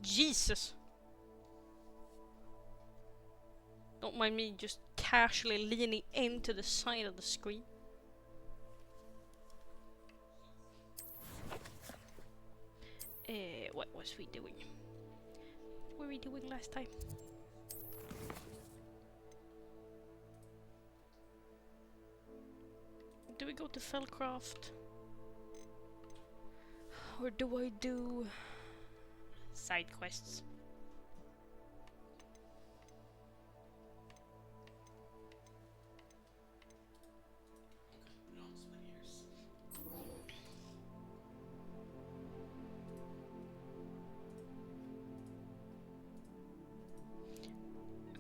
Jesus! Don't mind me just casually leaning into the side of the screen. What was we doing? What were we doing last time? Do we go to Fellcraft? Or do I do side quests?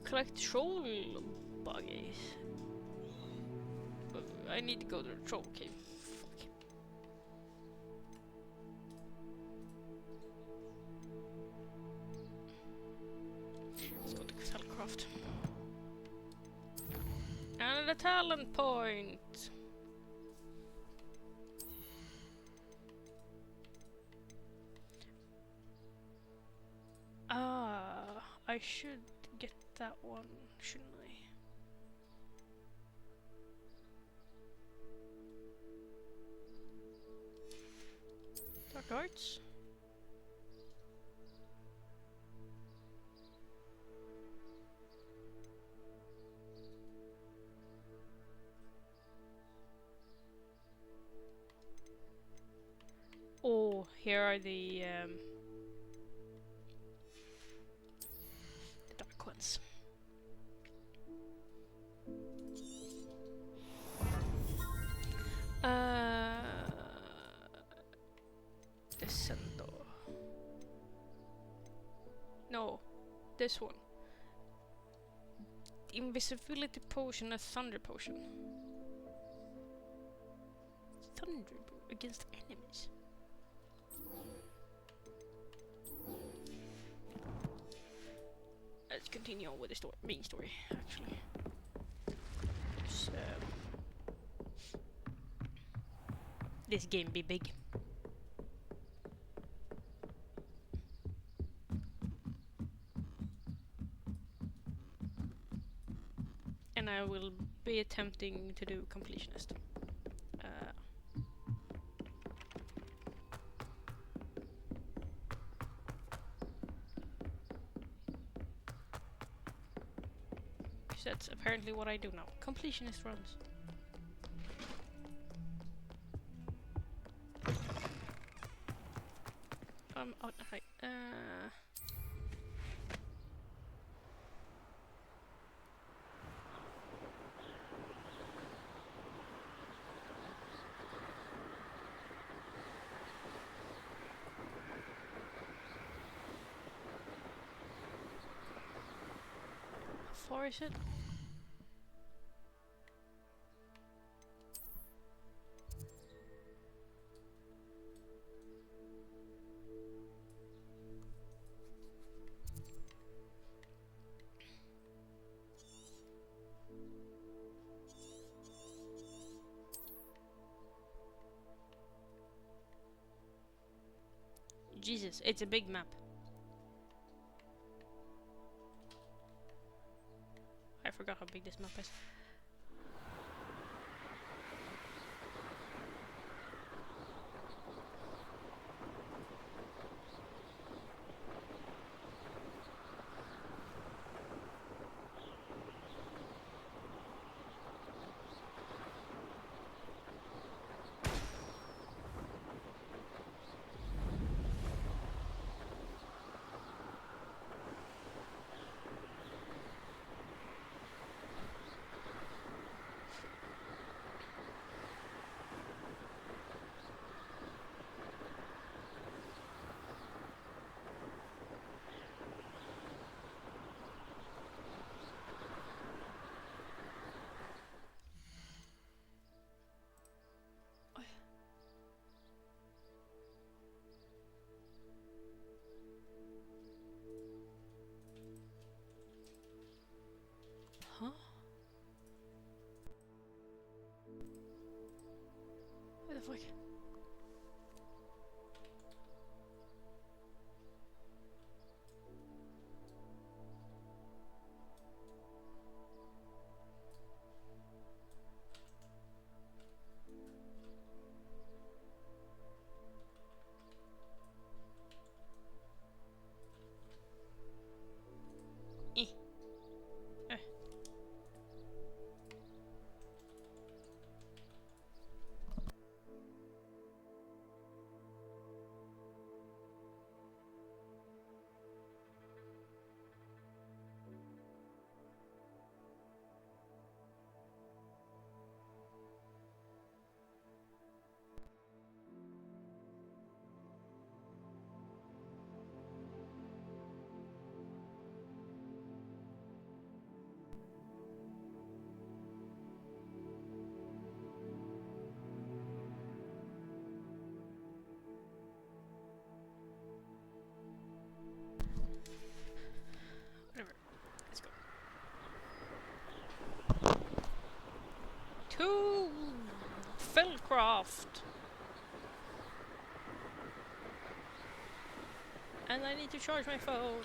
Collect troll buggies. I need to go to the troll cave. Fuck. Let's go to Fellcraft. And a talent point! I should get that one, shouldn't I? Dark Arts? Oh, here are the dark ones. Descendo. No, this one. Invisibility potion, a thunder potion. Thunder against enemies. Let's continue on with the story, main story, actually. So, this game be big. And I will be attempting to do completionist. That's apparently what I do now. Completionist runs. Oh, hi. How far is it? Jesus, it's a big map. I forgot how big this map is. Huh? Where the fuck? To Feldcroft. And I need to charge my phone.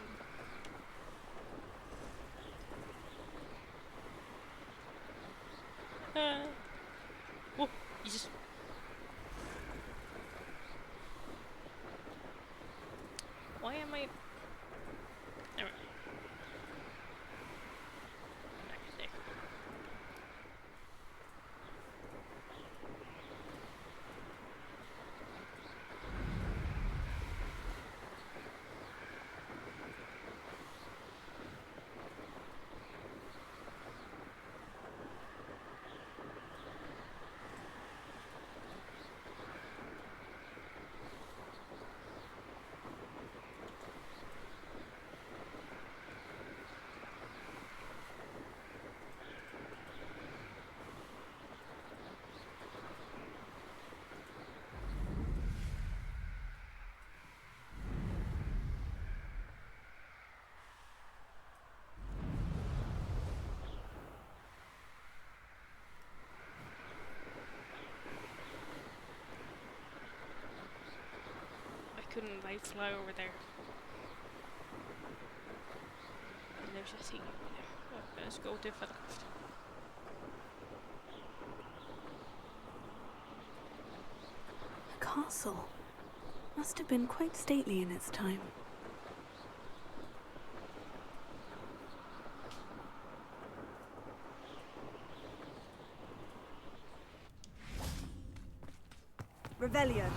Oh, Jesus. Why am I... Alright. Back there. Couldn't I fly over there? And there's a thing over there. Oh, let's go to Feldcroft. The castle must have been quite stately in its time. Revelio.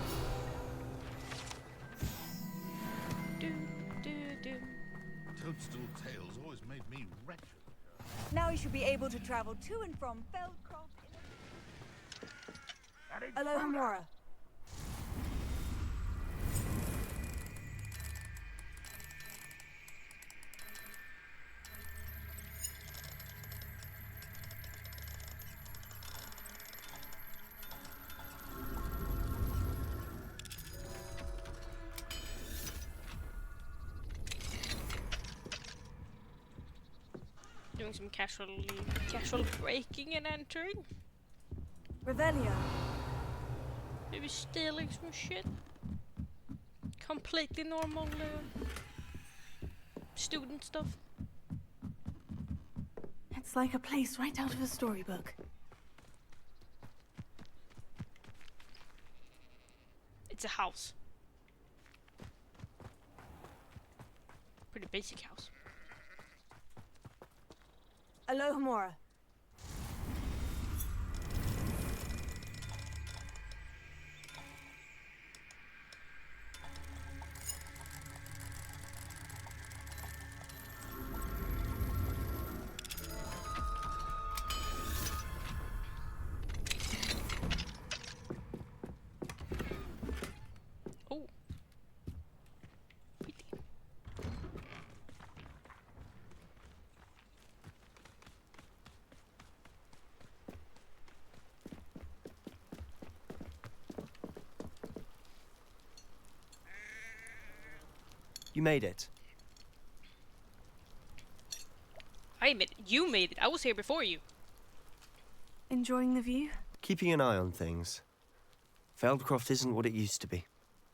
Toadstool tales always made me wretched. Now you should be able to travel to and from Feldcroft. Aloha Mora. Doing some casual breaking and entering. Revelio. Maybe stealing some shit. Completely normal student stuff. It's like a place right out of a storybook. It's a house. Pretty basic house. Aloha Mora. Oh. Pretty. You made it. I made it. You made it. I was here before you. Enjoying the view? Keeping an eye on things. Feldcroft isn't what it used to be.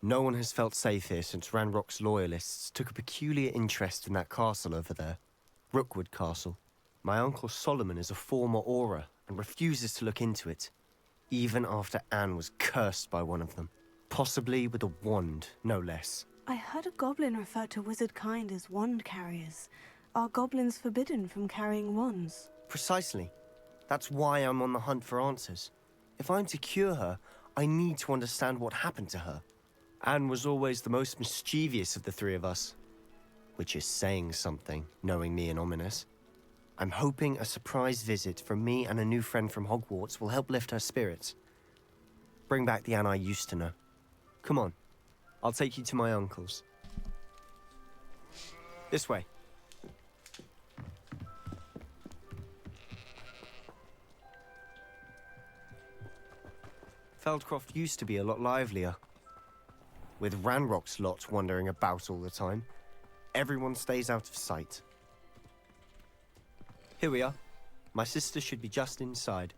No one has felt safe here since Ranrock's loyalists took a peculiar interest in that castle over there. Rookwood Castle. My uncle Solomon is a former Auror and refuses to look into it, even after Anne was cursed by one of them. Possibly with a wand, no less. I heard a goblin refer to wizard kind as wand carriers. Are goblins forbidden from carrying wands? Precisely. That's why I'm on the hunt for answers. If I'm to cure her, I need to understand what happened to her. Anne was always the most mischievous of the three of us. Which is saying something, knowing me and Ominous. I'm hoping a surprise visit from me and a new friend from Hogwarts will help lift her spirits. Bring back the Anne I used to know. Come on. I'll take you to my uncle's. This way. Feldcroft used to be a lot livelier. With Ranrock's lot wandering about all the time, everyone stays out of sight. Here we are. My sister should be just inside.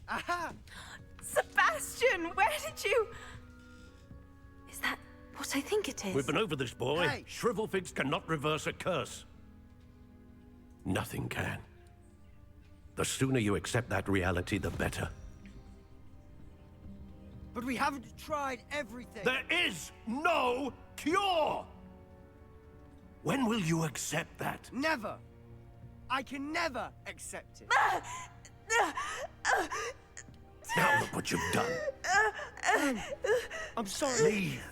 Aha! Sebastian, where did you... Is that what I think it is? We've been over this, boy. Hey. Shrivelfigs cannot reverse a curse. Nothing can. The sooner you accept that reality, the better. But we haven't tried everything. There is no cure! When will you accept that? Never. I can never accept it. Now look what you've done. I'm sorry. Leave.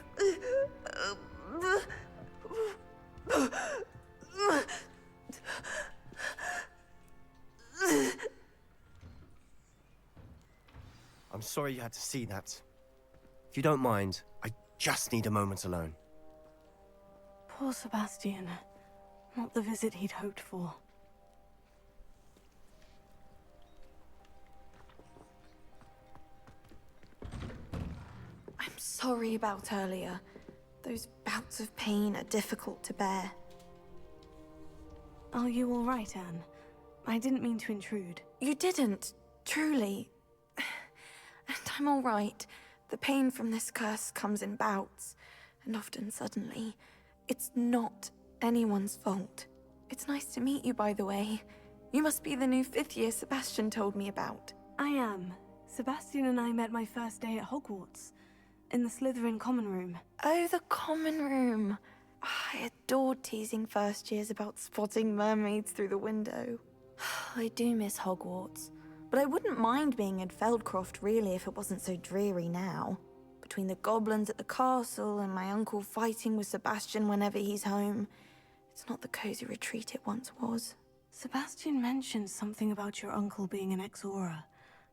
I'm sorry you had to see that. If you don't mind, I just need a moment alone. Poor Sebastian. Not the visit he'd hoped for. I'm sorry about earlier. Those bouts of pain are difficult to bear. Are you all right, Anne? I didn't mean to intrude. You didn't, truly. And I'm all right. The pain from this curse comes in bouts, and often suddenly. It's not anyone's fault. It's nice to meet you, by the way. You must be the new 5th year Sebastian told me about. I am. Sebastian and I met my first day at Hogwarts, in the Slytherin common room. Oh, the common room. I adored teasing first years about spotting mermaids through the window. I do miss Hogwarts, but I wouldn't mind being in Feldcroft really if it wasn't so dreary now. Between the goblins at the castle and my uncle fighting with Sebastian whenever he's home, it's not the cozy retreat it once was. Sebastian mentioned something about your uncle being an ex-Auror,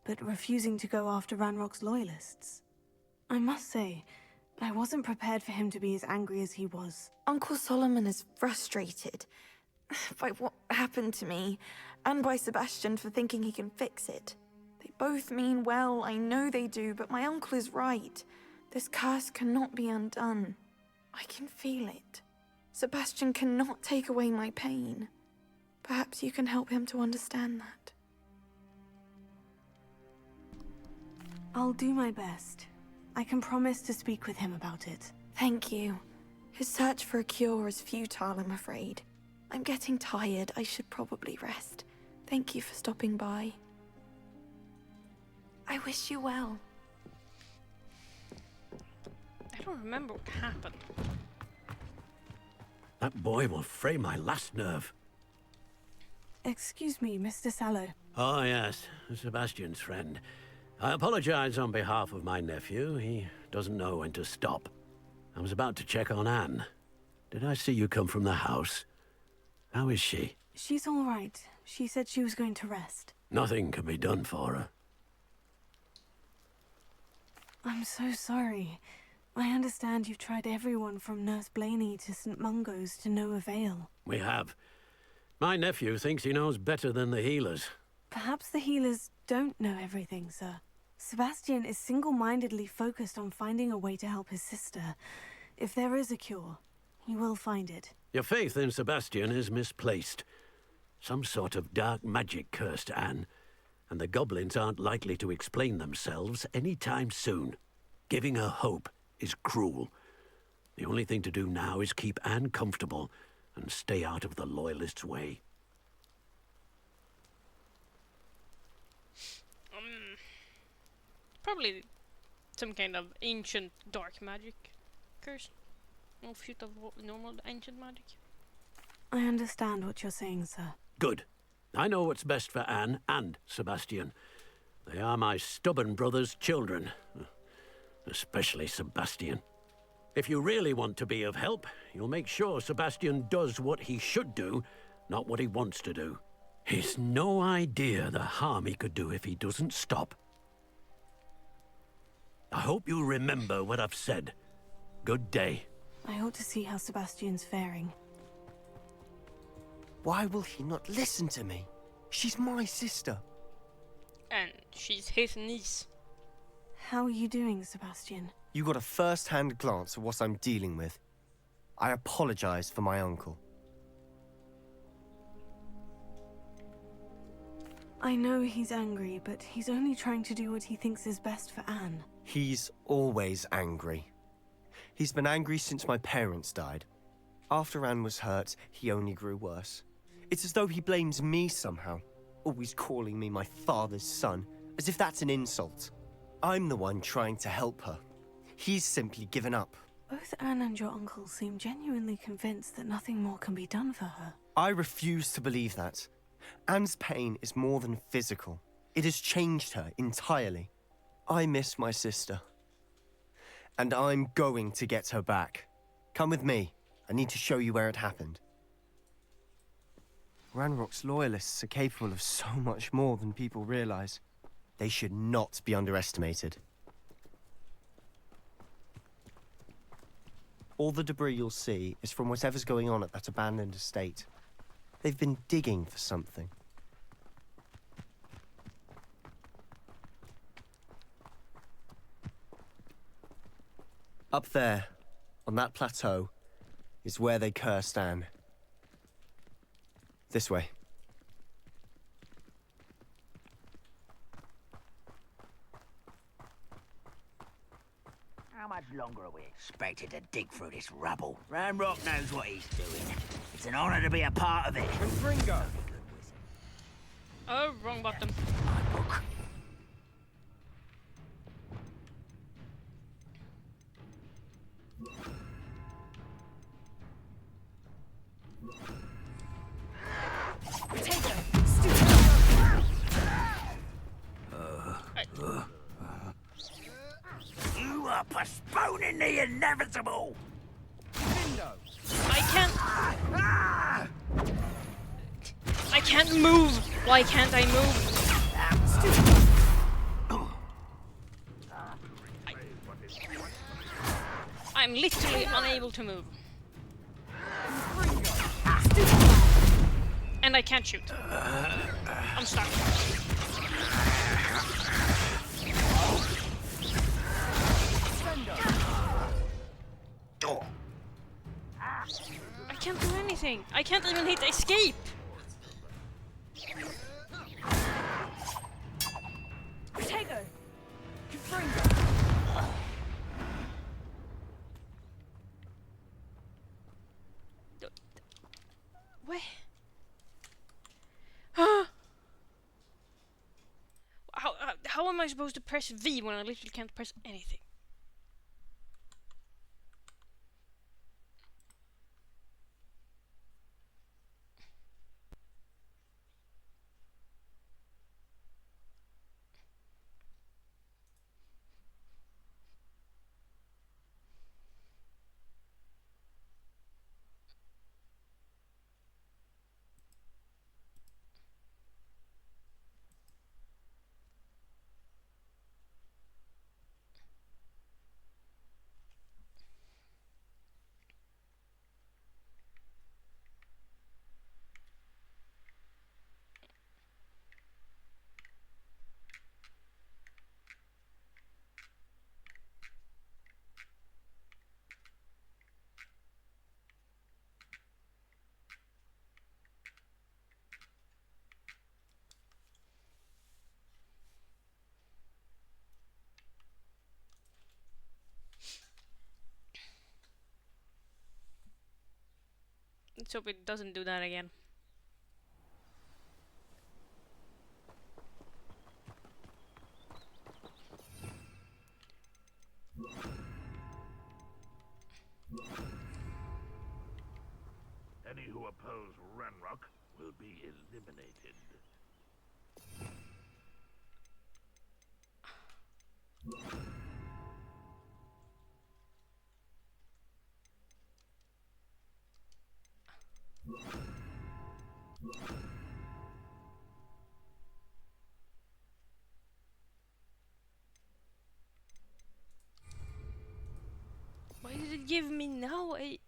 but refusing to go after Ranrock's loyalists. I must say, I wasn't prepared for him to be as angry as he was. Uncle Solomon is frustrated by what happened to me, and by Sebastian for thinking he can fix it. They both mean well, I know they do, but my uncle is right. This curse cannot be undone. I can feel it. Sebastian cannot take away my pain. Perhaps you can help him to understand that. I'll do my best. I can promise to speak with him about it. Thank you. His search for a cure is futile, I'm afraid. I'm getting tired. I should probably rest. Thank you for stopping by. I wish you well. I don't remember what happened. That boy will fray my last nerve. Excuse me, Mr. Sallow. Oh, yes, Sebastian's friend. I apologize on behalf of my nephew. He doesn't know when to stop. I was about to check on Anne. Did I see you come from the house? How is she? She's all right. She said she was going to rest. Nothing can be done for her. I'm so sorry. I understand you've tried everyone from Nurse Blaney to St. Mungo's to no avail. We have. My nephew thinks he knows better than the healers. Perhaps the healers don't know everything, sir. Sebastian is single-mindedly focused on finding a way to help his sister. If there is a cure, he will find it. Your faith in Sebastian is misplaced. Some sort of dark magic cursed Anne, and the goblins aren't likely to explain themselves any time soon. Giving her hope is cruel. The only thing to do now is keep Anne comfortable and stay out of the Loyalists' way. Probably some kind of ancient dark magic curse. Offshoot of normal ancient magic. I understand what you're saying, sir. Good. I know what's best for Anne and Sebastian. They are my stubborn brother's children. Especially Sebastian. If you really want to be of help, you'll make sure Sebastian does what he should do, not what he wants to do. He's no idea the harm he could do if he doesn't stop. I hope you remember what I've said. Good day. I ought to see how Sebastian's faring. Why will he not listen to me? She's my sister. And she's his niece. How are you doing, Sebastian? You got a first-hand glance at what I'm dealing with. I apologize for my uncle. I know he's angry, but he's only trying to do what he thinks is best for Anne. He's always angry. He's been angry since my parents died. After Anne was hurt, he only grew worse. It's as though he blames me somehow, always calling me my father's son, as if that's an insult. I'm the one trying to help her. He's simply given up. Both Anne and your uncle seem genuinely convinced that nothing more can be done for her. I refuse to believe that. Anne's pain is more than physical. It has changed her entirely. I miss my sister. And I'm going to get her back. Come with me. I need to show you where it happened. Ranrock's loyalists are capable of so much more than people realize. They should not be underestimated. All the debris you'll see is from whatever's going on at that abandoned estate. They've been digging for something. Up there, on that plateau, is where they cursed Anne. This way. How much longer are we expected to dig through this rubble? Ranrock knows what he's doing. It's an honor to be a part of it. Confringo! Oh, wrong button. My book. You are postponing the inevitable! I can't move! Why can't I move? I'm literally unable to move. And I can't shoot. I'm stuck. I can't do anything. I can't even hit escape. Potato! Where? How am I supposed to press V when I literally can't press anything? Let's hope it doesn't do that again. Any who oppose Ranrock will be eliminated. Why did it give me now a...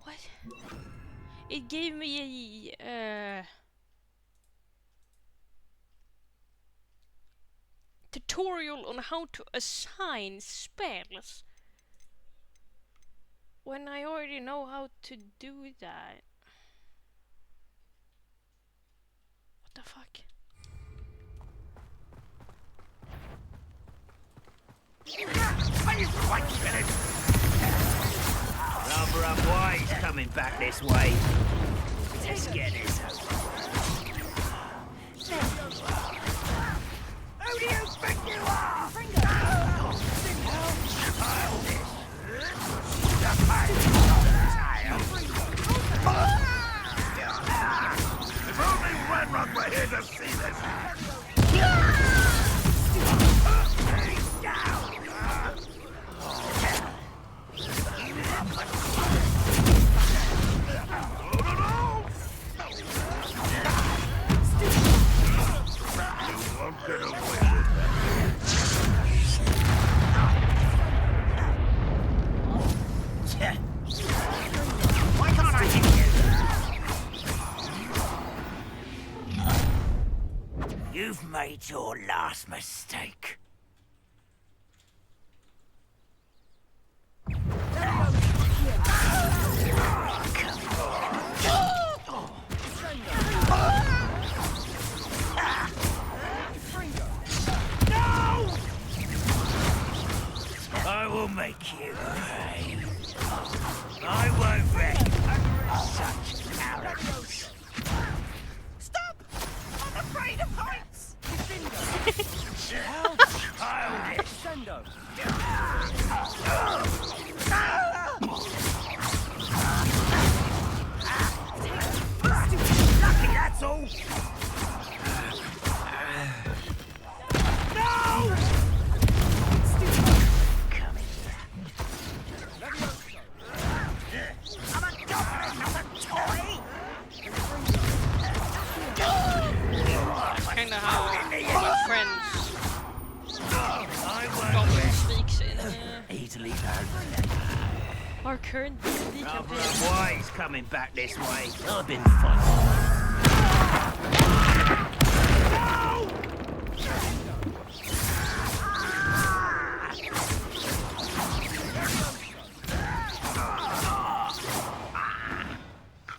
What? It gave me a... tutorial on how to assign spells. When I already know how to do that. the fuck? Rather unwise coming back this way. Let's get this over. Who do you think you are? If only Ranrock were here to see this! Get away with that. Why can't I hit you? You've made your last mistake. I will make you pay. I won't rest such arrogance. Stop! I'm afraid of heights! Childish! Sendo! Lucky, that's all! No! I'm a goblin, not a toy! That's kinda how my friends I Goblin won't speaks in easily found. our current D&D Rather campaign. unwise coming back this way. I've been fun.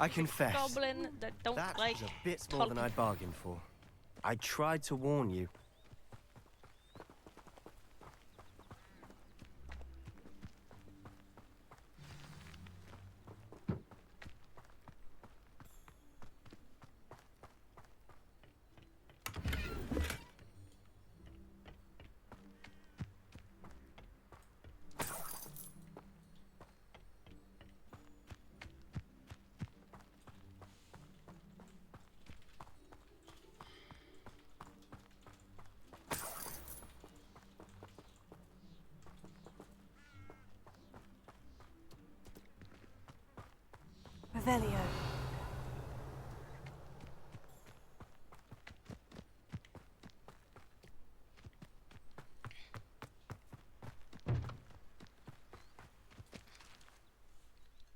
I confess, Goblin that don't that like was a bit more than I bargained for. I tried to warn you. Revelio.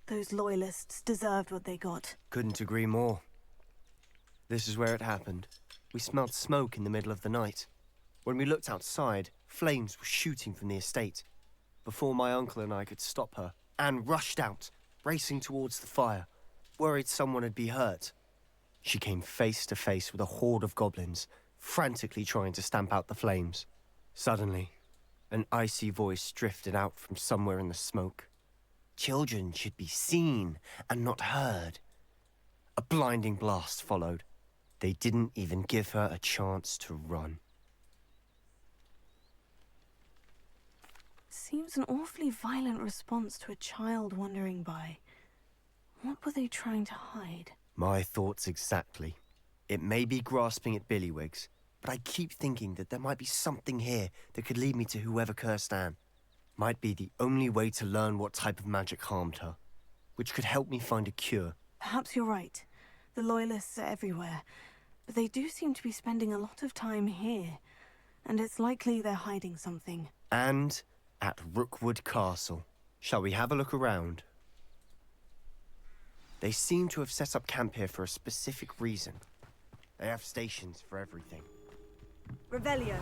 Those loyalists deserved what they got. Couldn't agree more. This is where it happened. We smelled smoke in the middle of the night. When we looked outside, flames were shooting from the estate. Before my uncle and I could stop her, Anne rushed out, racing towards the fire, worried someone had been hurt. She came face to face with a horde of goblins, frantically trying to stamp out the flames. Suddenly, an icy voice drifted out from somewhere in the smoke. Children should be seen and not heard. A blinding blast followed. They didn't even give her a chance to run. Seems an awfully violent response to a child wandering by. What were they trying to hide? My thoughts exactly. It may be grasping at Billywigs, but I keep thinking that there might be something here that could lead me to whoever cursed Anne. Might be the only way to learn what type of magic harmed her, which could help me find a cure. Perhaps you're right. The Loyalists are everywhere, but they do seem to be spending a lot of time here, and it's likely they're hiding something. And at Rookwood Castle. Shall we have a look around? They seem to have set up camp here for a specific reason. They have stations for everything. Revelio.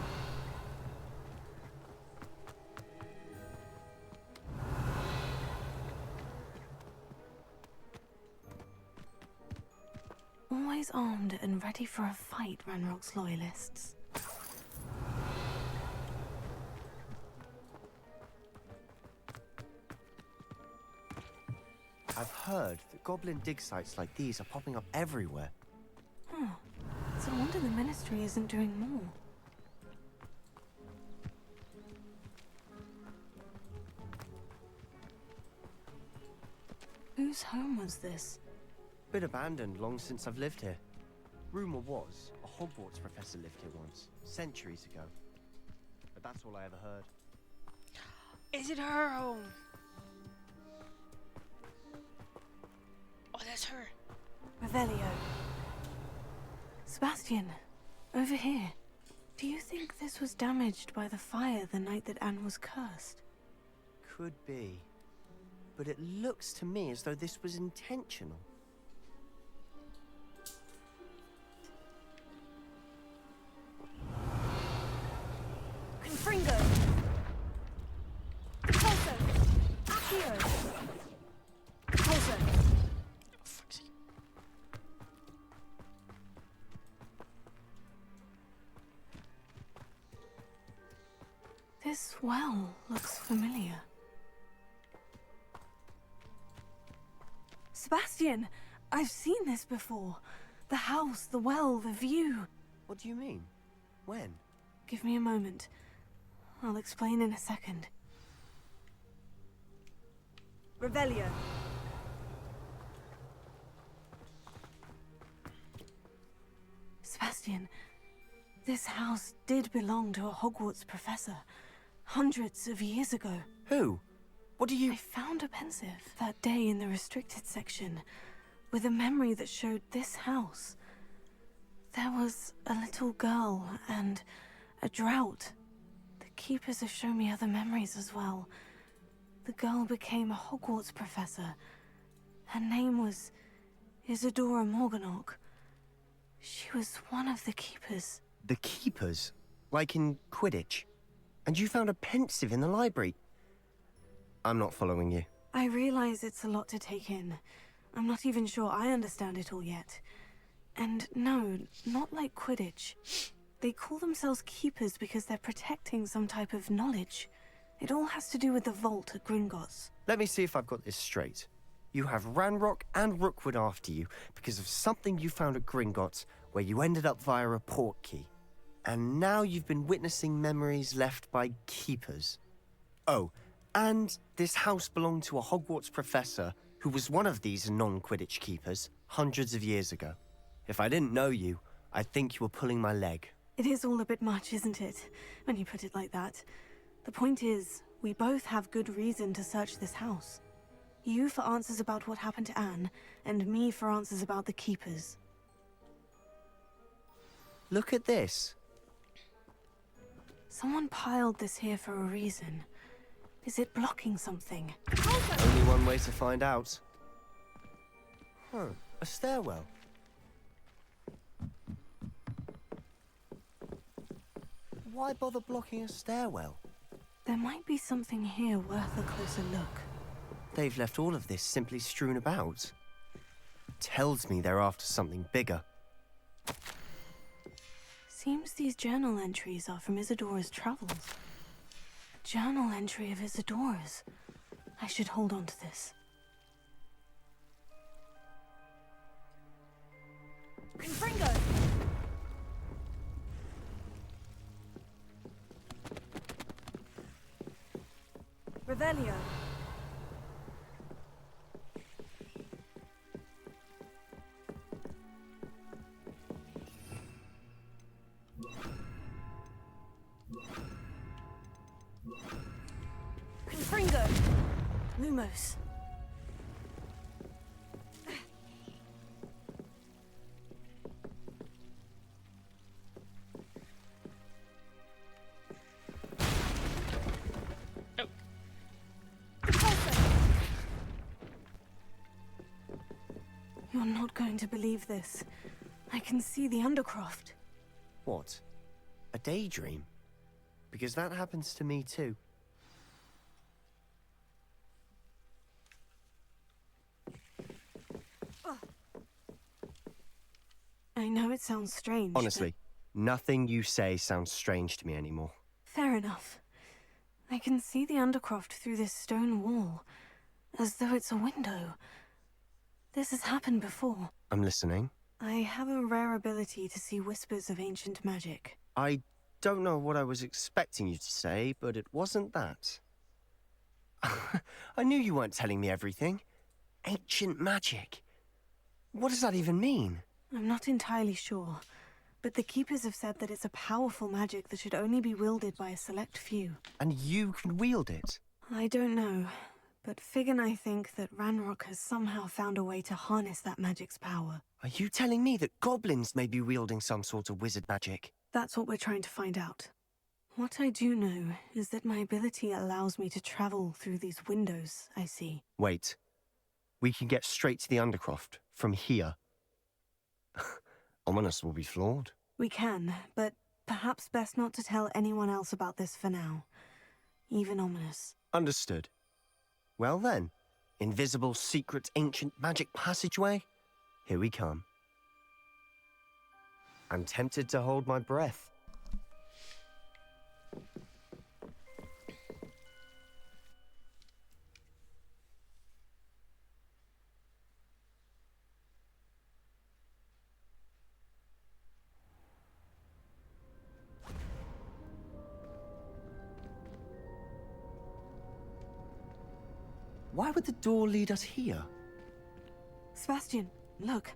always armed and ready for a fight, Ranrock's loyalists. I've heard that goblin dig sites like these are popping up everywhere. It's a wonder the Ministry isn't doing more. Whose home was this? Been abandoned long since I've lived here. Rumor was a Hogwarts professor lived here once, centuries ago. But that's all I ever heard. Is it her home? Oh, that's her. Revelio. Sebastian, over here. Do you think this was damaged by the fire the night that Anne was cursed? Could be. But it looks to me as though this was intentional. Confringo! Pulso! Accio! Pulso! Fuck's sake. This well looks familiar. Sebastian, I've seen this before. The house, the well, the view. What do you mean? When? Give me a moment. I'll explain in a second. Revelio. Sebastian, this house did belong to a Hogwarts professor. Hundreds of years ago. Who? What do you... I found a pensive that day in the restricted section with a memory that showed this house. There was a little girl and a drought. The keepers have shown me other memories as well. The girl became a Hogwarts professor. Her name was Isadora Morganach. She was one of the keepers. The keepers? Like in Quidditch? And you found a pensive in the library? I'm not following you. I realize it's a lot to take in. I'm not even sure I understand it all yet. And no, not like Quidditch. They call themselves keepers because they're protecting some type of knowledge. It all has to do with the vault at Gringotts. Let me see if I've got this straight. You have Ranrock and Rookwood after you because of something you found at Gringotts where you ended up via a port key. And now you've been witnessing memories left by keepers. Oh, and this house belonged to a Hogwarts professor who was one of these non-Quidditch keepers hundreds of years ago. If I didn't know you, I'd think you were pulling my leg. It is all a bit much, isn't it, when you put it like that? The point is, we both have good reason to search this house. You for answers about what happened to Anne, and me for answers about the keepers. Look at this. Someone piled this here for a reason. Is it blocking something? Only one way to find out. A stairwell. Why bother blocking a stairwell? There might be something here worth a closer look. They've left all of this simply strewn about. Tells me they're after something bigger. Seems these journal entries are from Isadora's travels. A journal entry of Isadora's. I should hold on to this. Confringo! Revelio. Confringo. Lumos. You're not going to believe this. I can see the Undercroft. What? A daydream? Because that happens to me too. I know it sounds strange. Honestly, nothing you say sounds strange to me anymore. Fair enough. I can see the Undercroft through this stone wall, as though it's a window. This has happened before. I'm listening. I have a rare ability to see whispers of ancient magic. I don't know what I was expecting you to say, but it wasn't that. I knew you weren't telling me everything. Ancient magic. What does that even mean? I'm not entirely sure, but the Keepers have said that it's a powerful magic that should only be wielded by a select few. And you can wield it? I don't know, but Fig and I think that Ranrock has somehow found a way to harness that magic's power. Are you telling me that goblins may be wielding some sort of wizard magic? That's what we're trying to find out. What I do know is that my ability allows me to travel through these windows I see. Wait. We can get straight to the Undercroft from here. Ominous will be floored. We can, but perhaps best not to tell anyone else about this for now. Even Ominous. Understood. Well then, invisible, secret, ancient magic passageway? Here we come. I'm tempted to hold my breath. Why would the door lead us here? Sebastian, look.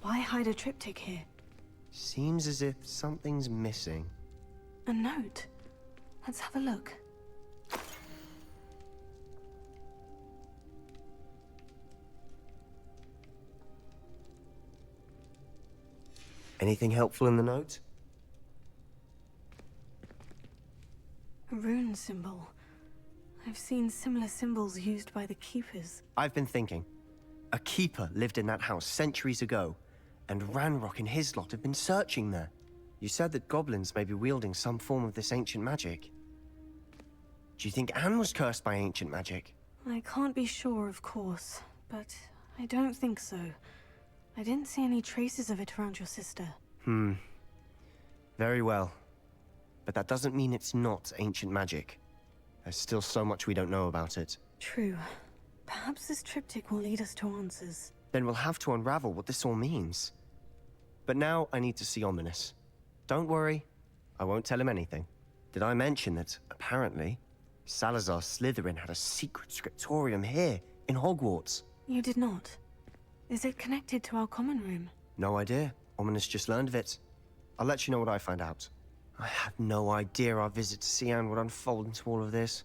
Why hide a triptych here? Seems as if something's missing. A note. Let's have a look. Anything helpful in the note? A rune symbol. I've seen similar symbols used by the Keepers. I've been thinking. A keeper lived in that house centuries ago, and Ranrock and his lot have been searching there. You said that goblins may be wielding some form of this ancient magic. Do you think Anne was cursed by ancient magic? I can't be sure, of course, but I don't think so. I didn't see any traces of it around your sister. Very well. But that doesn't mean it's not ancient magic. There's still so much we don't know about it. True. Perhaps this triptych will lead us to answers. Then we'll have to unravel what this all means. But now I need to see Ominous. Don't worry, I won't tell him anything. Did I mention that, apparently, Salazar Slytherin had a secret scriptorium here, in Hogwarts? You did not. Is it connected to our common room? No idea. Ominous just learned of it. I'll let you know what I find out. I had no idea our visit to Cian would unfold into all of this.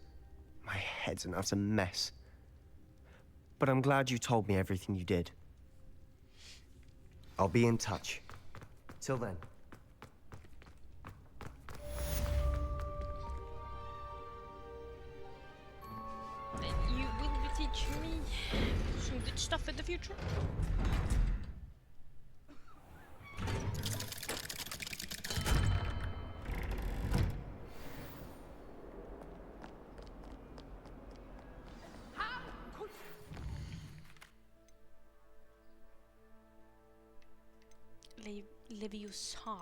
My head's an utter mess. But I'm glad you told me everything you did. I'll be in touch. Till then. You will be teaching me some good stuff in the future. Leviosa.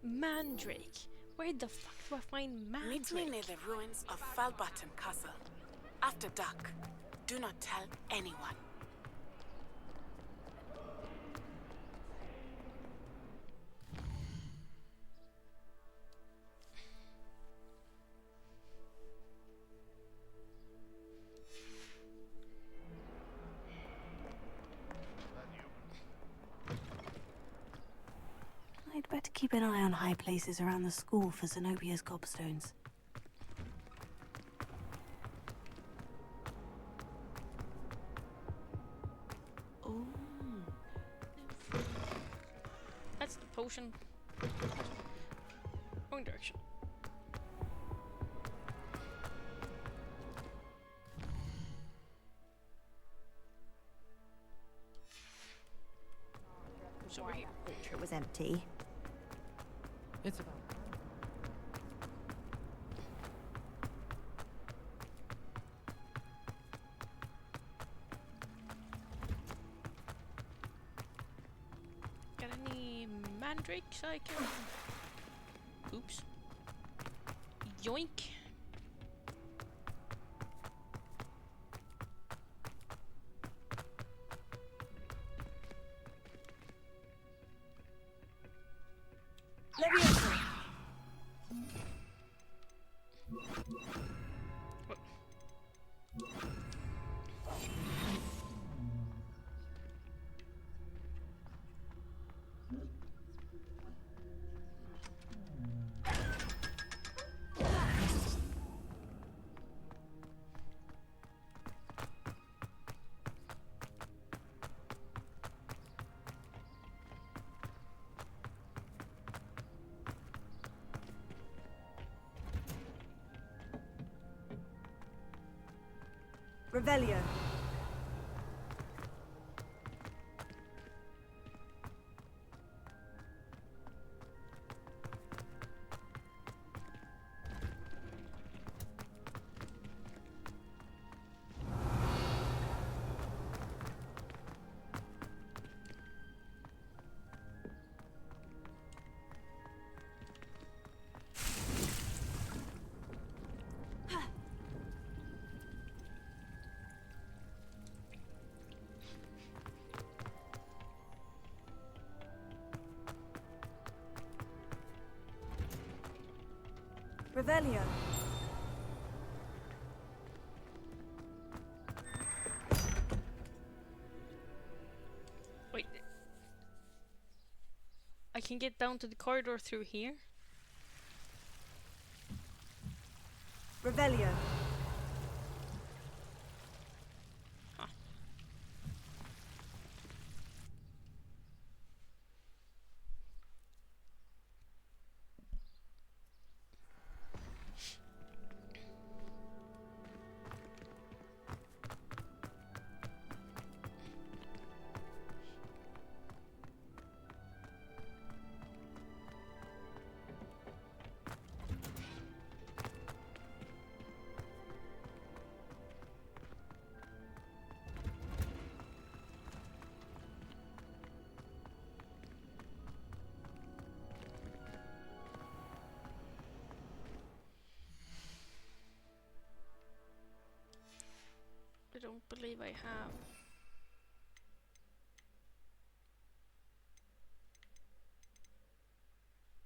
Mandrake. Where the fuck do I find Mandrake? Meet me near the ruins of Falbottom Castle. After dark. Do not tell anyone. I'd better keep an eye on high places around the school for Zenobia's gobstones. Oh. That's the potion. Wrong direction. So we're here. It was empty. It's about. Got any mandrakes I can... Oops. Yoink. Revelio. Revelio. Wait. I can get down to the corridor through here? Revelio. Huh. I don't believe I have.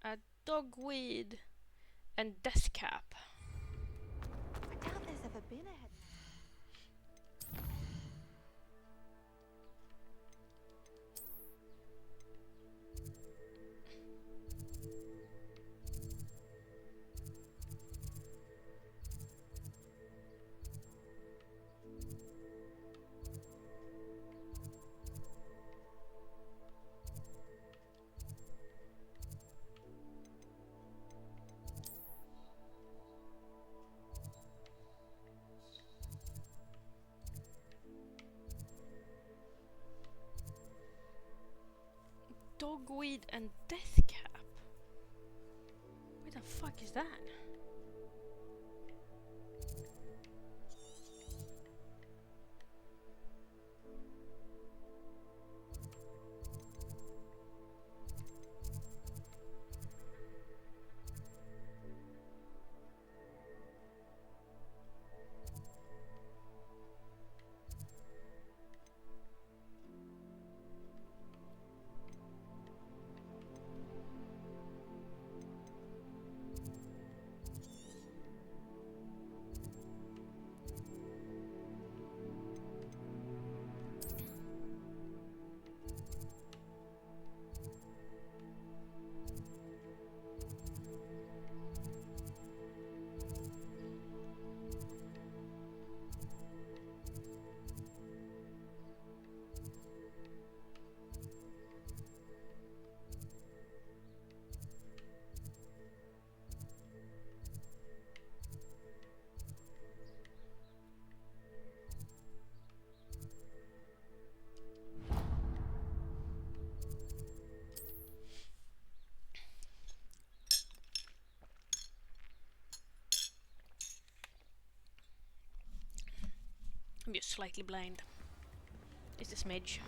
A dogweed and death cap. I doubt there's ever been a head. Dogweed and death cap. Where the fuck is that? just slightly blind. It's a smidge.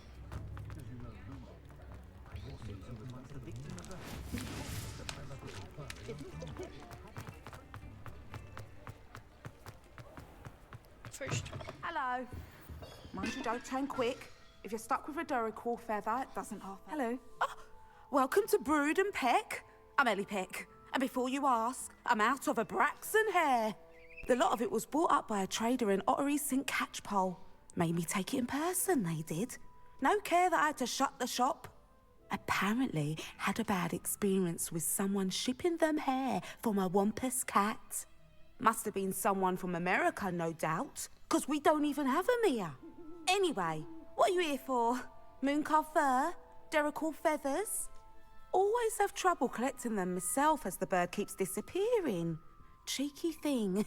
First. Hello. Mind you, don't turn quick. If you're stuck with a Duracell feather, it doesn't half. Hello. Oh, welcome to Brood and Peck. I'm Ellie Peck. And before you ask, I'm out of a Braxton hair. The lot of it was bought up by a trader in Ottery St. Catchpole. Made me take it in person, they did. No care that I had to shut the shop. Apparently had a bad experience with someone shipping them hair for my Wampus cat. Must have been someone from America, no doubt, 'cause we don't even have them here. Anyway, what are you here for? Mooncarved fur? Duracell feathers? Always have trouble collecting them myself as the bird keeps disappearing. Cheeky thing.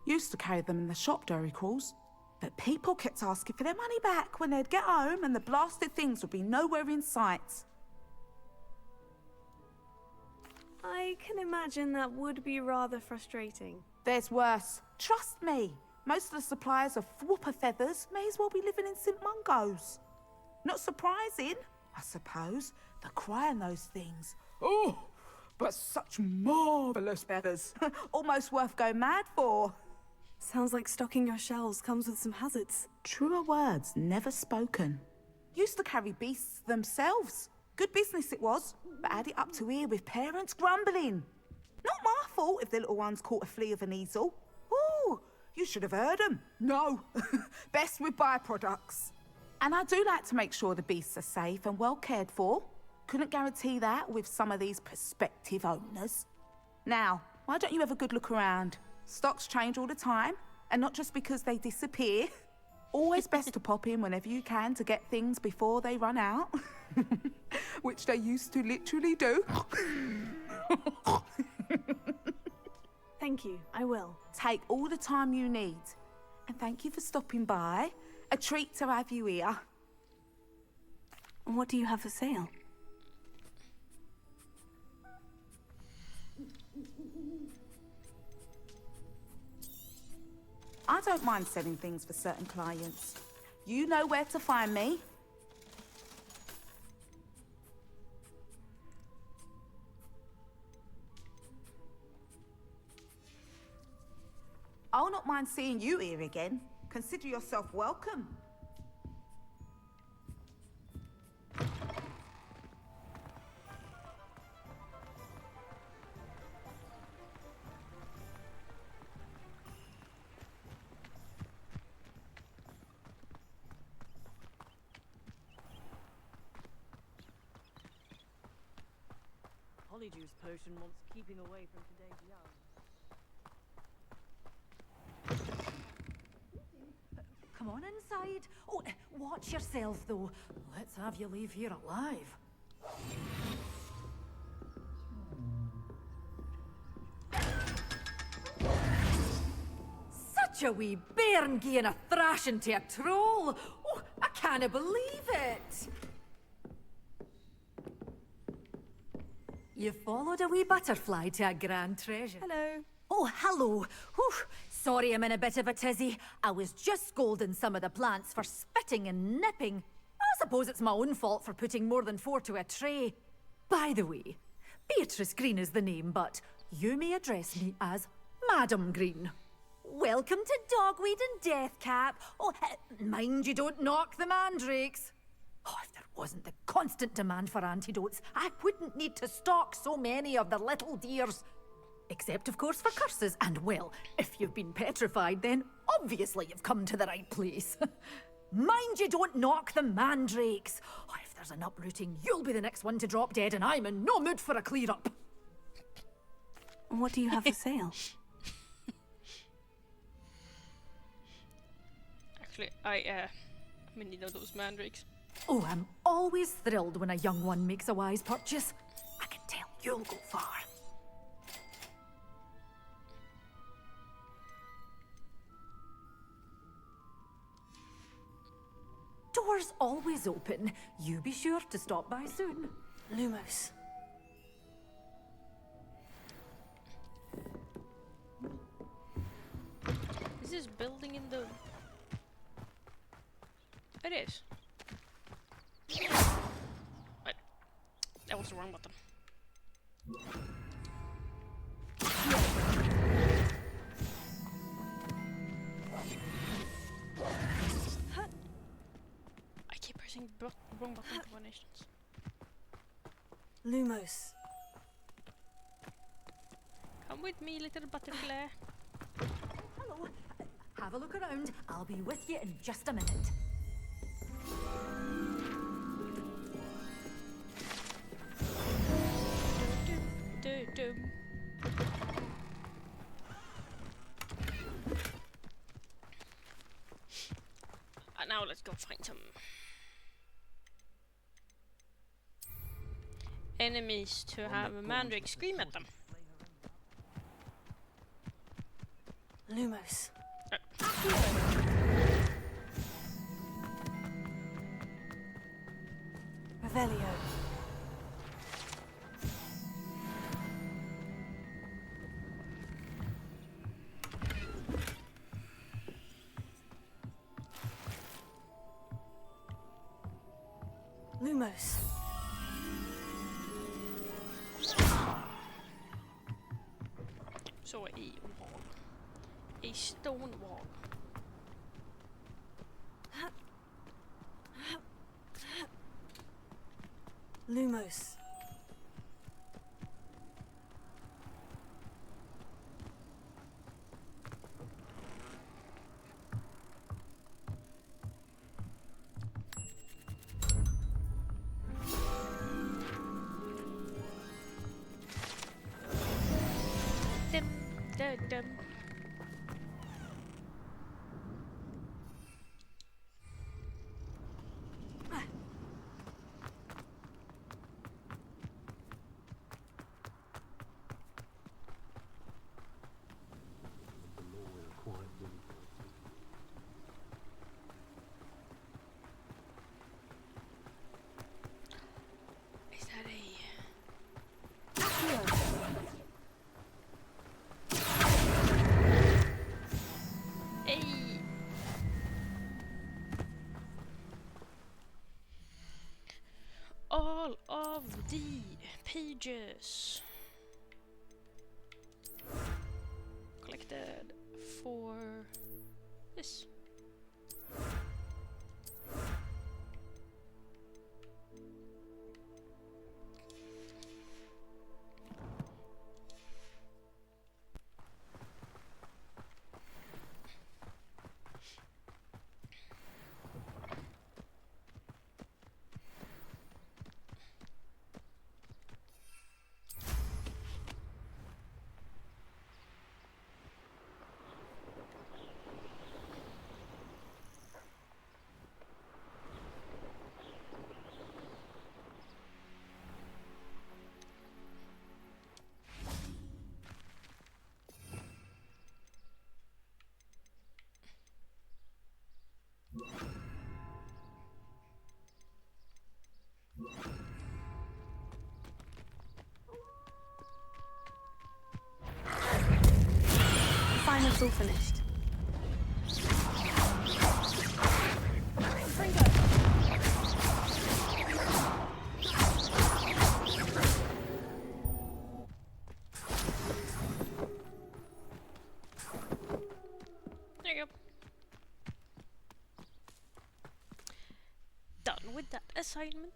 Used to carry them in the shop, Duracells. But people kept asking for their money back when they'd get home and the blasted things would be nowhere in sight. I can imagine that would be rather frustrating. There's worse. Trust me. Most of the suppliers of whooper feathers may as well be living in St. Mungo's. Not surprising, I suppose, the cry on those things. Oh, but such marvellous feathers. Almost worth going mad for. Sounds like stocking your shelves comes with some hazards. Truer words never spoken. Used to carry beasts themselves. Good business it was, but had it up to here with parents grumbling. Not my fault if the little ones caught a flea of an easel. Ooh, you should have heard them. No, best with byproducts. And I do like to make sure the beasts are safe and well cared for. Couldn't guarantee that with some of these prospective owners. Now, why don't you have a good look around? Stocks change all the time, and not just because they disappear. Always best to pop in whenever you can to get things before they run out. Which they used to literally do. Thank you, I will. Take all the time you need. And thank you for stopping by. A treat to have you here. What do you have for sale? I don't mind selling things for certain clients. You know where to find me. I'll not mind seeing you here again. Consider yourself welcome. Polyjuice potion wants keeping away from today's young. Come on inside. Oh, watch yourself, though. Let's have you leave here alive. Such a wee bairn gieing a thrashing to a troll. Oh, I can't believe it. You followed a wee butterfly to a grand treasure. Hello. Oh, hello. Whew. Sorry I'm in a bit of a tizzy. I was just scolding some of the plants for spitting and nipping. I suppose it's my own fault for putting more than 4 to a tray. By the way, Beatrice Green is the name, but you may address me as Madam Green. Welcome to Dogweed and Deathcap. Oh, mind you don't knock the mandrakes. Oh, if there wasn't the constant demand for antidotes, I wouldn't need to stock so many of the little dears. Except, of course, for curses. And, well, if you've been petrified, then obviously you've come to the right place. Mind you don't knock the mandrakes. Oh, if there's an uprooting, you'll be the next one to drop dead, and I'm in no mood for a clear-up. What do you have for sale? Actually, I'm in need of those mandrakes. Oh, I'm always thrilled when a young one makes a wise purchase. I can tell you'll go far. Doors always open. You be sure to stop by soon. Lumos. Is this building in the It is. Wait. That was the wrong button. I keep pressing wrong button combinations. Lumos. Come with me, little butterfly. Hello. Have a look around. I'll be with you in just a minute. Now let's go find some enemies to have a Mandrake scream at them. Lumos. Revelio. Lumos. So a wall. A stone wall. Lumos. Dum. Is that all of the pages collected for this. Finals all finished. There you go. Done with that assignment.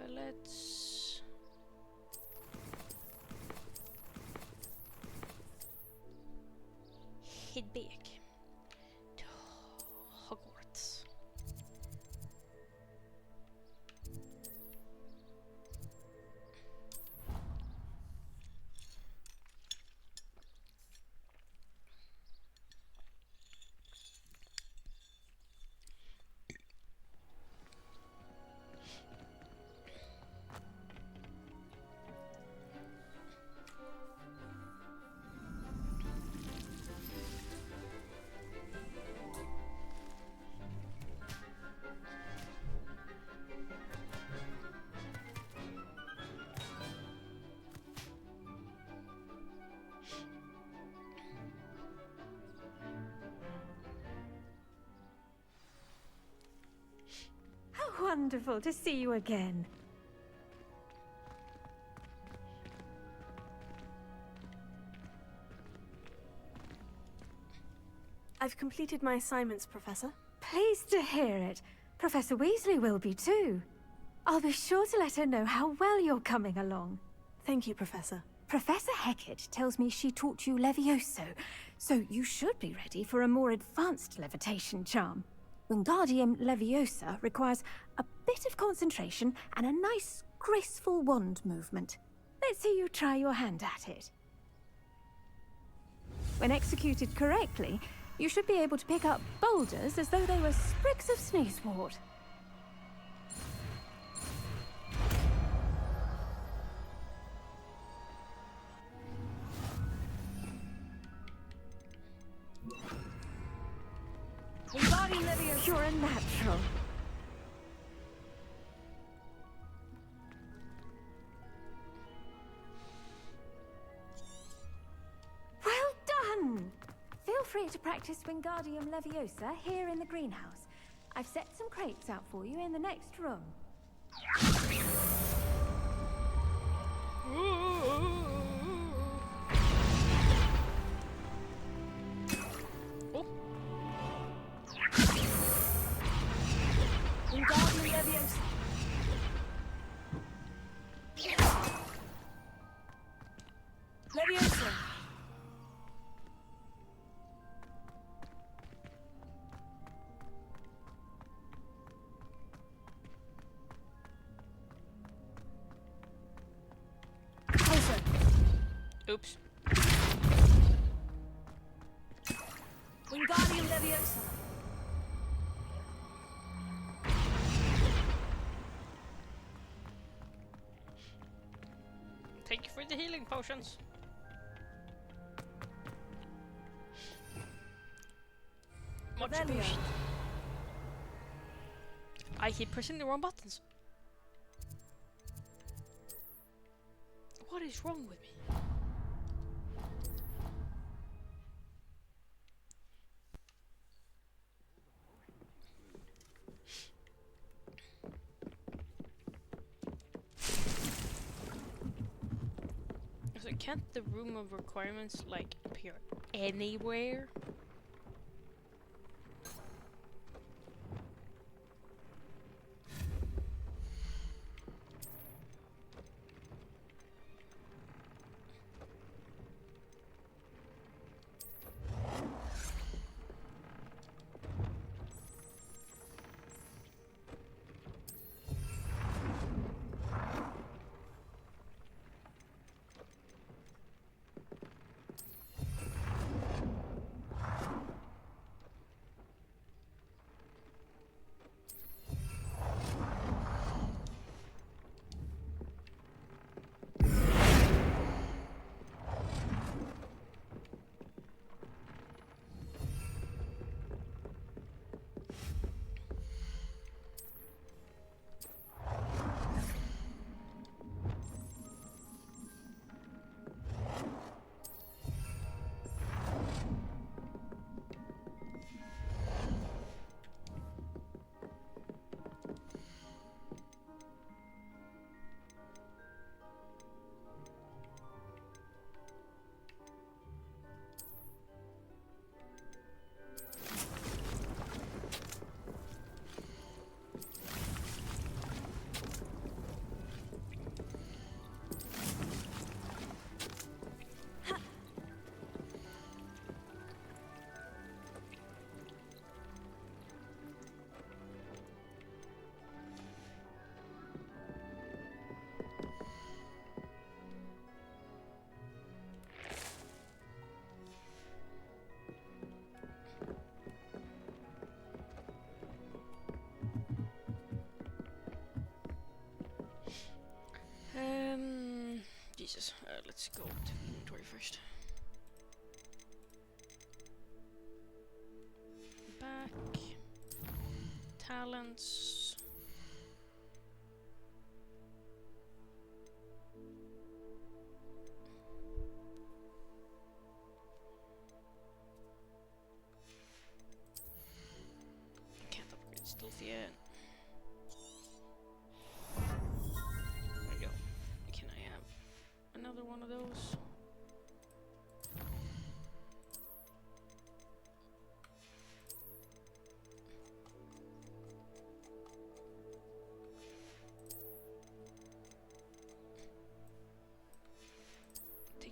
Let's head back to Hogwarts. wonderful to see you again. I've completed my assignments, Professor. Pleased to hear it. Professor Weasley will be too. I'll be sure to let her know how well you're coming along. Thank you, Professor. Professor Hecat tells me she taught you Levioso, so you should be ready for a more advanced levitation charm. Wingardium Leviosa requires a bit of concentration and a nice, graceful wand movement. Let's see you try your hand at it. When executed correctly, you should be able to pick up boulders as though they were sprigs of sneezewort. Wingardium Leviosa. You're a natural. Well done! Feel free to practice Wingardium Leviosa here in the greenhouse. I've set some crates out for you in the next room. Wingardium Leviosa. Leviosa. Closer. Oops. Wingardium Leviosa. Thank you for the healing potions. Much Revelio. appreciated. I keep pressing the wrong buttons. What is wrong with me? So can't the room of requirements like appear anywhere? Jesus, let's go to inventory first. Back. Talents. Can't upgrade stealth yet.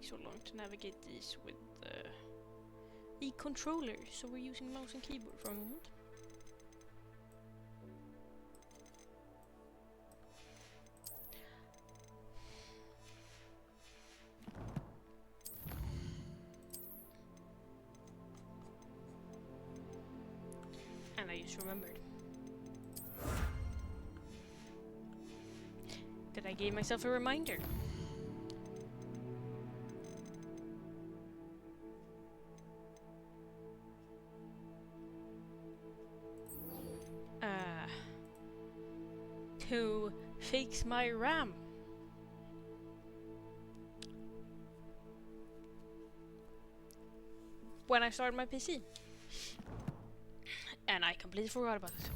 take so long to navigate these with the controller, so we're using mouse and keyboard for a moment. And I just remembered that I gave myself a reminder. To fix my RAM. When I started my PC. And I completely forgot about it.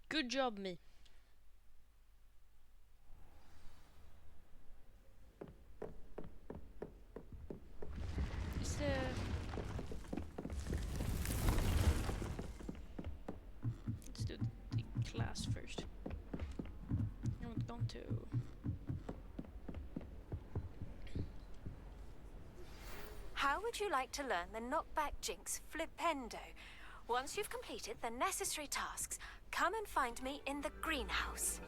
Good job, me. Let's do the class first. I'm going to. How would you like to learn the knockback jinx flipendo? Once you've completed the necessary tasks, come and find me in the greenhouse.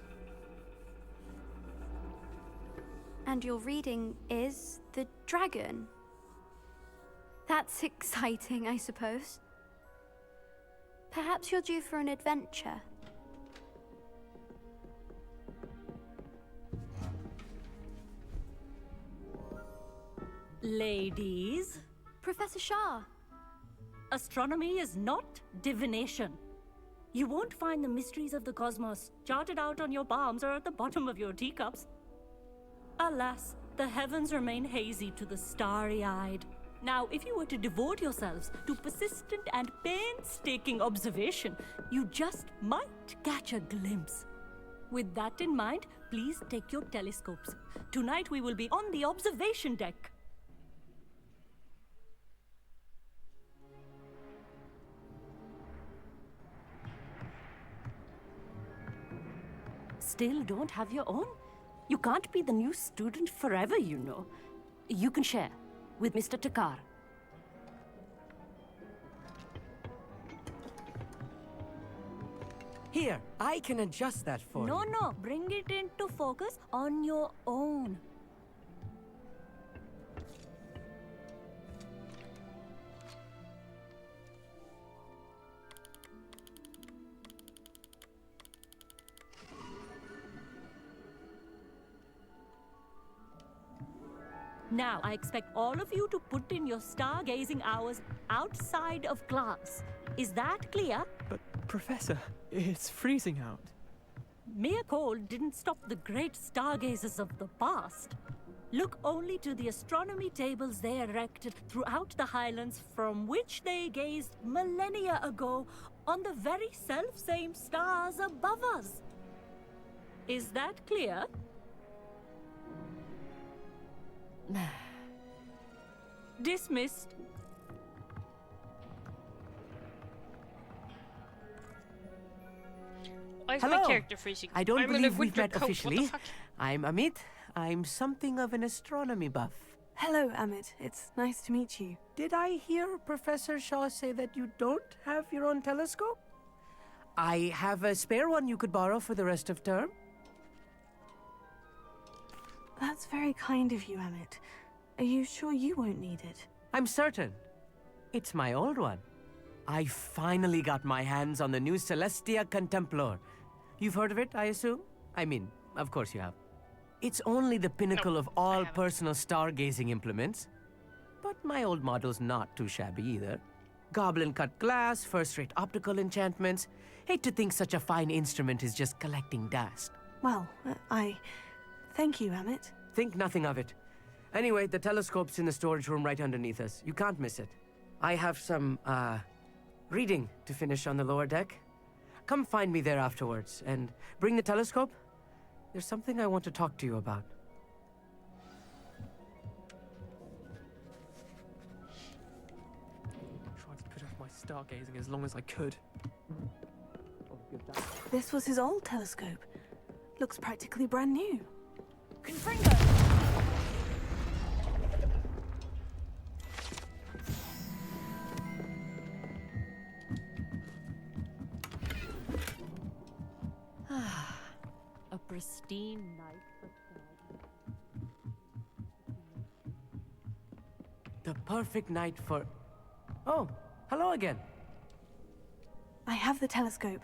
And your reading is the dragon. That's exciting, I suppose. Perhaps you're due for an adventure. Ladies. Professor Shah. Astronomy is not divination. You won't find the mysteries of the cosmos charted out on your palms or at the bottom of your teacups. Alas, the heavens remain hazy to the starry-eyed. Now, if you were to devote yourselves to persistent and painstaking observation, you just might catch a glimpse. With that in mind, please take your telescopes. Tonight we will be on the observation deck. Still don't have your own? You can't be the new student forever, you know. You can share with Mr. Takar. Here, I can adjust that for you. No, bring it into focus on your own. Now, I expect all of you to put in your stargazing hours outside of class. Is that clear? But, Professor, it's freezing out. Mere cold didn't stop the great stargazers of the past. Look only to the astronomy tables they erected throughout the highlands from which they gazed millennia ago on the very self-same stars above us. Is that clear? Dismissed. Why is Hello. my character freezing? I don't I'm in a believe we've winter met coat. officially. What the fuck? I'm Amit. I'm something of an astronomy buff. Hello, Amit. It's nice to meet you. Did I hear Professor Shaw say that you don't have your own telescope? I have a spare one you could borrow for the rest of term. That's very kind of you, Amit. Are you sure you won't need it? I'm certain. It's my old one. I finally got my hands on the new Celestia Contemplar. You've heard of it, I assume? I mean, of course you have. It's only the pinnacle of all personal stargazing implements. But my old model's not too shabby either. Goblin-cut glass, first-rate optical enchantments. Hate to think such a fine instrument is just collecting dust. Well, thank you, Amit. Think nothing of it. Anyway, the telescope's in the storage room right underneath us. You can't miss it. I have some, reading to finish on the lower deck. Come find me there afterwards, and bring the telescope, there's something I want to talk to you about. Tried to put off my stargazing as long as I could. This was his old telescope. Looks practically brand new. Confringo! A pristine night for stargazing. The perfect night for... Oh, hello again. I have the telescope.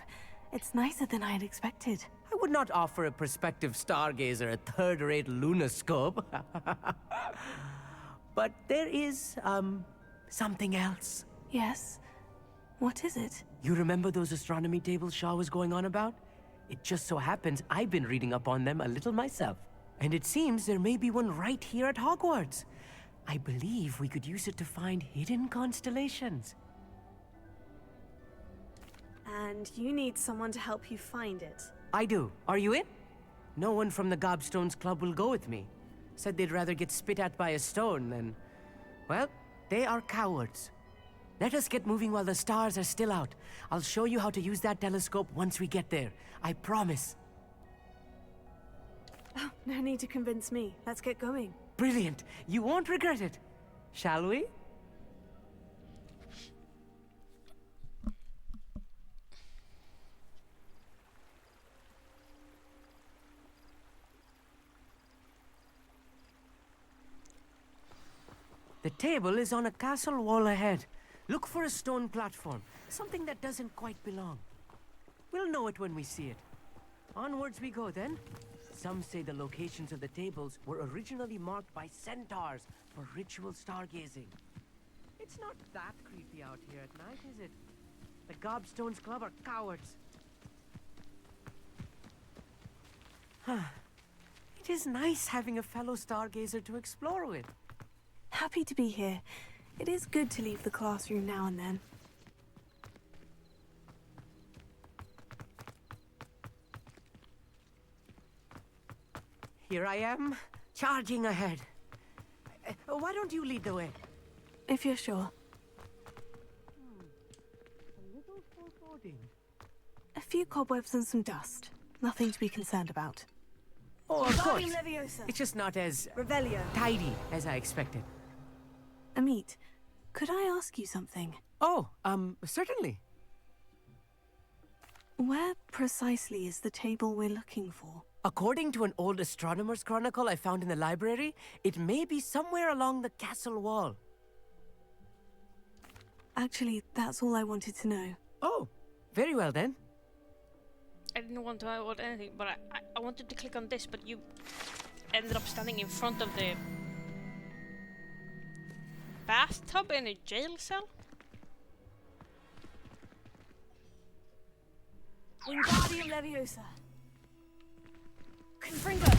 It's nicer than I had expected. I would not offer a prospective stargazer a third-rate lunoscope. But there is, something else. Yes? What is it? You remember those astronomy tables Shaw was going on about? It just so happens I've been reading up on them a little myself. And it seems there may be one right here at Hogwarts. I believe we could use it to find hidden constellations. And you need someone to help you find it. I do. Are you in? No one from the Gobstones Club will go with me. Said they'd rather get spit at by a stone than... Well, they are cowards. Let us get moving while the stars are still out. I'll show you how to use that telescope once we get there. I promise. Oh, no need to convince me. Let's get going. Brilliant. You won't regret it. Shall we? The table is on a castle wall ahead. Look for a stone platform, something that doesn't quite belong. We'll know it when we see it. Onwards we go then. Some say the locations of the tables were originally marked by centaurs for ritual stargazing. It's not that creepy out here at night, is it? The Gobstones Club are cowards. It is nice having a fellow stargazer to explore with. Happy to be here. It is good to leave the classroom now and then. Here I am, charging ahead. Why don't you lead the way? If you're sure. A little foreboding. A few cobwebs and some dust. Nothing to be concerned about. Oh, of course. Leviosa. It's just not as Revelio. tidy as I expected. Amit, could I ask you something? Oh, certainly. Where precisely is the table we're looking for? According to an old astronomer's chronicle I found in the library, it may be somewhere along the castle wall. Actually, that's all I wanted to know. Oh, very well then. I didn't want to avoid anything, but I wanted to click on this, but you ended up standing in front of the bathtub in a jail cell? Wingardium Leviosa. Confringo!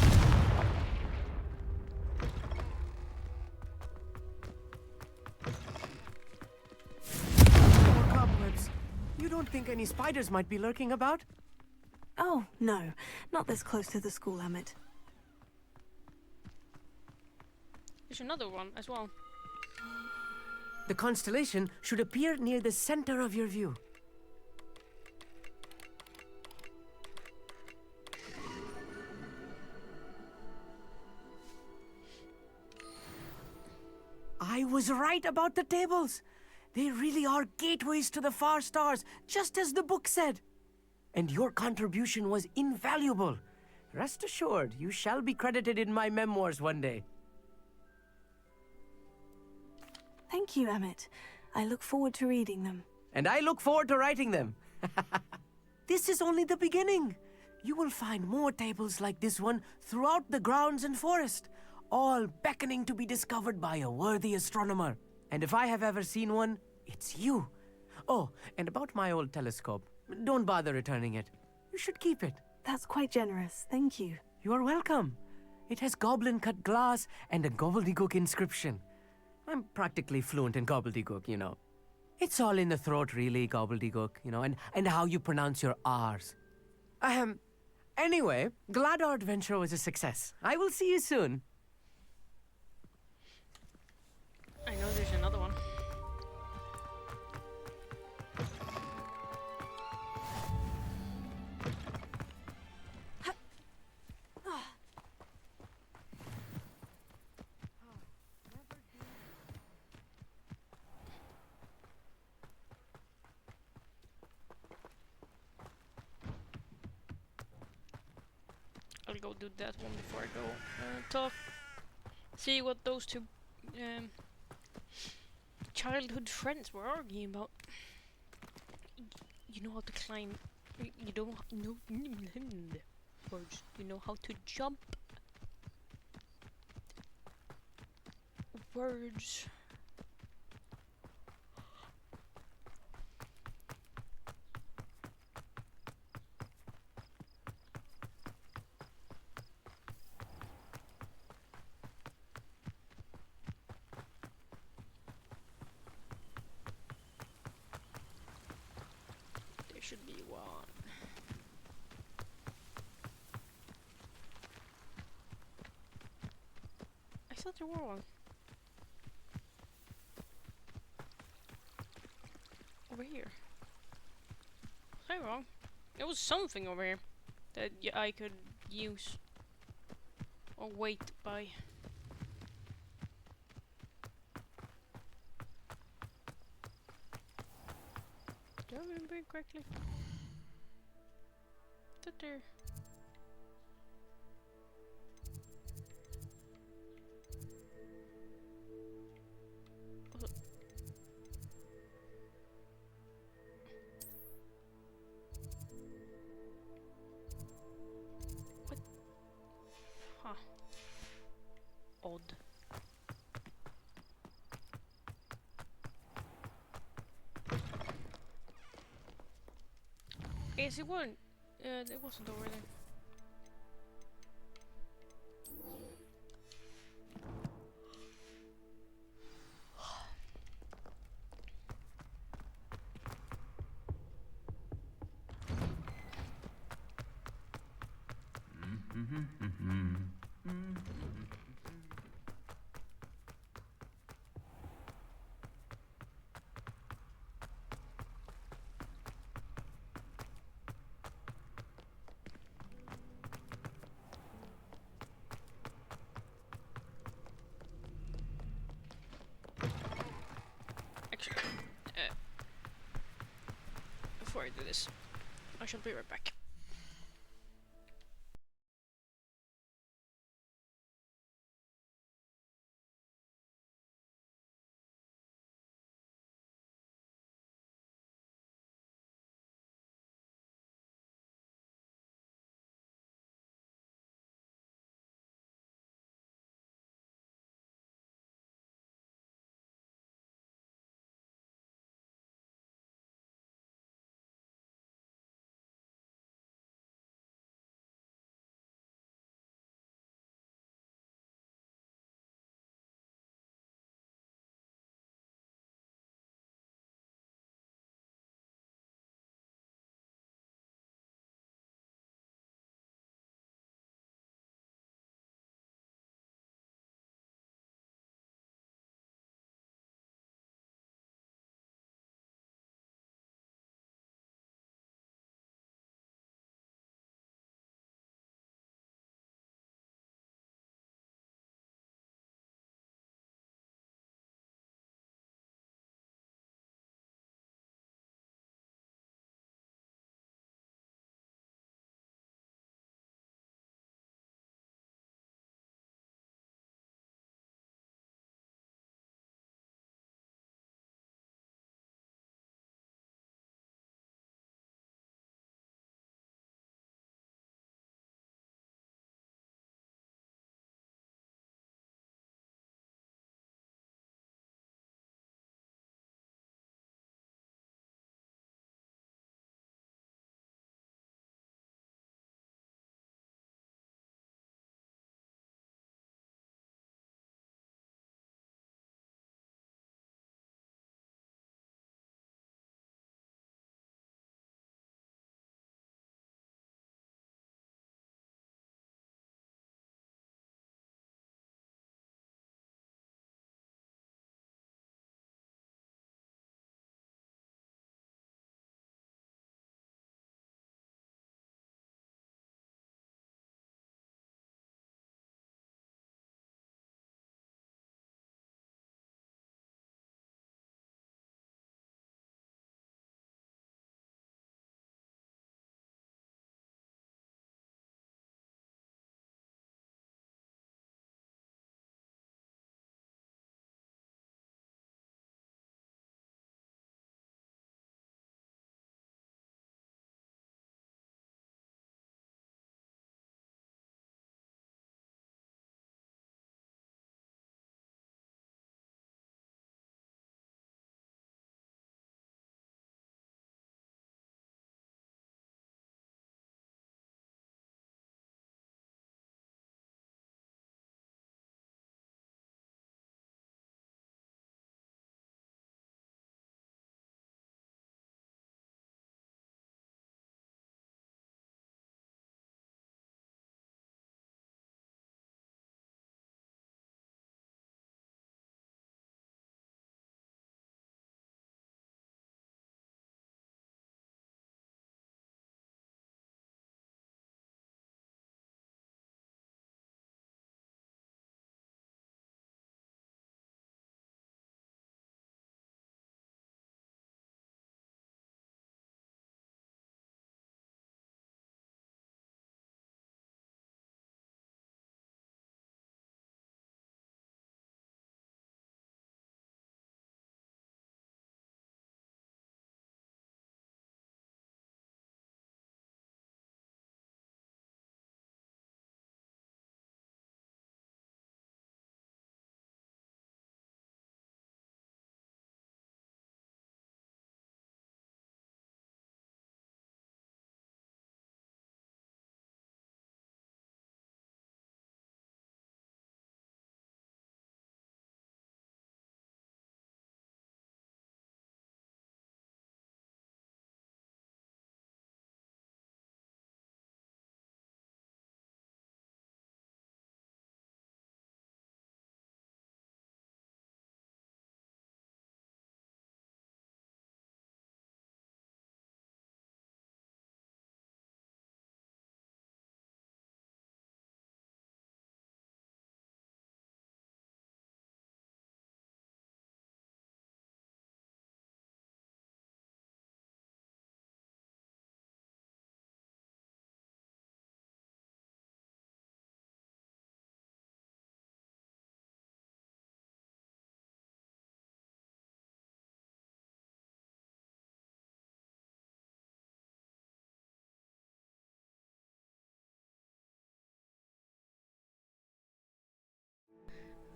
More cobwebs. You don't think any spiders might be lurking about? Oh, no. Not this close to the school, Emmett. There's another one as well. The constellation should appear near the center of your view. I was right about the tables. They really are gateways to the far stars, just as the book said. And your contribution was invaluable. Rest assured, you shall be credited in my memoirs one day. Thank you, Emmett. I look forward to reading them. And I look forward to writing them. This is only the beginning. You will find more tables like this one throughout the grounds and forest, all beckoning to be discovered by a worthy astronomer. And if I have ever seen one, it's you. Oh, and about my old telescope, don't bother returning it. You should keep it. That's quite generous. Thank you. You are welcome. It has goblin-cut glass and a gobbledygook inscription. I'm practically fluent in gobbledygook, you know. It's all in the throat, really, gobbledygook, you know, and how you pronounce your R's. Anyway, glad our adventure was a success. I will see you soon. I know there's another one. I'll go do that one before I go talk. See what those two childhood friends were arguing about. You know how to climb. You don't know words. You know how to jump. Words. There should be one. I thought there were one. Over here. Was I wrong? There was something over here that I could use or wait by. Do I remember it correctly? That there. What? Huh. Odd. Yes, it wasn't. It wasn't over there. Actually, before I do this, I shall be right back.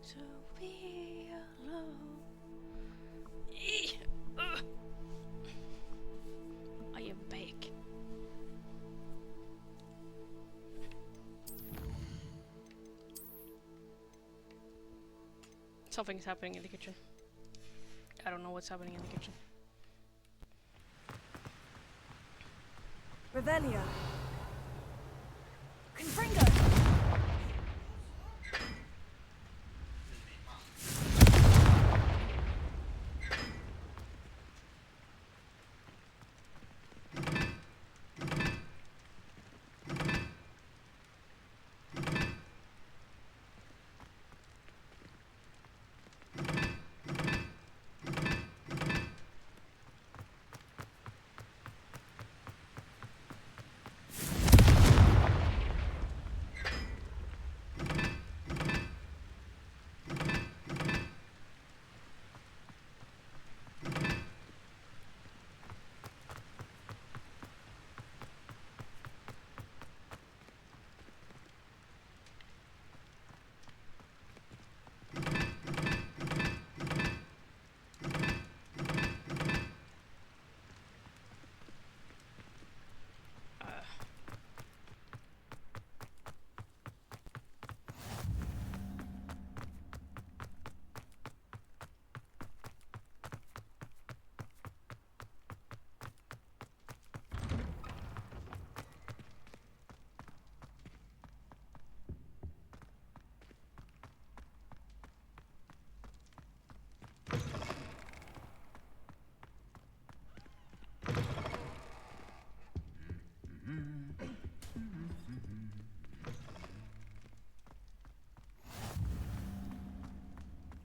to be alone. I am back. Something's happening in the kitchen. I don't know what's happening in the kitchen. Revelio. Confringo!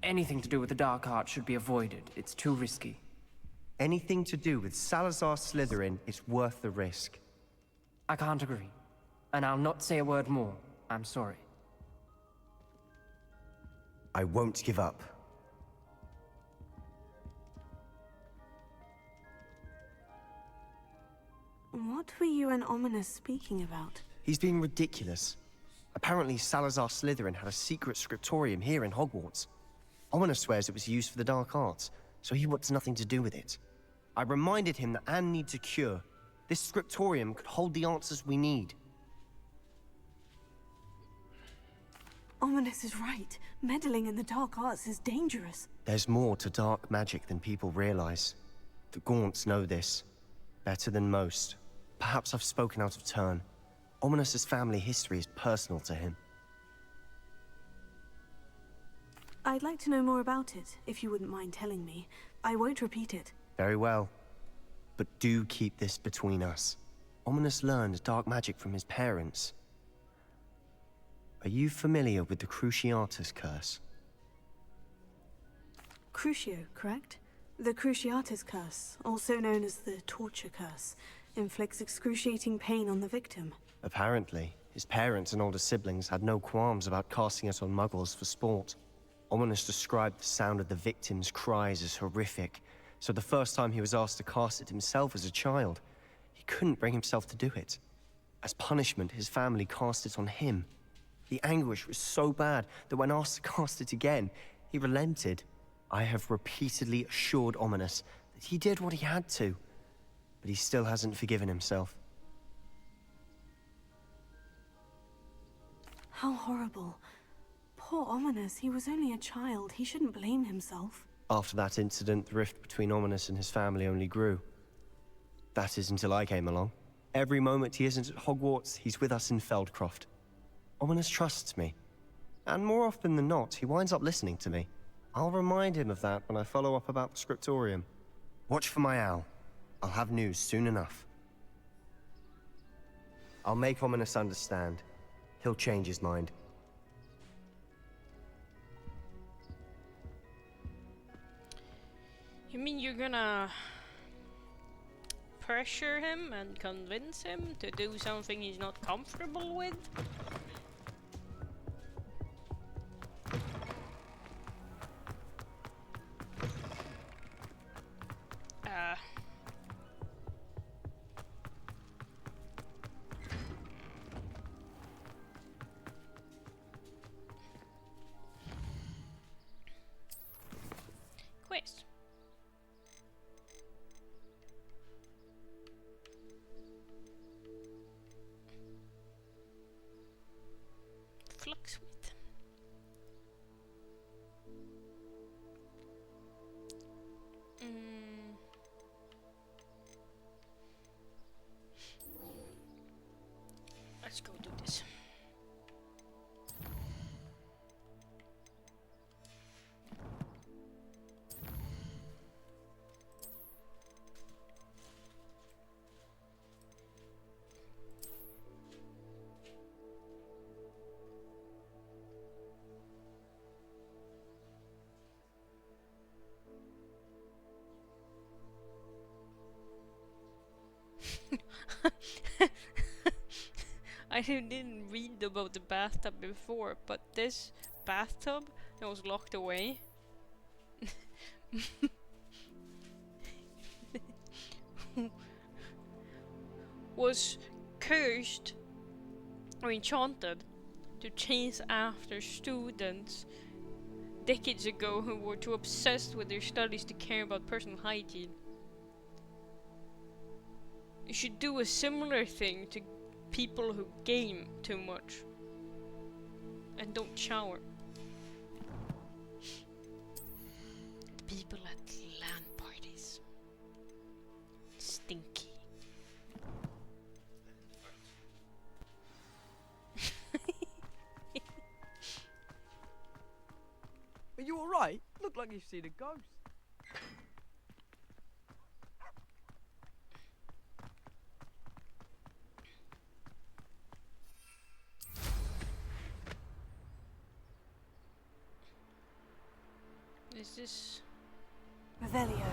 Anything to do with the dark art should be avoided. It's too risky. Anything to do with Salazar Slytherin is worth the risk. I can't agree. And I'll not say a word more. I'm sorry. I won't give up. What were you and Ominous speaking about? He's being ridiculous. Apparently Salazar Slytherin had a secret scriptorium here in Hogwarts. Ominous swears it was used for the dark arts, so he wants nothing to do with it. I reminded him that Anne needs a cure. This scriptorium could hold the answers we need. Ominous is right. Meddling in the dark arts is dangerous. There's more to dark magic than people realize. The Gaunts know this. Better than most. Perhaps I've spoken out of turn. Ominous's family history is personal to him. I'd like to know more about it, if you wouldn't mind telling me. I won't repeat it. Very well. But do keep this between us. Ominous learned dark magic from his parents. Are you familiar with the Cruciatus Curse? Crucio, correct? The Cruciatus Curse, also known as the Torture Curse, inflicts excruciating pain on the victim. Apparently, his parents and older siblings had no qualms about casting it on muggles for sport. Ominous described the sound of the victim's cries as horrific, so the first time he was asked to cast it himself as a child, he couldn't bring himself to do it. As punishment, his family cast it on him. The anguish was so bad that when asked to cast it again, he relented. I have repeatedly assured Ominous that he did what he had to, but he still hasn't forgiven himself. How horrible. Poor Ominous, he was only a child. He shouldn't blame himself. After that incident, the rift between Ominous and his family only grew. That is until I came along. Every moment he isn't at Hogwarts, he's with us in Feldcroft. Ominous trusts me. And more often than not, he winds up listening to me. I'll remind him of that when I follow up about the scriptorium. Watch for my owl. I'll have news soon enough. I'll make Ominous understand. He'll change his mind. You mean you're gonna pressure him and convince him to do something he's not comfortable with? Let's go do this. I didn't read about the bathtub before, but this bathtub that was locked away was cursed or enchanted to chase after students decades ago who were too obsessed with their studies to care about personal hygiene. You should do a similar thing to people who game too much and don't shower. The people at LAN parties. Stinky. Are you alright? Look like you've seen a ghost. Is this Revelio.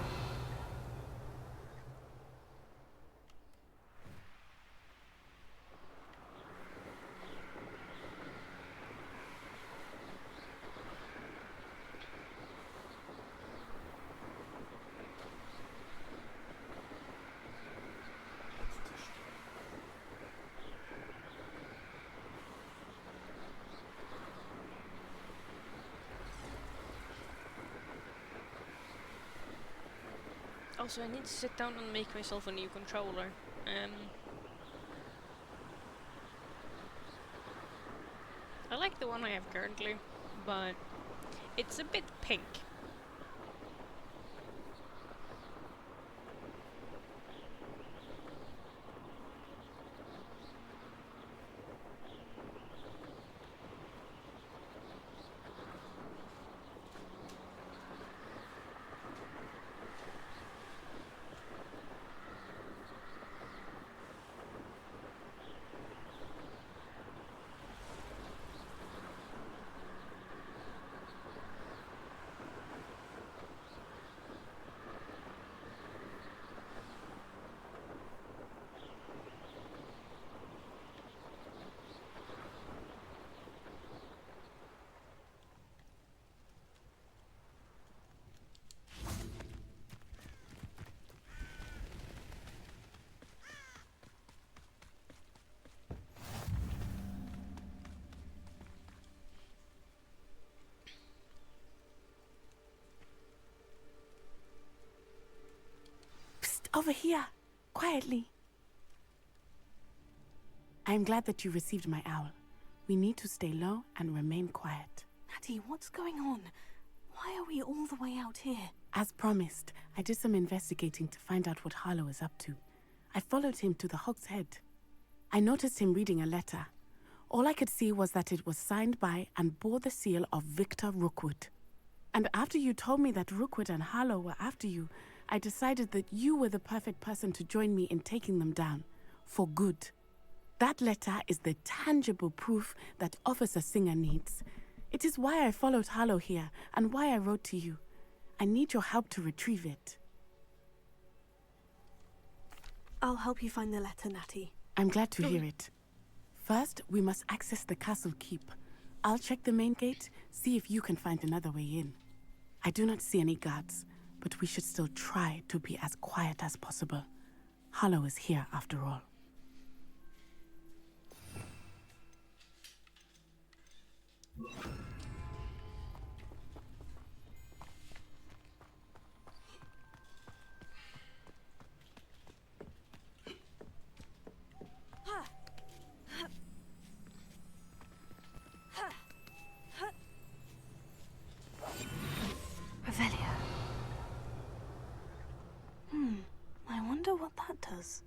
Also, I need to sit down and make myself a new controller. I like the one I have currently, but it's a bit pink. Over here, quietly. I'm glad that you received my owl. We need to stay low and remain quiet. Natty, what's going on? Why are we all the way out here? As promised, I did some investigating to find out what Harlow is up to. I followed him to the Hog's Head. I noticed him reading a letter. All I could see was that it was signed by and bore the seal of Victor Rookwood. And after you told me that Rookwood and Harlow were after you, I decided that you were the perfect person to join me in taking them down. For good. That letter is the tangible proof that Officer Singer needs. It is why I followed Harlow here, and why I wrote to you. I need your help to retrieve it. I'll help you find the letter, Natty. I'm glad to hear it. First, we must access the castle keep. I'll check the main gate, see if you can find another way in. I do not see any guards, but we should still try to be as quiet as possible. Harlow is here after all. Revelio. I wonder what that does.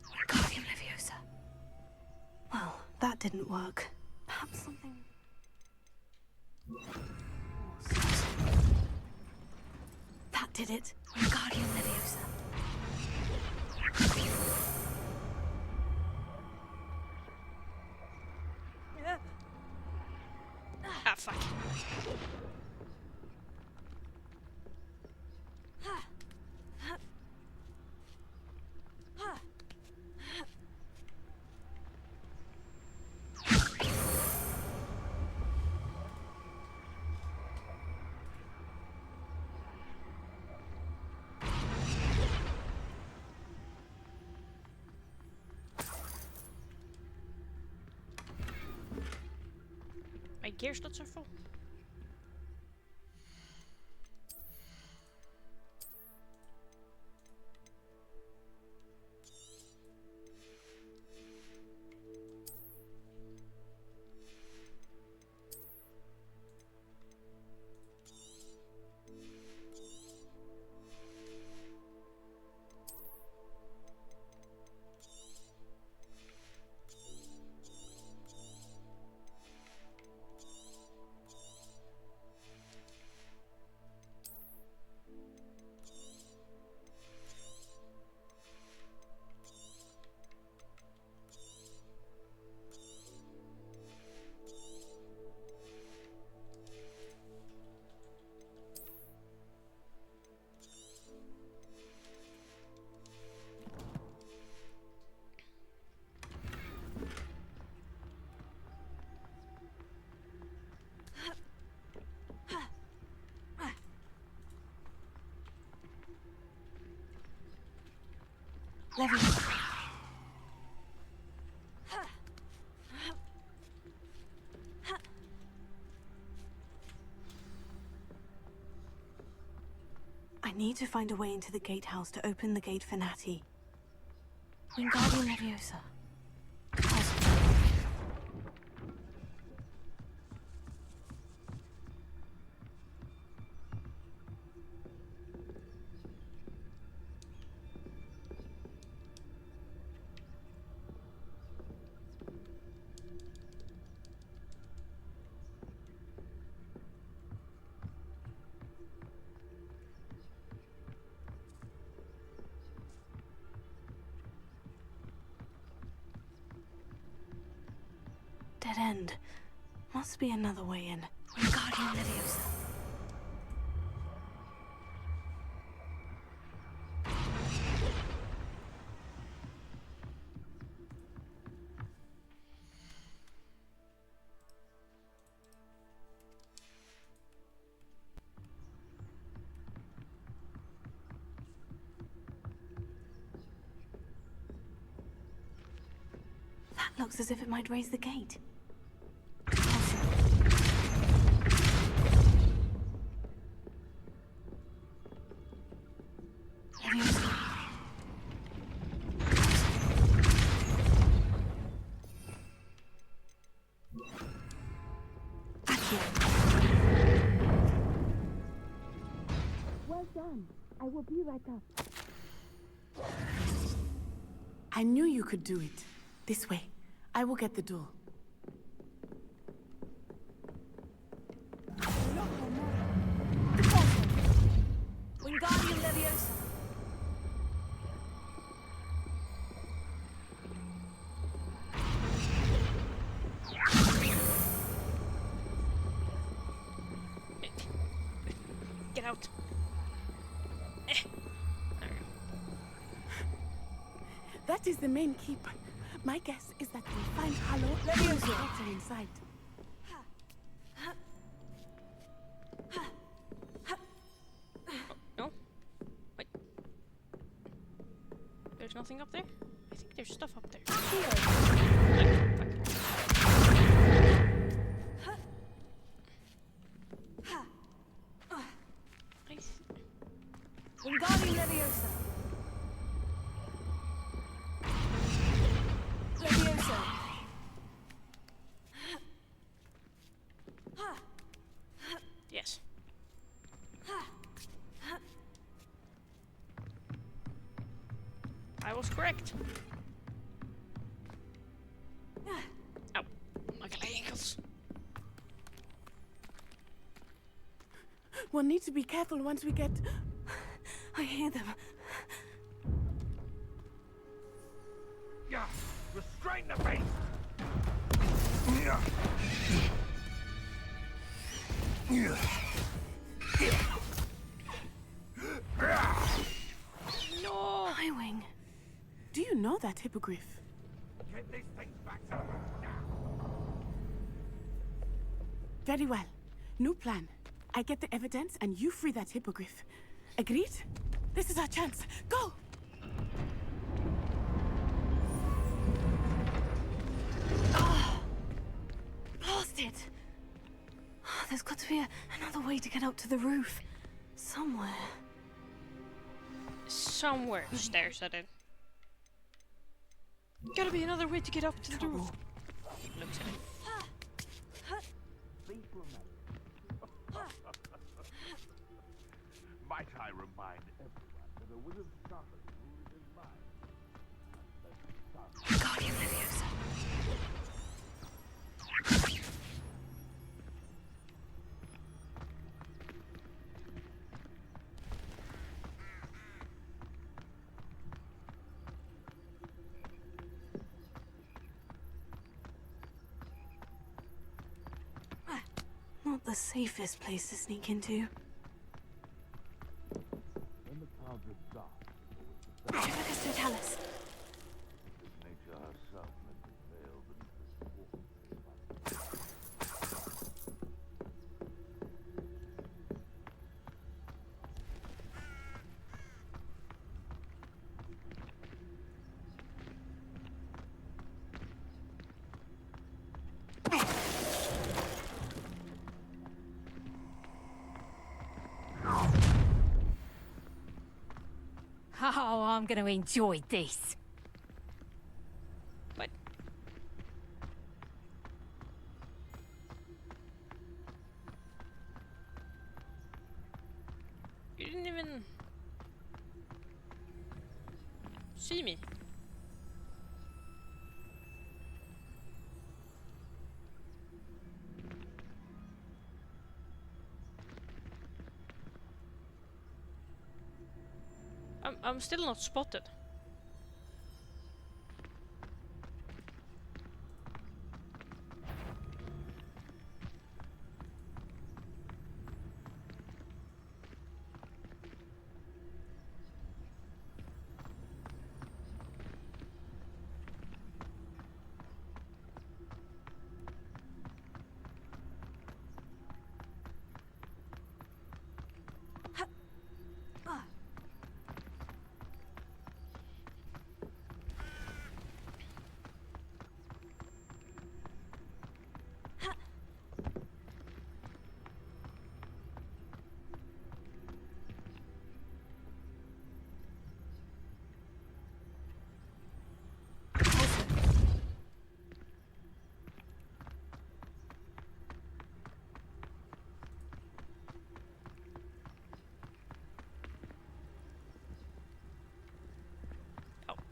Wingardium Leviosa. Well, That didn't work. Perhaps something... That did it. Wingardium Leviosa. Ah, fuck. My gear slots are full. Leviosa. I need to find a way into the gatehouse to open the gate for Natty. Wingardium Leviosa. Dead end. Must be another way in. Wingardium Leviosa. That looks as if it might raise the gate. Leviosa. Well done. I will be right up. I knew you could do it. This way. I will get the door. Wingardium Leviosa. Get out. That is the main keep. My guess is that we'll find Hollow Leviosa inside. No? Wait. There's nothing up there? I think there's stuff up there. Nice. Wingardium Leviosa. Leviosa. Yes. I was correct. Ow. We'll need to be careful once we get... I hear them. Yeah, restrain the beast! No! Highwing. Do you know that hippogriff? Get these things back to them now! Very well. New plan. I get the evidence and you free that hippogriff. Agreed? This is our chance. Go! Oh, blasted! Oh, there's got to be another way to get up to the roof. Somewhere. Somewhere. Stairs, I did. Gotta be another way to get up to the roof. Looks at it. Might I remind everyone that a wizard's sharpest rule is his mind. Guardian Leviosa. Not the safest place to sneak into. When the clouds are dark, What to tell us? nature herself lends a veil beneath this warm. Oh, I'm going to enjoy this. What? You didn't even see me. I'm still not spotted.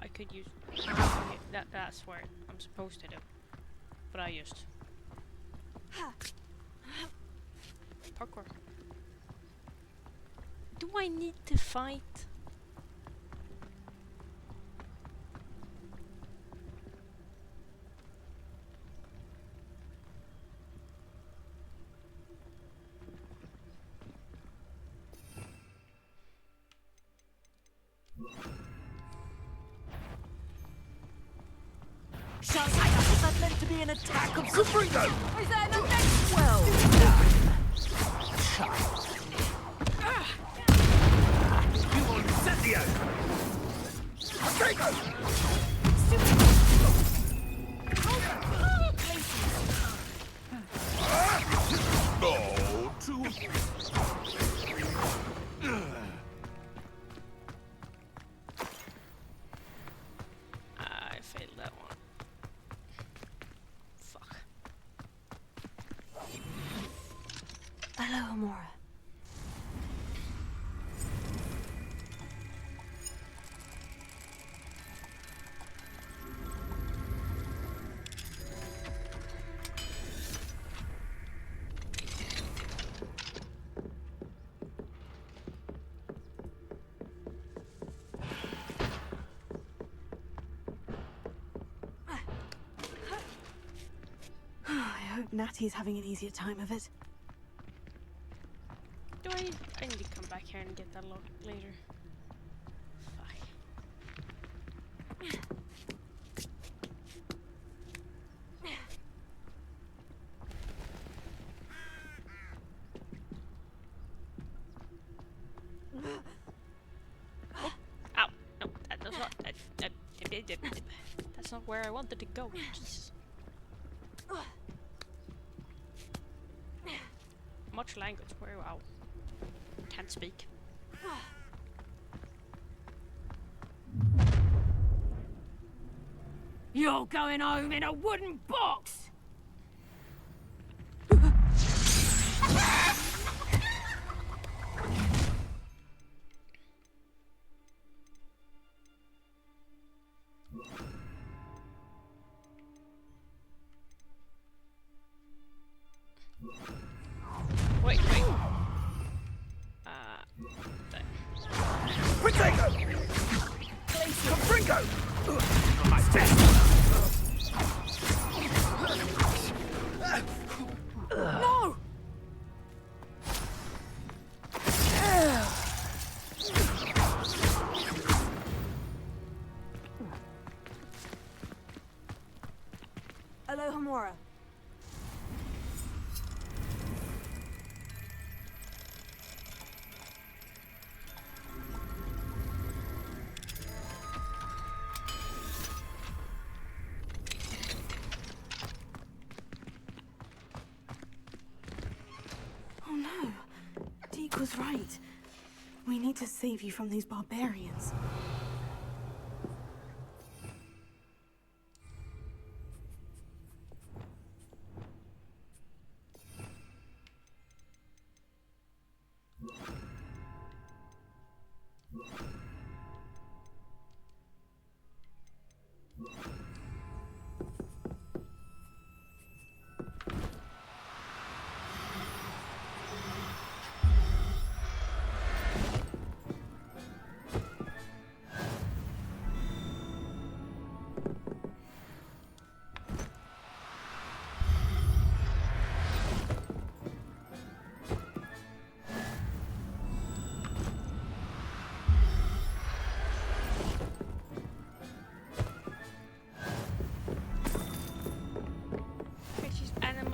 I could use that's where I'm supposed to do. But I used parkour. Do I need to fight? Is that meant to be an attack of Sufrigo? Is that the next? Well done. You want Incendio? Oh, too. I failed that one. Fuck. Hello, Amora. hope Natty's having an easier time of it. Do I need to come back here and get that lock later. Ow! No, that does not. That's not where I wanted to go. Jesus. Much language. Where? Wow. Can't speak. You're going home in a wooden box! Wait. Potato! Capringo! My best! No! Alohomora. Oh no. Deke was right. We need to save you from these barbarians.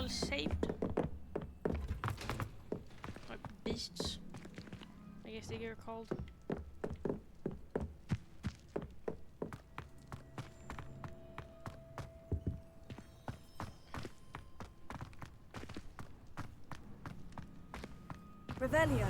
Saved. Or beasts, I guess they are called. Revelio.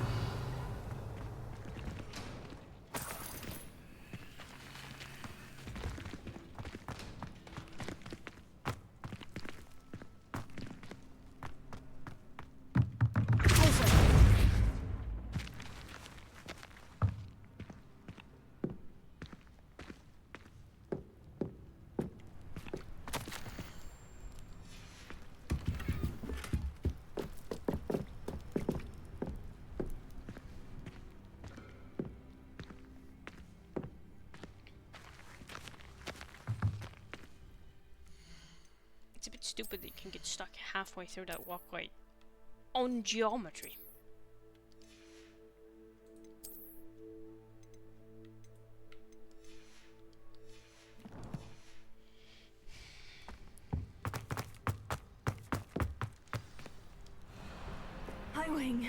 It's a bit stupid that you can get stuck halfway through that walkway on geometry. Highwing.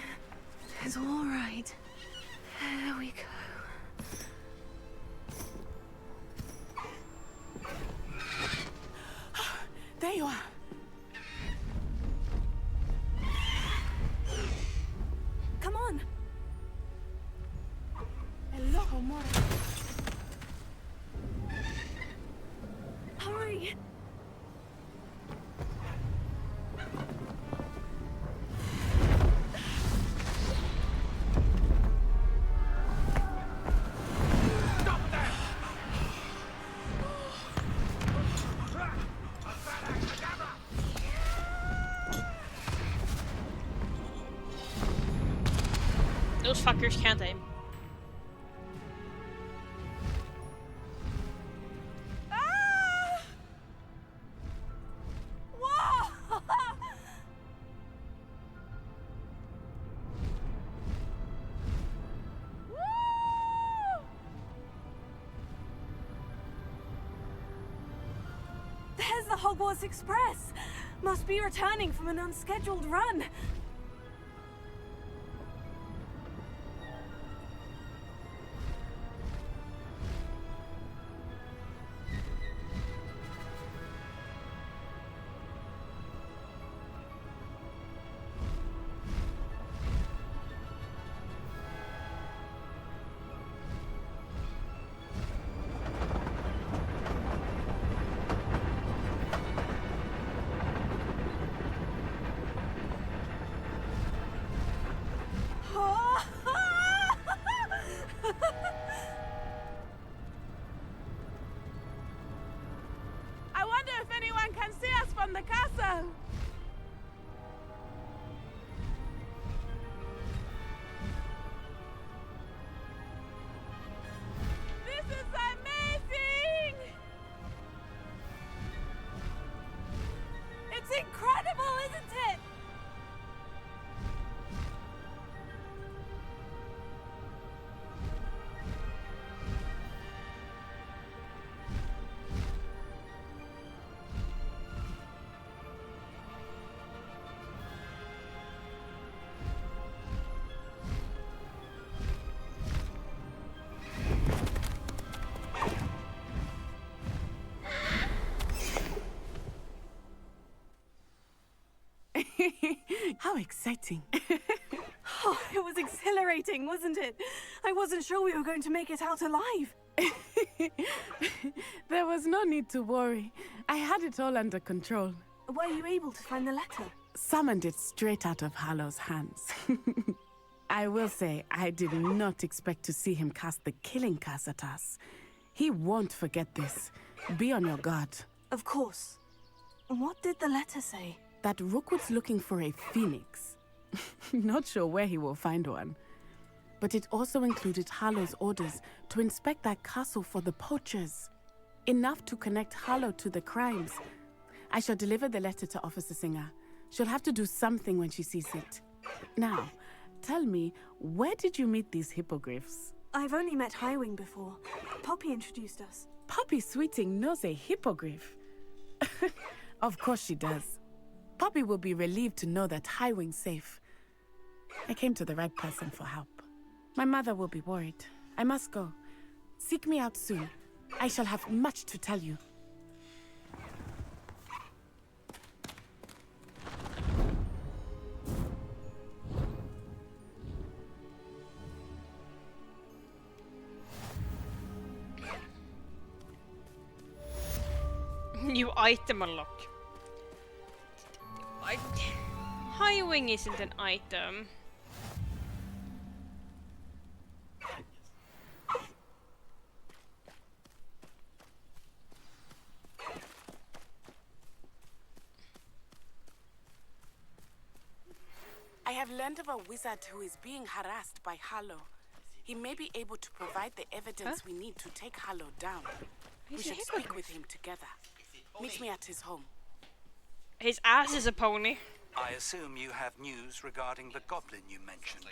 It's all right. There we go. There you are. Come on. Alohomora. Hurry. Those fuckers can't aim. Whoa! Hogwarts Express! Must be returning from an unscheduled run. I wonder if anyone can see us from the castle. This is amazing! It's incredible, isn't it? How exciting. Oh, it was exhilarating, wasn't it? I wasn't sure we were going to make it out alive. There was no need to worry. I had it all under control. Were you able to find the letter? Summoned it straight out of Hallow's hands. I will say, I did not expect to see him cast the killing curse at us. He won't forget this. Be on your guard. Of course. What did the letter say? That Rookwood's looking for a phoenix. Not sure where he will find one. But it also included Hallow's orders to inspect that castle for the poachers. Enough to connect Hallow to the crimes. I shall deliver the letter to Officer Singer. She'll have to do something when she sees it. Now, tell me, where did you meet these hippogriffs? I've only met Highwing before. Poppy introduced us. Poppy Sweeting knows a hippogriff. Of course she does. Poppy will be relieved to know that Highwing's safe. I came to the right person for help. My mother will be worried. I must go. Seek me out soon. I shall have much to tell you. New item unlock. Highwing isn't an item. I have learned of a wizard who is being harassed by Hallow. He may be able to provide the evidence we need to take Hallow down. We should speak with him together. Meet me at his home. His ass is a pony. I assume you have news regarding the goblin you mentioned.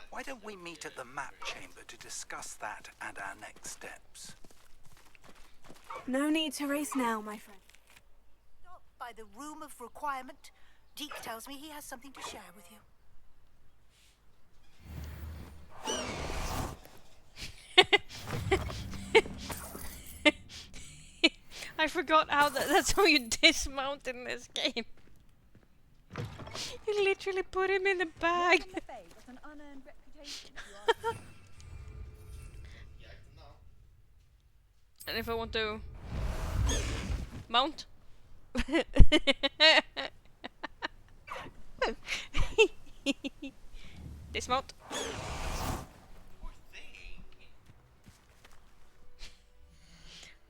Why don't we meet at the map chamber to discuss that and our next steps? No need to race now, my friend. Stop by the room of requirement. Deke tells me he has something to share with you. I forgot how that's how you dismount in this game. You literally put him in the bag. And if I want to mount, dismount.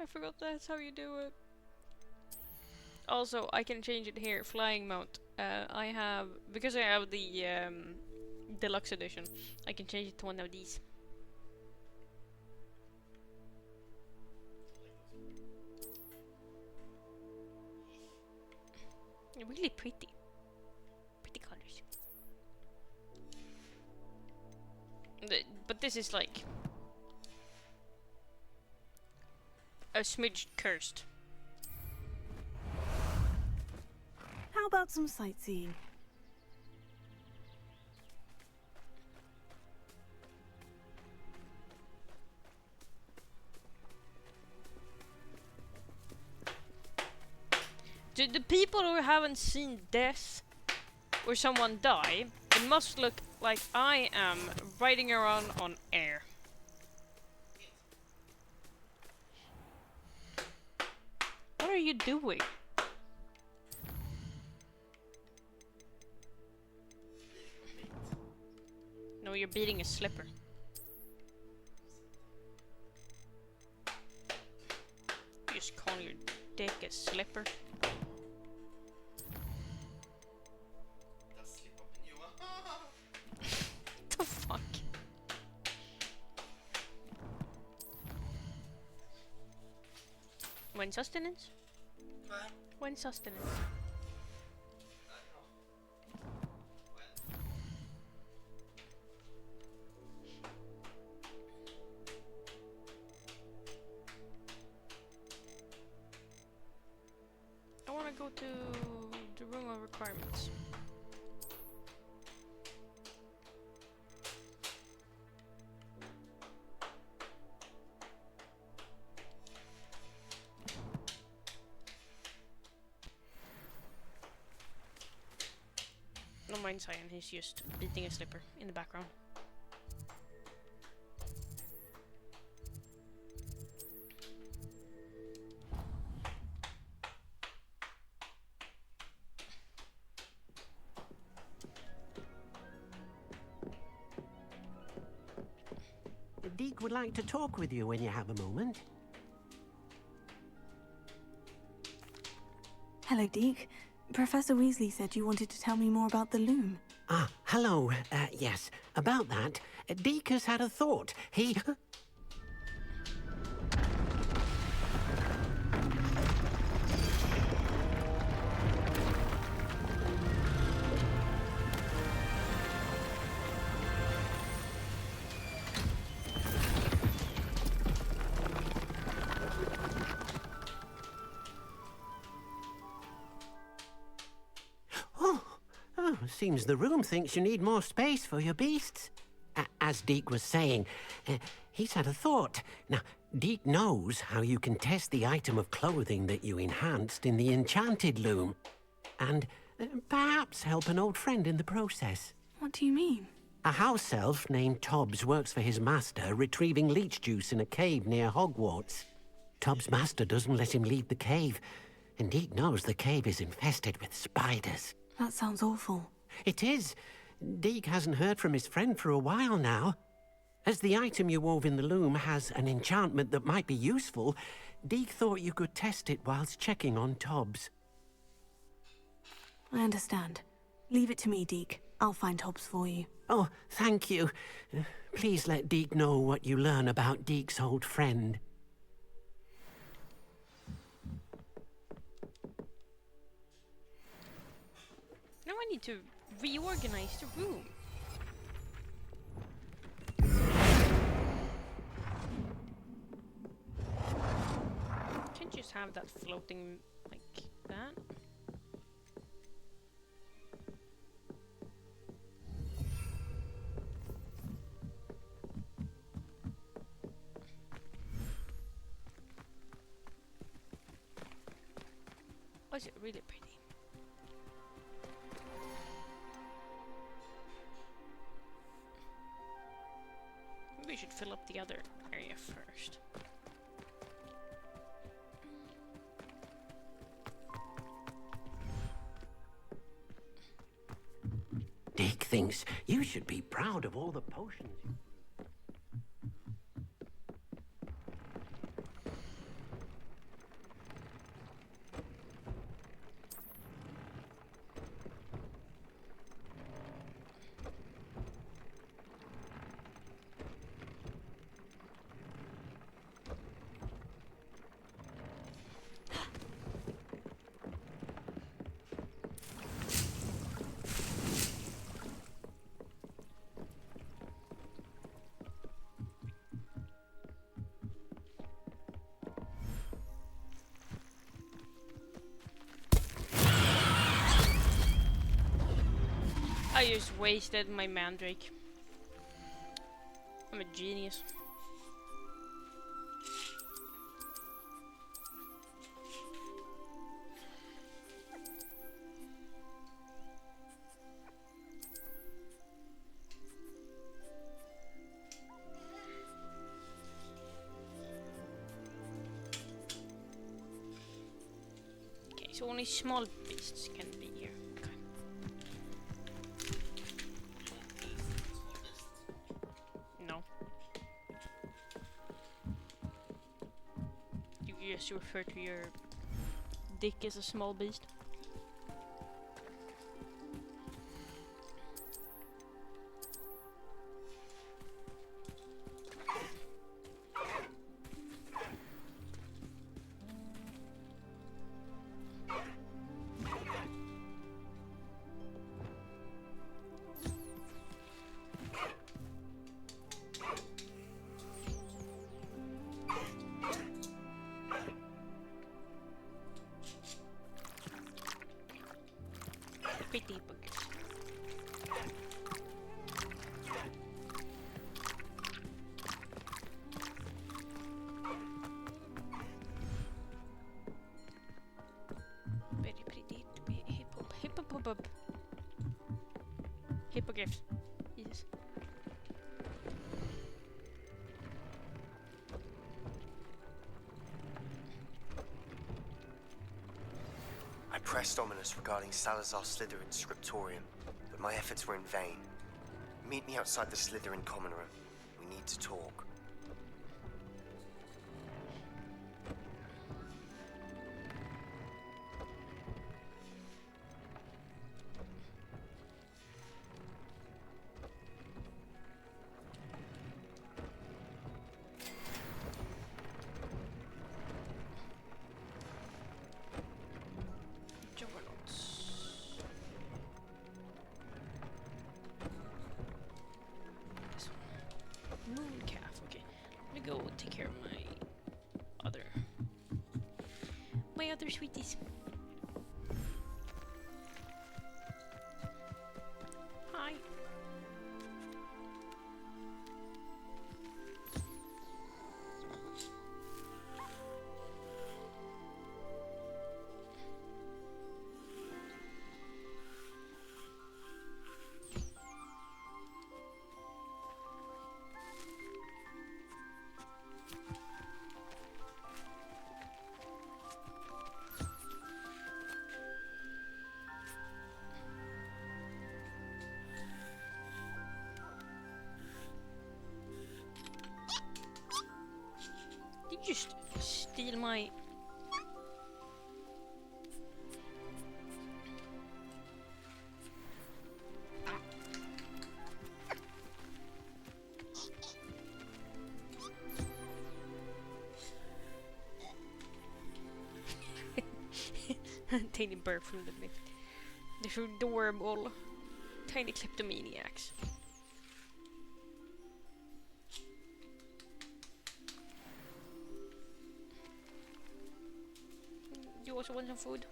I forgot that's how you do it. Also, I can change it here. Flying mount. I have, because I have the deluxe edition, I can change it to one of these. Really pretty. Pretty colors. But this is like a smidge cursed. about some sightseeing? To the people who haven't seen death or someone die, it must look like I am riding around on air. What are you doing? No, you're beating a slipper. You just call your dick a slipper. The fuck? When sustenance? When sustenance? I wanna go to the room of requirements. No mind Cyan, he's just beating a slipper in the background. Deke would like to talk with you when you have a moment. Hello, Deke. Professor Weasley said you wanted to tell me more about the loom. Ah, hello. Yes, about that. Deke has had a thought. He... Seems the room thinks you need more space for your beasts. As Deke was saying, he's had a thought. Now, Deke knows how you can test the item of clothing that you enhanced in the enchanted loom. And perhaps help an old friend in the process. What do you mean? A house elf named Tobbs works for his master, retrieving leech juice in a cave near Hogwarts. Tobbs' master doesn't let him leave the cave, and Deke knows the cave is infested with spiders. That sounds awful. It is. Deke hasn't heard from his friend for a while now. As the item you wove in the loom has an enchantment that might be useful, Deke thought you could test it whilst checking on Tobbs. I understand. Leave it to me, Deke. I'll find Tobbs for you. Oh, thank you. Please let Deke know what you learn about Deke's old friend. Now I need to reorganize the room. Can't just have that floating like that. Oh, is it really pretty? Maybe we should fill up the other area first. Deke thinks you should be proud of all the potions you... I just wasted my mandrake. I'm a genius. Okay, so only small beasts can be here. Okay. No. You just refer to your dick as a small beast. Pretty book. Very pretty to be hippogriffs. Yes. I pressed Ominous regarding Salazar Slytherin's scriptorium, but my efforts were in vain. Meet me outside the Slytherin common room. We need to talk. Take care of my other sweeties. Hi. Did you just steal my... Tiny bird from the myth. They're so adorable. Tiny kleptomaniacs. You also want some food?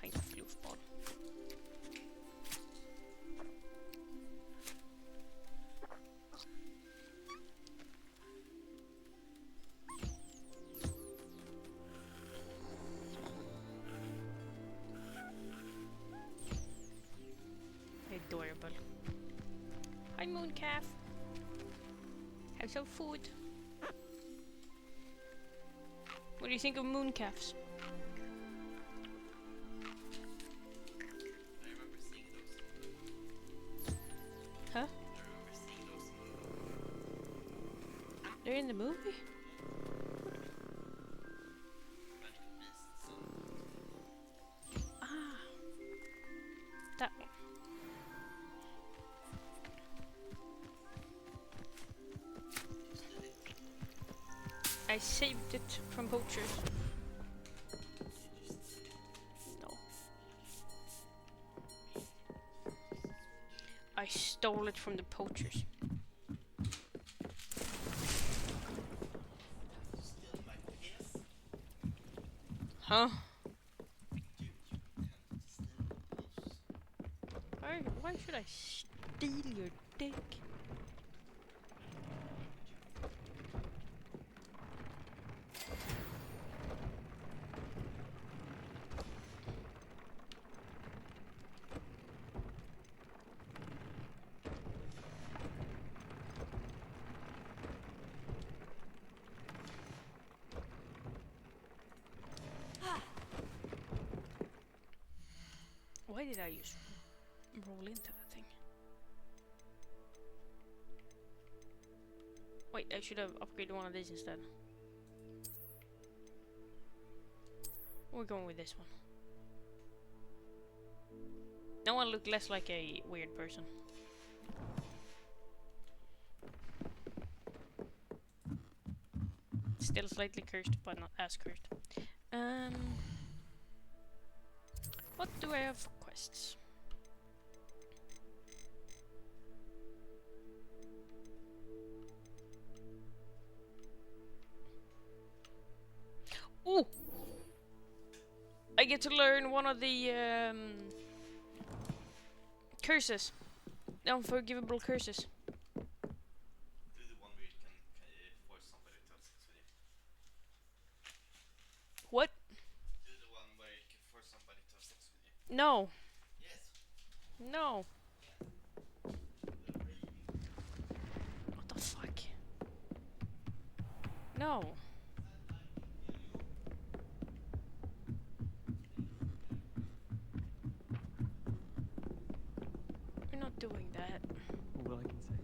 Tiny floofball. Adorable. Hi, Mooncalf. Have some food. What do you think of mooncalves? Huh? They're in the movie? Ah. That one. I saved it from poachers. No. I stole it from the poachers. Huh? Why should I steal your dick? Why did I just roll into that thing? Wait, I should have upgraded one of these instead. We're going with this one. No one look less like a weird person. Still slightly cursed, but not as cursed. What do I have for quests? Ooh! I get to learn one of the curses. The unforgivable curses. What? No. No. What the fuck? No. We're not doing that. All I can say.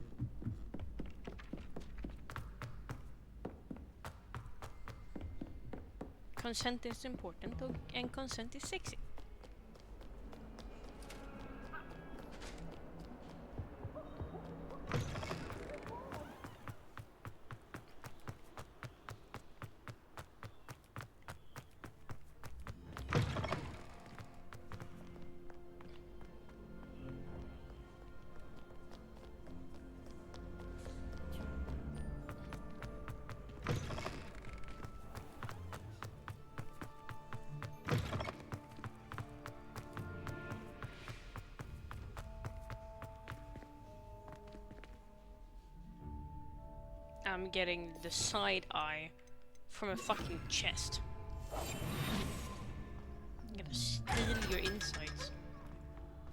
Consent is important and consent is sexy. I'm getting the side eye from a fucking chest. I'm gonna steal your insides.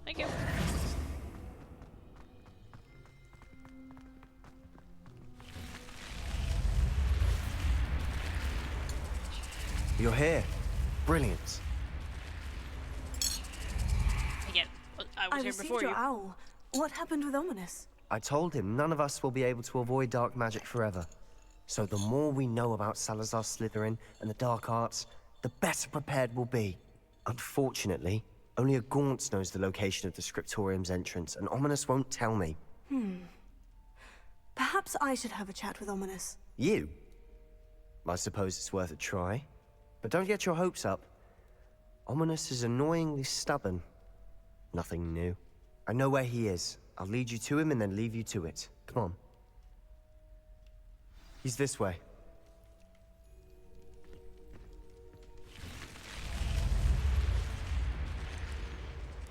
Thank you. You're here. Brilliant. Again, I was here received before your you. owl. What happened with Ominous? I told him none of us will be able to avoid dark magic forever. So the more we know about Salazar Slytherin and the dark arts, the better prepared we'll be. Unfortunately, only a Gaunt knows the location of the Scriptorium's entrance, and Ominous won't tell me. Perhaps I should have a chat with Ominous. You? I suppose it's worth a try. But don't get your hopes up. Ominous is annoyingly stubborn. Nothing new. I know where he is. I'll lead you to him and then leave you to it. Come on. He's this way.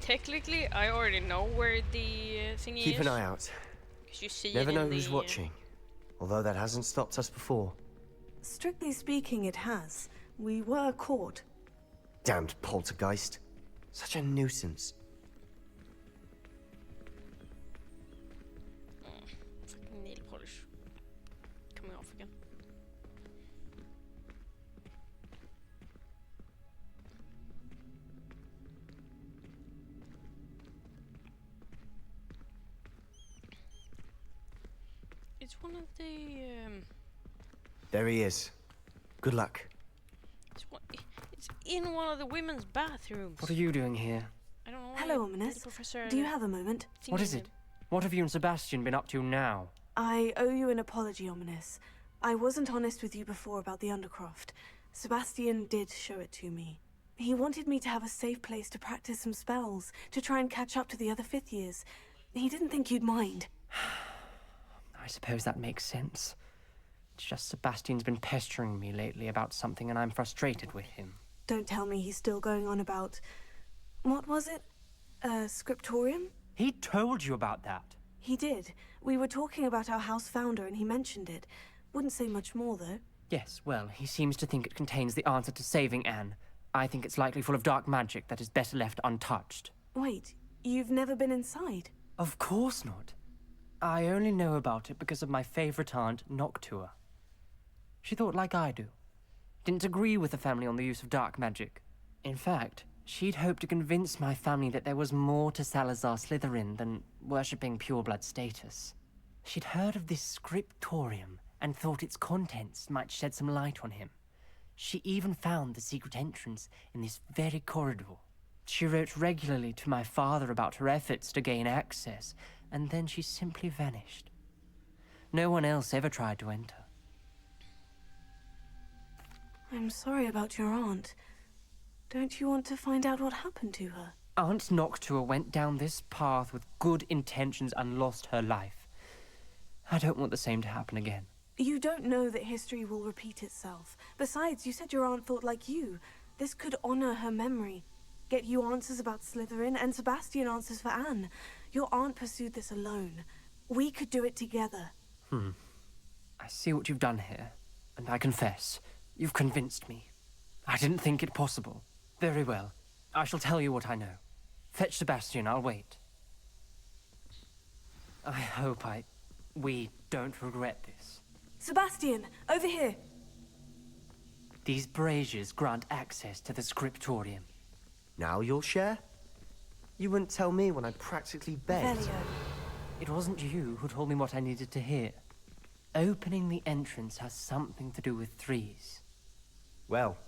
Technically, I already know where the thingy is. Keep an eye out. Because you see Never it know in who's the, watching. Although that hasn't stopped us before. Strictly speaking, it has. We were caught. Damned poltergeist. Such a nuisance. Fucking nail polish. Coming off again. It's one of the There he is. Good luck. it's in one of the women's bathrooms. What are you doing here? I don't know. Hello, Ominous. Do you have a moment? What is it? What have you and Sebastian been up to now? I owe you an apology, Ominous. I wasn't honest with you before about the Undercroft. Sebastian did show it to me. He wanted me to have a safe place to practice some spells, to try and catch up to the other fifth years. He didn't think you'd mind. I suppose that makes sense. It's just Sebastian's been pestering me lately about something and I'm frustrated with him. Don't tell me he's still going on about... What was it? Scriptorium? He told you about that. He did. We were talking about our house founder and he mentioned it. Wouldn't say much more, though. Yes, well, he seems to think it contains the answer to saving Anne. I think it's likely full of dark magic that is better left untouched. Wait, you've never been inside? Of course not. I only know about it because of my favorite aunt, Noctua. She thought like I do. Didn't agree with the family on the use of dark magic. In fact, she'd hoped to convince my family that there was more to Salazar Slytherin than worshipping pureblood status. She'd heard of this scriptorium and thought its contents might shed some light on him. She even found the secret entrance in this very corridor. She wrote regularly to my father about her efforts to gain access, and then she simply vanished. No one else ever tried to enter. I'm sorry about your aunt. Don't you want to find out what happened to her? Aunt Noctua went down this path with good intentions and lost her life. I don't want the same to happen again. You don't know that history will repeat itself. Besides, you said your aunt thought like you. This could honor her memory. Get you answers about Slytherin, and Sebastian answers for Anne. Your aunt pursued this alone. We could do it together. I see what you've done here, and I confess, you've convinced me. I didn't think it possible. Very well. I shall tell you what I know. Fetch Sebastian, I'll wait. I hope we don't regret this. Sebastian, over here! These braziers grant access to the scriptorium. Now you'll share? You wouldn't tell me when I practically begged. Velio. It wasn't you who told me what I needed to hear. Opening the entrance has something to do with threes. Well,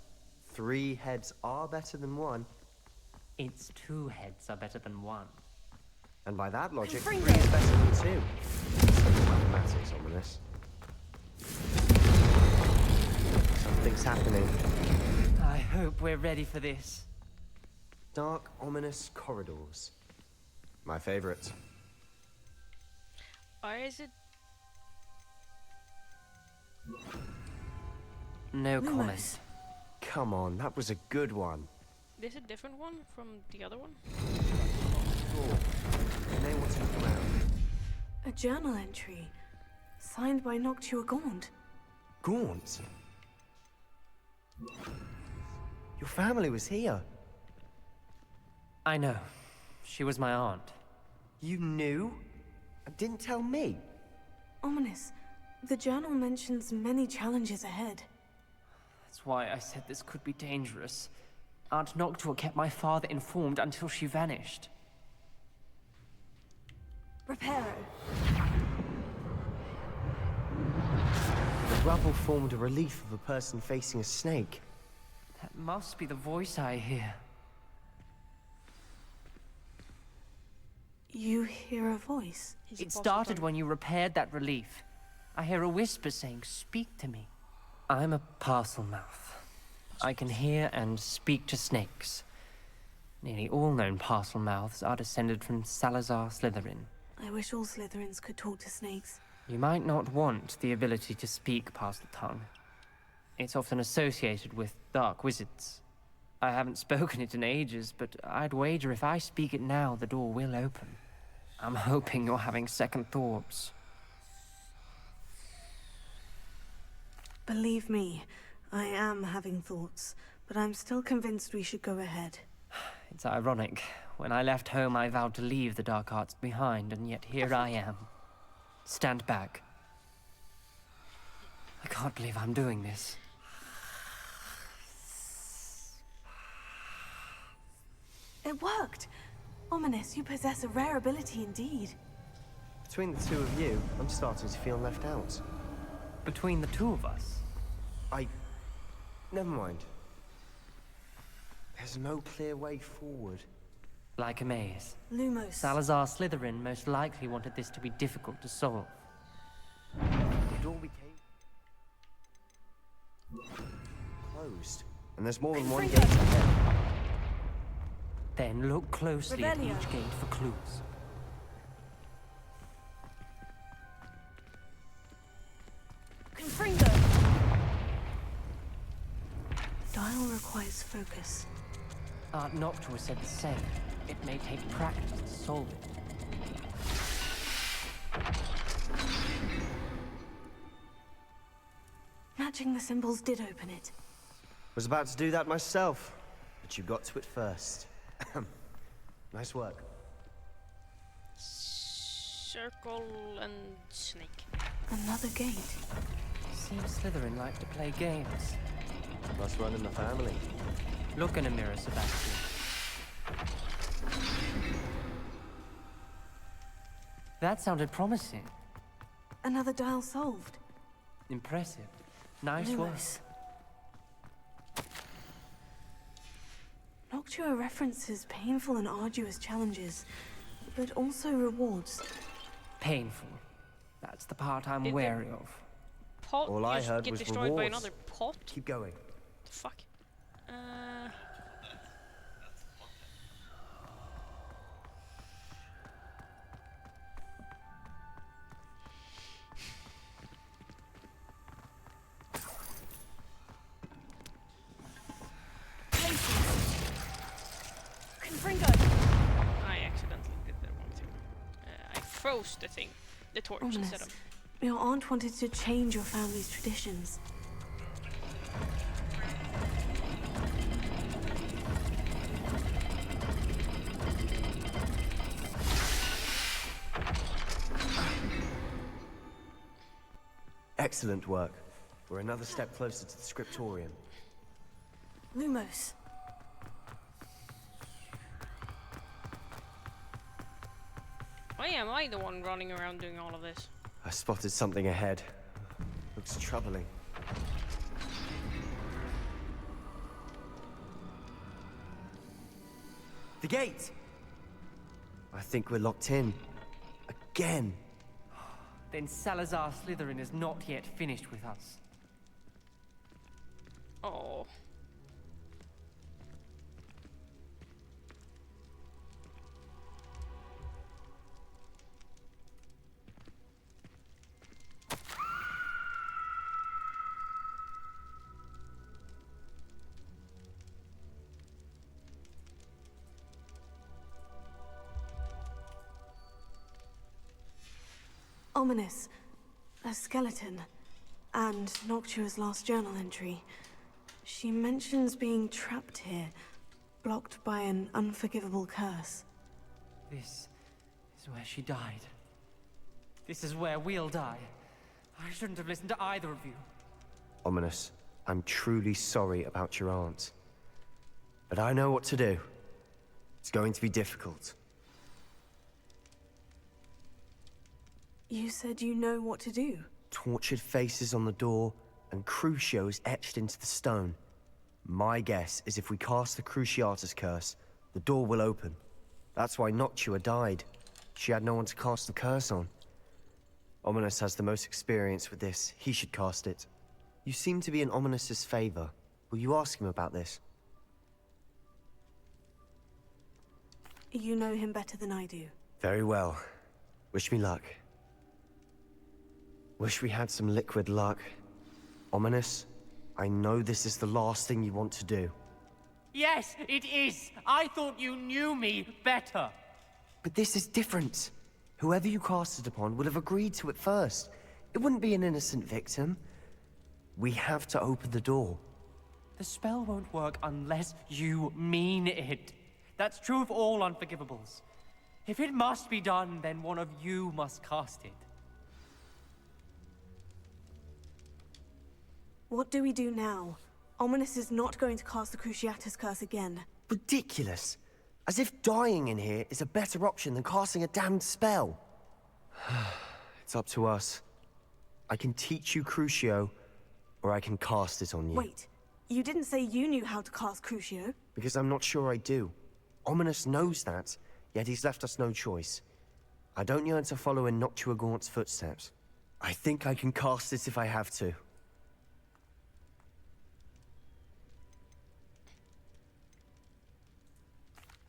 3 heads are better than 1. It's 2 heads are better than 1. And by that logic, Confringo. 3 is better than 2. Mathematics ominous. Something's happening. I hope we're ready for this. Dark, ominous corridors. My favorite. Or is it? No Lumos. comment. Come on, that was a good one. This a different one from the other one? They want to look around. A journal entry. Signed by Noctua Gaunt. Gaunt? Your family was here. I know. She was my aunt. You knew? And didn't tell me? Ominous. The journal mentions many challenges ahead. That's why I said this could be dangerous. Aunt Noctua kept my father informed until she vanished. Reparo. The rubble formed a relief of a person facing a snake. That must be the voice I hear. You hear a voice? It started when you repaired that relief. I hear a whisper saying, "Speak to me." I'm a parcel mouth. I can hear and speak to snakes. Nearly all known parcel mouths are descended from Salazar Slytherin. I wish all Slytherins could talk to snakes. You might not want the ability to speak parcel tongue. It's often associated with dark wizards. I haven't spoken it in ages, but I'd wager if I speak it now, the door will open. I'm hoping you're having second thoughts. Believe me, I am having thoughts, but I'm still convinced we should go ahead. It's ironic. When I left home, I vowed to leave the dark arts behind, and yet here I am. Stand back. I can't believe I'm doing this. It worked! Ominous, you possess a rare ability indeed. Between the 2 of you, I'm starting to feel left out. Between the 2 of us? Never mind. There's no clear way forward. Like a maze. Lumos. Salazar Slytherin most likely wanted this to be difficult to solve. The door became closed, and there's more than one gate ahead. Then look closely at Revelio. each gate for clues. Confringo! Dial requires focus. Aunt Noctua said the same. It may take practice to solve it. Matching the symbols did open it. Was about to do that myself, but you got to it first. Nice work. Circle and snake. Another gate. Seems Slytherin like to play games. Must run in the family. Look in a mirror, Sebastian. That sounded promising. Another dial solved. Impressive. Nice work. Lewis. Noctua references painful and arduous challenges, but also rewards. Painful. That's the part I'm wary of. Pot All I just heard get was destroyed rewards. by another pot? Keep going. The fuck? I accidentally did the wrong thing. I froze the thing, the torch instead of. Your aunt wanted to change your family's traditions. Excellent work. We're another step closer to the scriptorium. Lumos. Why am I the one running around doing all of this? I spotted something ahead. Looks troubling. The gate! I think we're locked in. Again. Then Salazar Slytherin is not yet finished with us. Oh. Ominous. A skeleton. And Noctua's last journal entry. She mentions being trapped here, blocked by an unforgivable curse. This is where she died. This is where we'll die. I shouldn't have listened to either of you. Ominous, I'm truly sorry about your aunt. But I know what to do. It's going to be difficult. You said you know what to do. Tortured faces on the door, and Crucios etched into the stone. My guess is if we cast the Cruciatus curse, the door will open. That's why Noctua died. She had no one to cast the curse on. Ominous has the most experience with this. He should cast it. You seem to be in Ominous's favor. Will you ask him about this? You know him better than I do. Very well. Wish me luck. Wish we had some liquid luck. Ominous, I know this is the last thing you want to do. Yes, it is! I thought you knew me better! But this is different. Whoever you cast it upon would have agreed to it first. It wouldn't be an innocent victim. We have to open the door. The spell won't work unless you mean it. That's true of all unforgivables. If it must be done, then one of you must cast it. What do we do now? Ominous is not going to cast the Cruciatus curse again. Ridiculous. As if dying in here is a better option than casting a damned spell. It's up to us. I can teach you Crucio, or I can cast it on you. Wait, you didn't say you knew how to cast Crucio? Because I'm not sure I do. Ominous knows that, yet he's left us no choice. I don't yearn to follow in Noctua Gaunt's footsteps. I think I can cast it if I have to.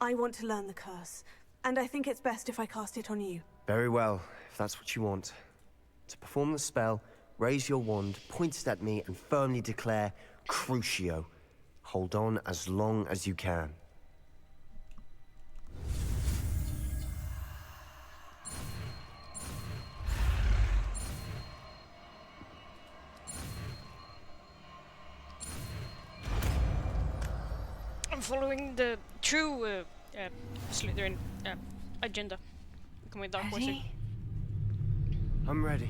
I want to learn the curse, and I think it's best if I cast it on you. Very well, if that's what you want. To perform the spell, raise your wand, point it at me, and firmly declare, Crucio. Hold on as long as you can. I'm following the true Slytherin agenda. Becoming a dark wizard. Ready? I'm ready.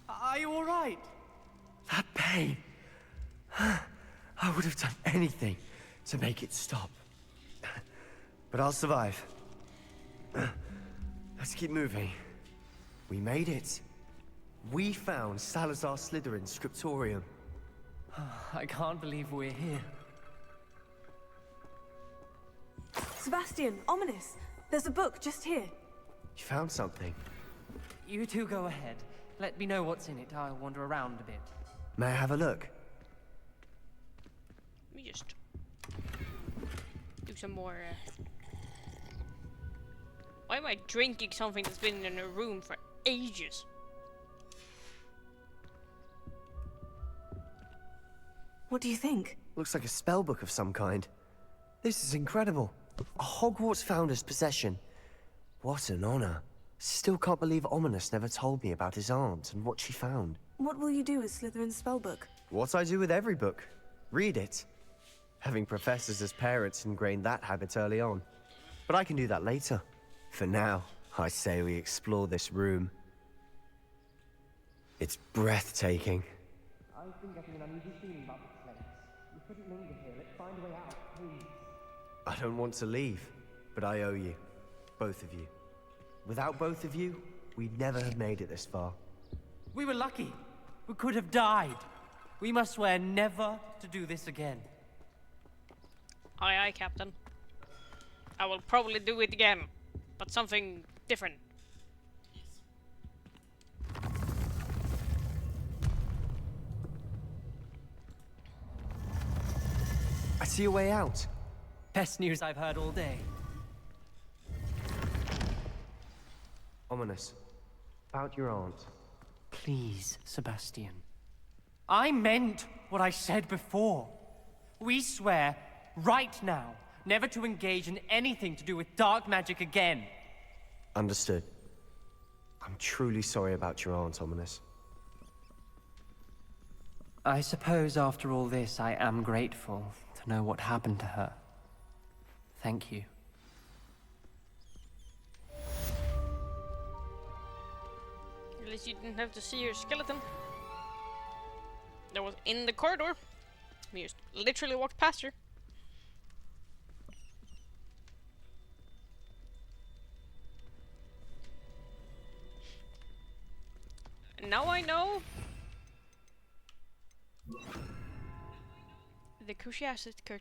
Are you all right? That pain. I would have done anything to make it stop. But I'll survive. Let's keep moving. We made it. We found Salazar Slytherin's scriptorium. I can't believe we're here. Sebastian, ominous. There's a book just here. You found something. You two go ahead. Let me know what's in it. I'll wander around a bit. May I have a look? Let me just do some more. Why am I drinking something that's been in a room for ages? What do you think? Looks like a spell book of some kind. This is incredible. A Hogwarts founder's possession. What an honor. Still can't believe Ominous never told me about his aunt and what she found. What will you do with Slytherin's spellbook? What I do with every book. Read it. Having professors as parents ingrained that habit early on. But I can do that later. For now, I say we explore this room. It's breathtaking. I've been getting an uneasy feeling about this place. We couldn't linger here. Let's find a way out, please. I don't want to leave, but I owe you. Both of you. Without both of you, we'd never have made it this far. We were lucky. We could have died. We must swear never to do this again. Aye, aye, Captain. I will probably do it again, but something different. I see a way out. Best news I've heard all day. Ominous. About your aunt. Please, Sebastian. I meant what I said before. We swear, right now, never to engage in anything to do with dark magic again. Understood. I'm truly sorry about your aunt, Ominous. I suppose after all this, I am grateful to know what happened to her. Thank you. At least you didn't have to see her skeleton. That was in the corridor. We just literally walked past her. And now I know the curiosity card.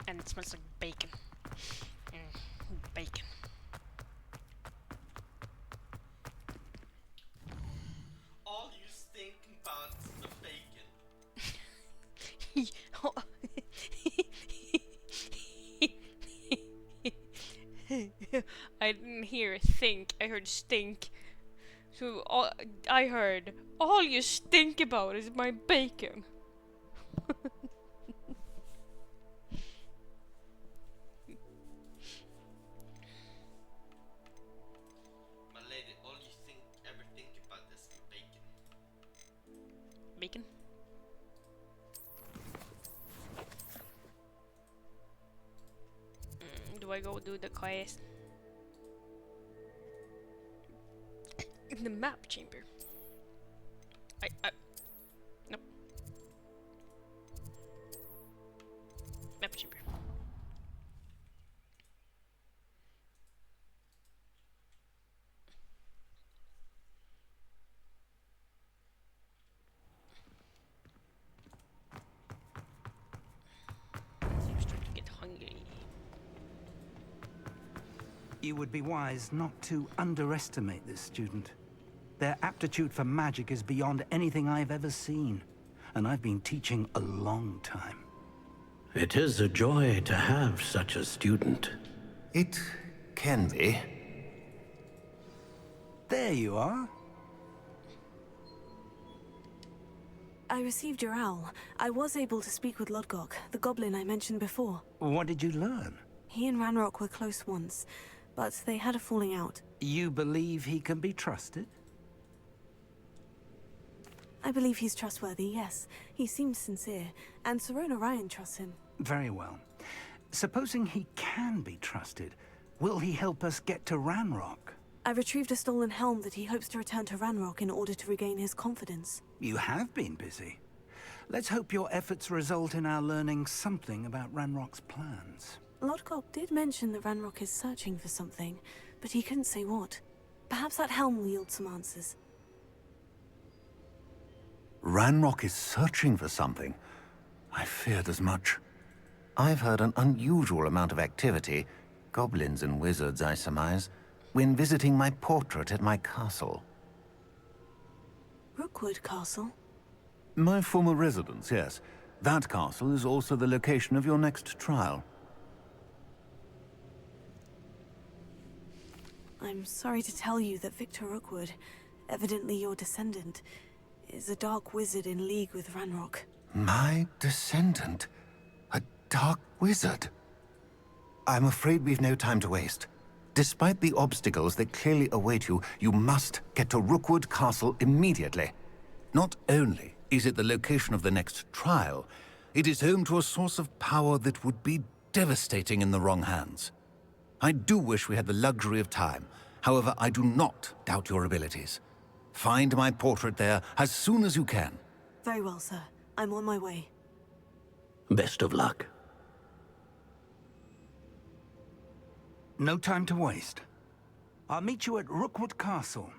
And it smells like bacon. Bacon. All you think about the bacon. I didn't hear think, I heard stink. So I heard, all you stink about is my bacon. My lady, all you ever think about is bacon. Bacon? Do I go do the quest? In the map chamber. Nope. Map chamber. I'm starting to get hungry. You would be wise not to underestimate this student. Their aptitude for magic is beyond anything I've ever seen, and I've been teaching a long time. It is a joy to have such a student. It can be. There you are. I received your owl. I was able to speak with Lodgok, the goblin I mentioned before. What did you learn? He and Ranrock were close once, but they had a falling out. You believe he can be trusted? I believe he's trustworthy, yes. He seems sincere, and Serona Ryan trusts him. Very well. Supposing he can be trusted, will he help us get to Ranrock? I retrieved a stolen helm that he hopes to return to Ranrock in order to regain his confidence. You have been busy. Let's hope your efforts result in our learning something about Ranrock's plans. Lodgok did mention that Ranrock is searching for something, but he couldn't say what. Perhaps that helm will yield some answers. Ranrock is searching for something. I feared as much. I've heard an unusual amount of activity, goblins and wizards, I surmise, when visiting my portrait at my castle. Rookwood Castle? My former residence, yes. That castle is also the location of your next trial. I'm sorry to tell you that Victor Rookwood, evidently your descendant, is a dark wizard in league with Ranrock. My descendant? A dark wizard? I'm afraid we've no time to waste. Despite the obstacles that clearly await you, you must get to Rookwood Castle immediately. Not only is it the location of the next trial, it is home to a source of power that would be devastating in the wrong hands. I do wish we had the luxury of time. However, I do not doubt your abilities. Find my portrait there as soon as you can. Very well, sir. I'm on my way. Best of luck. No time to waste. I'll meet you at Rookwood Castle.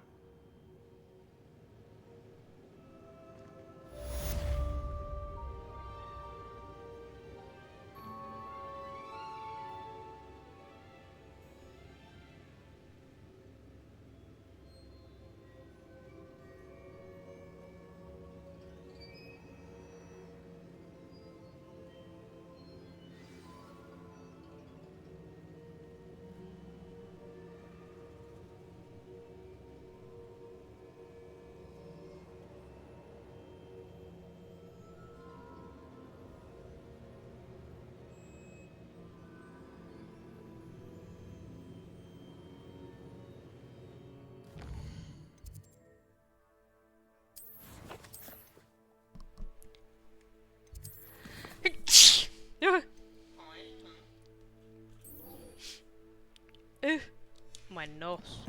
My nose.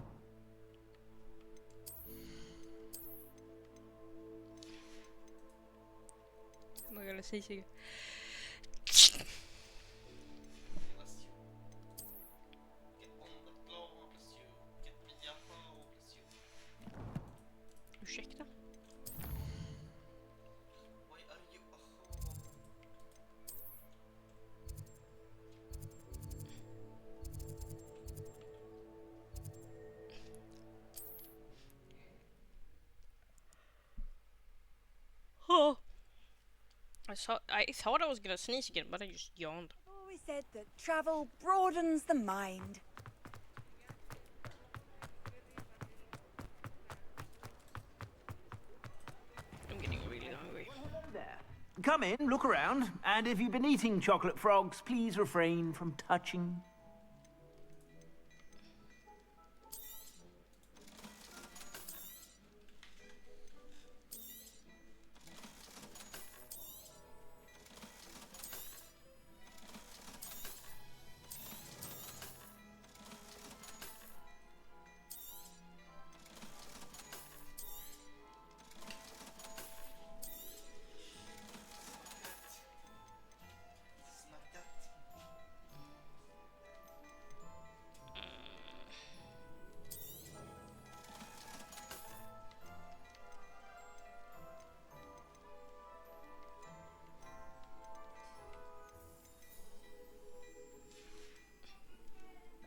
Am I gonna say something? Ursäkta? Oh. I thought I was gonna sneeze again, but I just yawned. Always said that travel broadens the mind. I'm getting really hungry. Come in, look around, and if you've been eating chocolate frogs, please refrain from touching.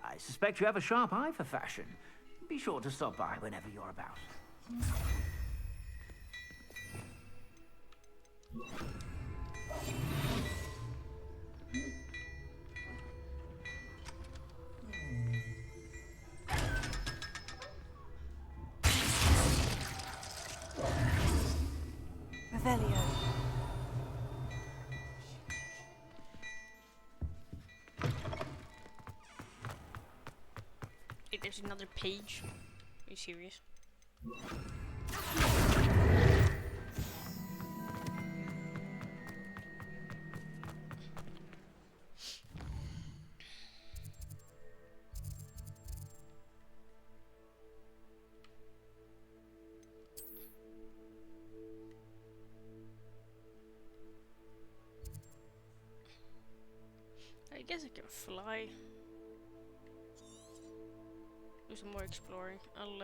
I suspect you have a sharp eye for fashion. Be sure to stop by whenever you're about. There's another page. Are you serious? I guess I can fly. Do some more exploring. I'll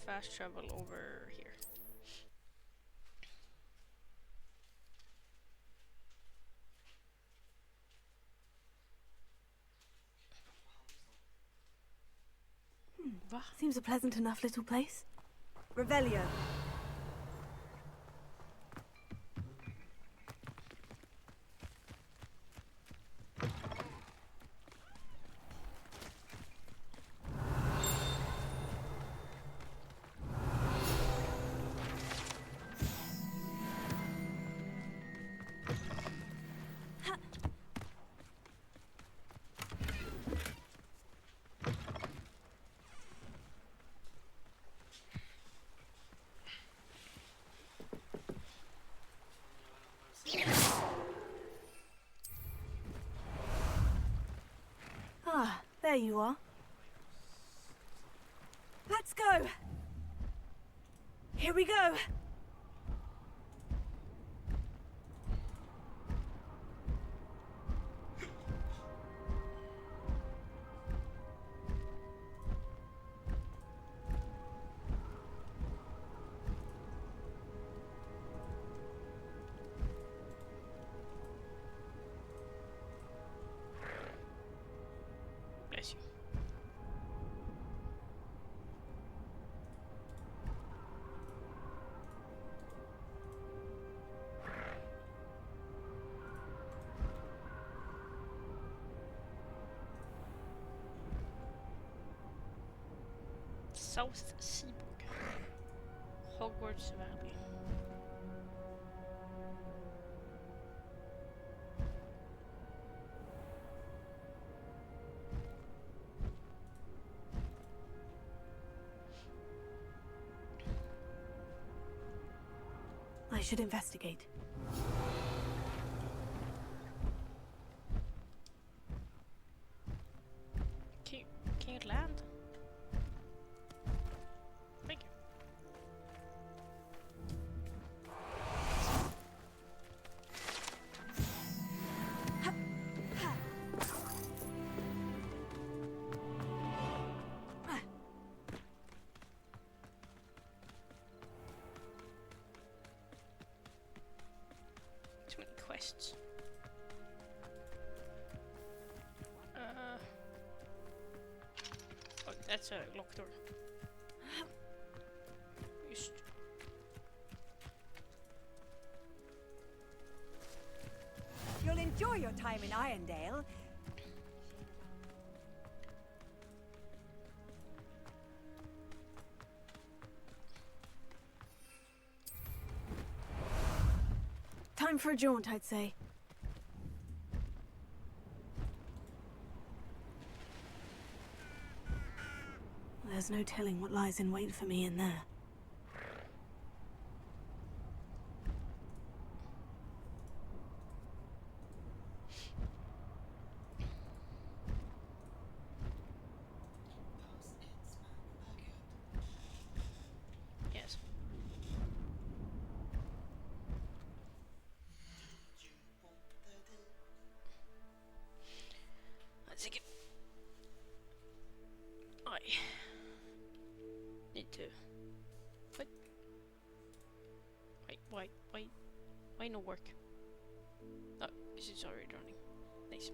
fast travel over here. Seems a pleasant enough little place. Revelio. Ah, there you are. Let's go. Here we go. Bless you. South Seaboard. Hogwarts Valley. I should investigate. Can you land? Thank you. Too many quests. Oh, that's a locked door. Just. You'll enjoy your time in Irondale. Time for a jaunt, I'd say. There's no telling what lies in wait for me in there. Yes. Let's take it. I need to. What? Why no work? Oh, this is already running. Nice.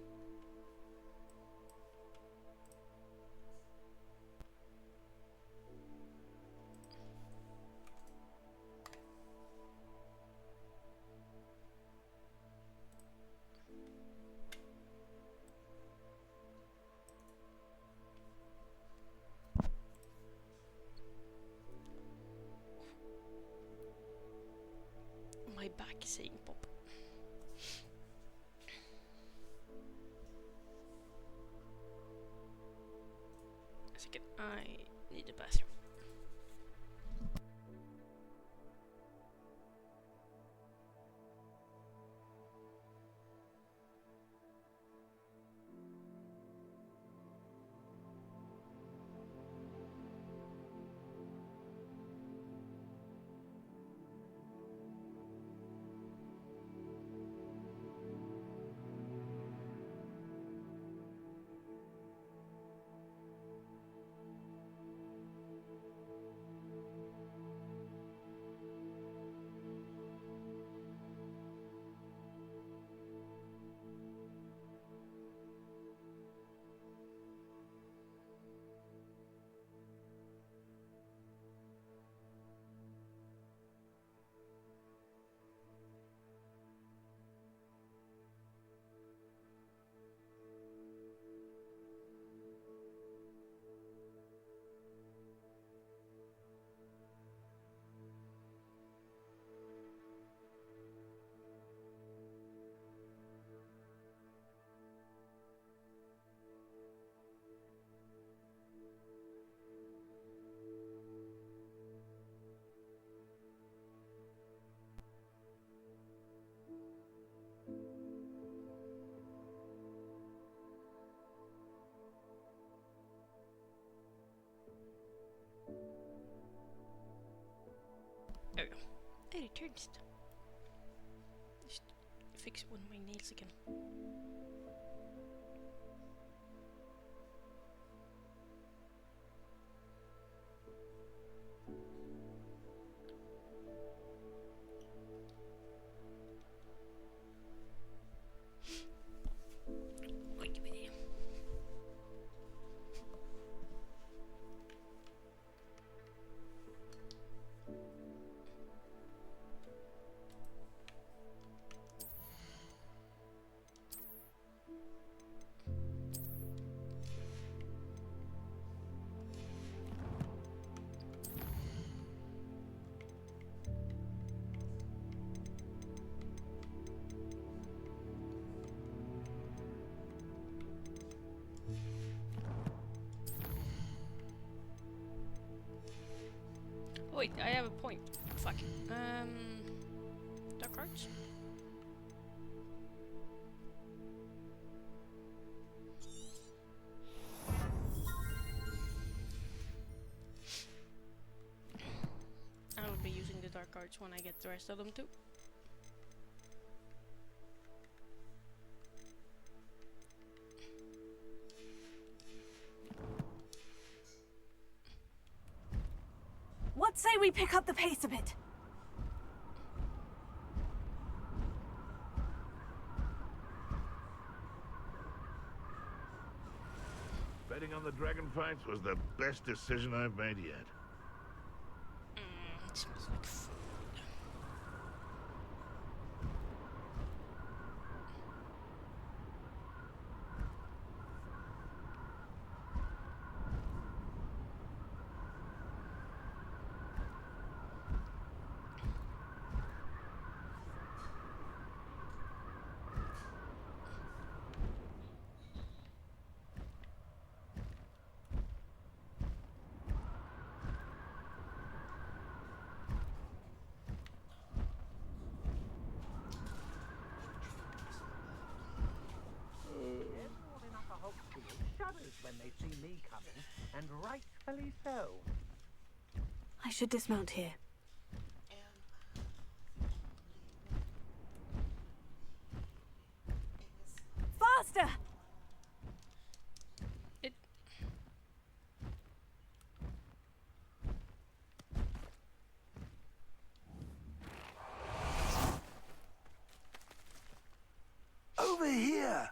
My back is saying pop. second. I need the bathroom. There we go. It returns. Just fix one of my nails again. Wait, I have a point. Fuck. Dark arts? I will be using the dark arts when I get the rest of them too. What say we pick up the pace a bit? Betting on the dragon fights was the best decision I've made yet. It smells like food. Shudders when they see me coming, and rightfully so. I should dismount here. Faster! Over here!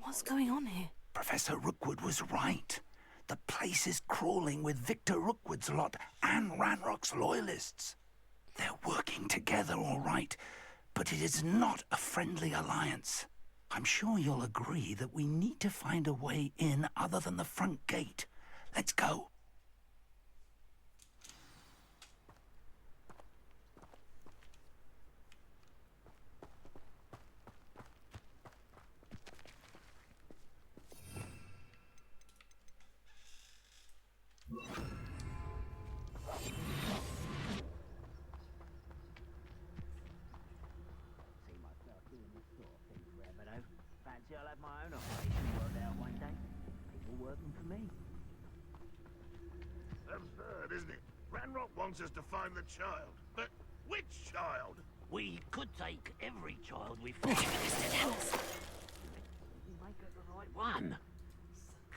What's going on here? Professor Rookwood was right. The place is crawling with Victor Rookwood's lot and Ranrock's loyalists. They're working together, all right, but it is not a friendly alliance. I'm sure you'll agree that we need to find a way in other than the front gate. Let's go. have my own operation worked out one day. People working for me. Absurd, isn't it? Ranrock wants us to find the child. But which child? We could take every child we find. We might get the right one.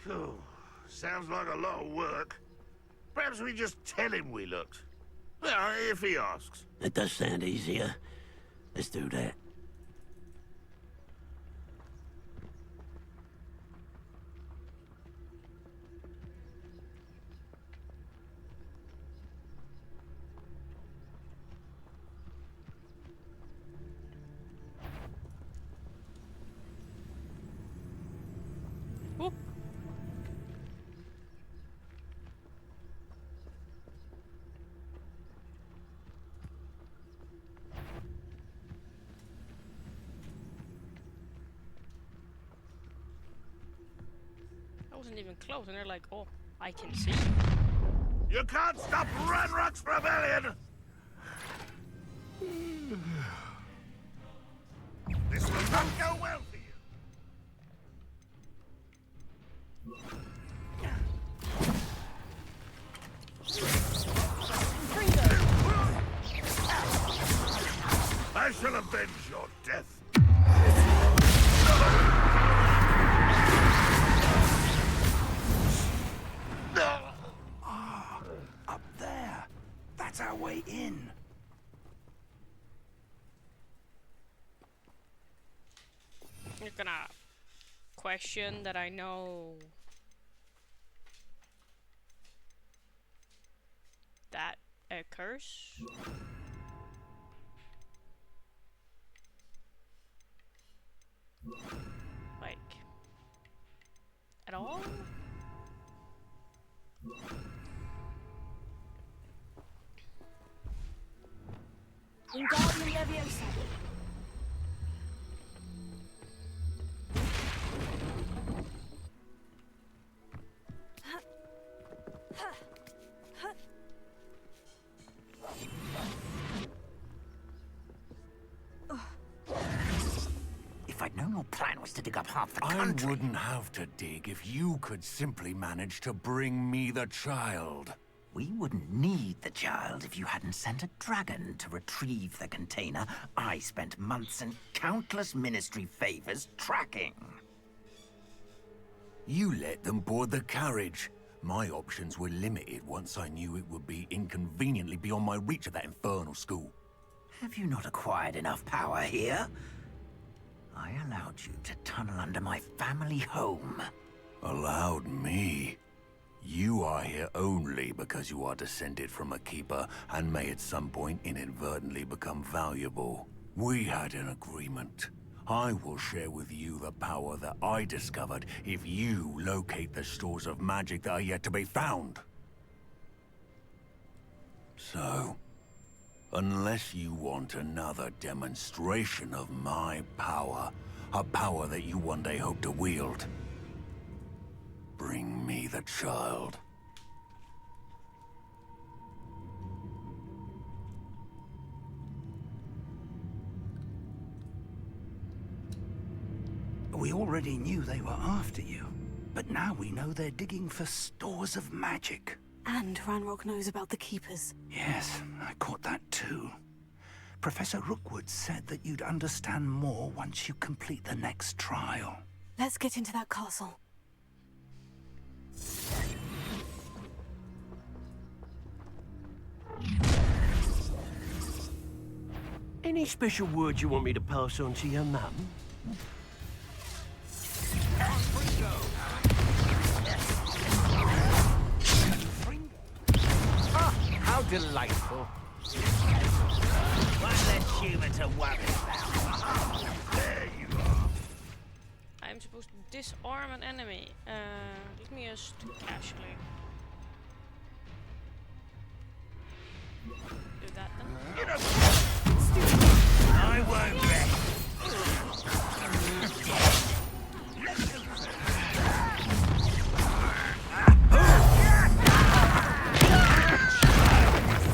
Cool. Sounds like a lot of work. Perhaps we just tell him we looked. Well, if he asks. It does sound easier. Let's do that. Whoop. I wasn't even close, and they're like, "Oh, I can see." You can't stop Ranrock's rebellion! This will not go well for you. I shall avenge your death. Up there. That's our way in. You're gonna question that I know that occurs. Like, at all? Wingardium Leviosa. If I'd known your plan was to dig up half the I country... wouldn't have to dig if you could simply manage to bring me the child. We wouldn't need the child if you hadn't sent a dragon to retrieve the container I spent months and countless ministry favors tracking. You let them board the carriage. My options were limited once I knew it would be inconveniently beyond my reach at that infernal school. Have you not acquired enough power here? I allowed you to tunnel under my family home. Allowed me? You are here only because you are descended from a keeper and may at some point inadvertently become valuable. We had an agreement. I will share with you the power that I discovered if you locate the stores of magic that are yet to be found. So, unless you want another demonstration of my power, a power that you one day hope to wield, bring me the child. We already knew they were after you, but now we know they're digging for stores of magic. And Ranrock knows about the Keepers. Yes, I caught that too. Professor Rookwood said that you'd understand more once you complete the next trial. Let's get into that castle. Any special words you want me to pass on to your mum? Oh, how delightful. One less humour to worry about. There you are. I'm supposed to disarm an enemy. Let me just casually do that then. I won't rest.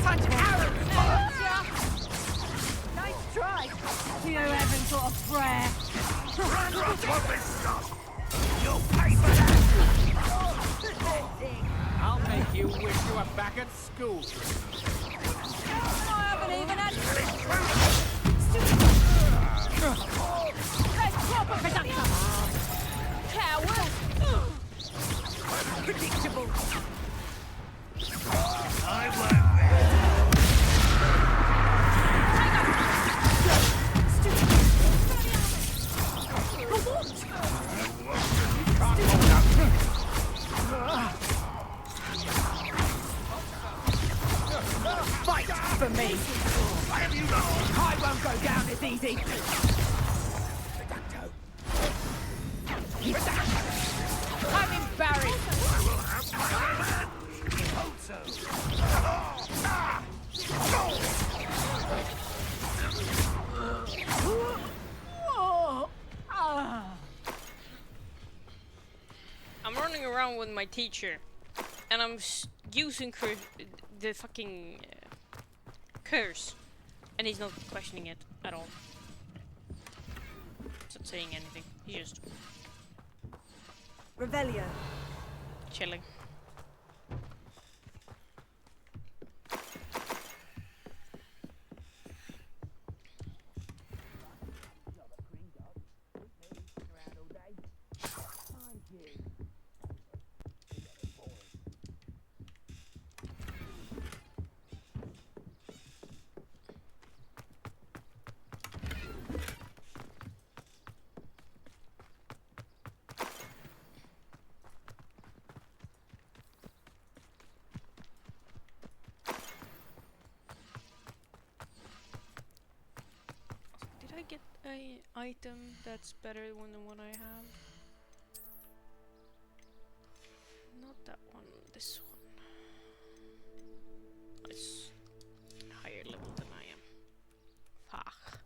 Such arrogance! Nice try. You haven't got a prayer. Ranrock won't be stopped! You'll pay for that! I'll make you wish you were back at school. I haven't even had... That's proper production! Coward! Predictable! I won't. Fight for me! I won't go down as easy! I'm embarrassed! I will have my revenge! Hope so. I'm running around with my teacher, and I'm using the fucking curse, and he's not questioning it at all. He's not saying anything. He's just Revelio. chilling. Did I get a item that's better than what I have? Not that one, this one. It's higher level than I am. Fuck.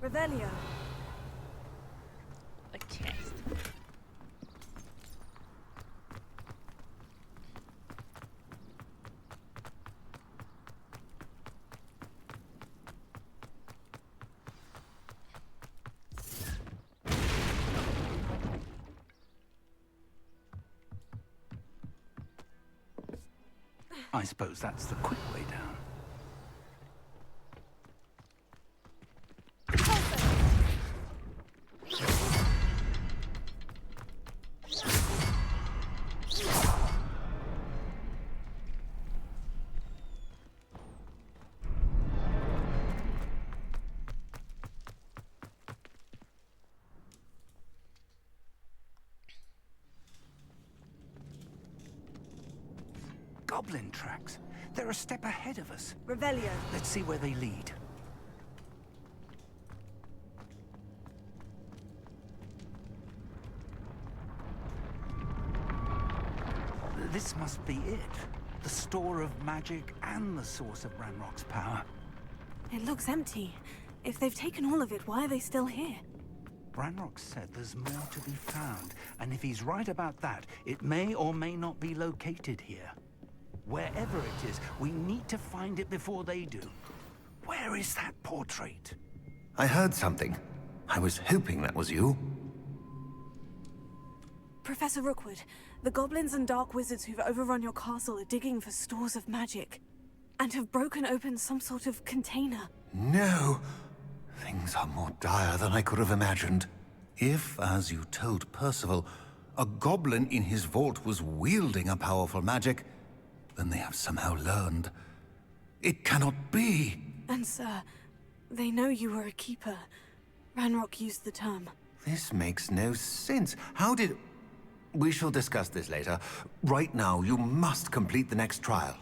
Revelio. A chest. I suppose that's the quick way down. Goblin tracks. They're a step ahead of us. Revelio. Let's see where they lead. This must be it. The store of magic and the source of Ranrock's power. It looks empty. If they've taken all of it, why are they still here? Ranrock said there's more to be found, and if he's right about that, it may or may not be located here. Wherever it is, we need to find it before they do. Where is that portrait? I heard something. I was hoping that was you. Professor Rookwood, the goblins and dark wizards who've overrun your castle are digging for stores of magic, and have broken open some sort of container. No! Things are more dire than I could have imagined. If, as you told Percival, a goblin in his vault was wielding a powerful magic, then they have somehow learned. It cannot be! And sir, they know you were a keeper. Ranrock used the term. This makes no sense. How did... We shall discuss this later. Right now, you must complete the next trial.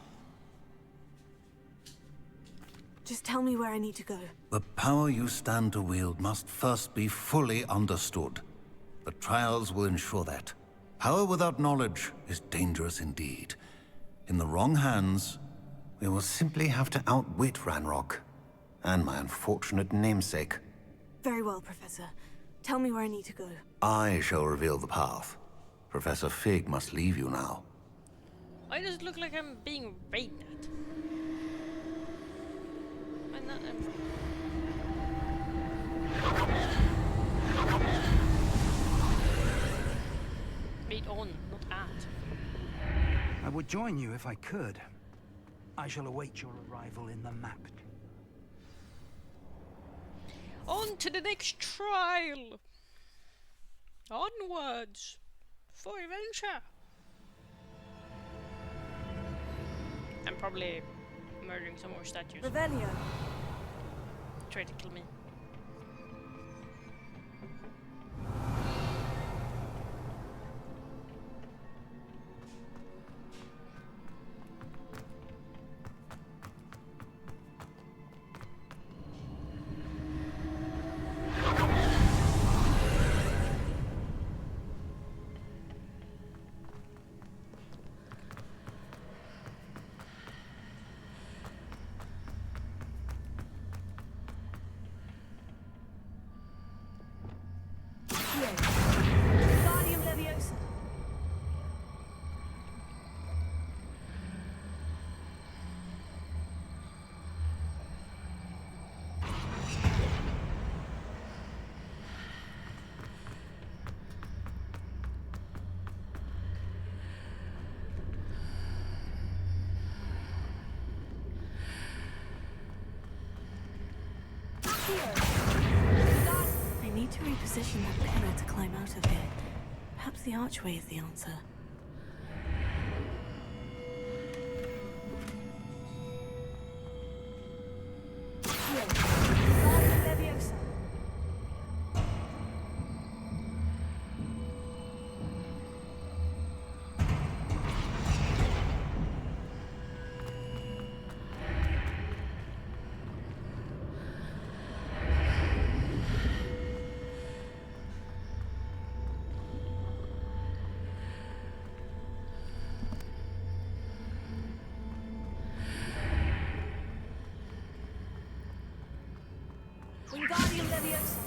Just tell me where I need to go. The power you stand to wield must first be fully understood. The trials will ensure that. Power without knowledge is dangerous indeed. In the wrong hands, we will simply have to outwit Ranrock, and my unfortunate namesake. Very well, Professor. Tell me where I need to go. I shall reveal the path. Professor Fig must leave you now. Why does it look like I'm being raped at? I'm not... join you if I could. I shall await your arrival in the map. On to the next trial! Onwards! For adventure! I'm probably murdering some more statues. Revelio. Try to kill me. Wingardium Leviosa. I need to reposition that pillar to climb out of here. Perhaps the archway is the answer. Wingardium Leviosa. Wingardium Leviosa.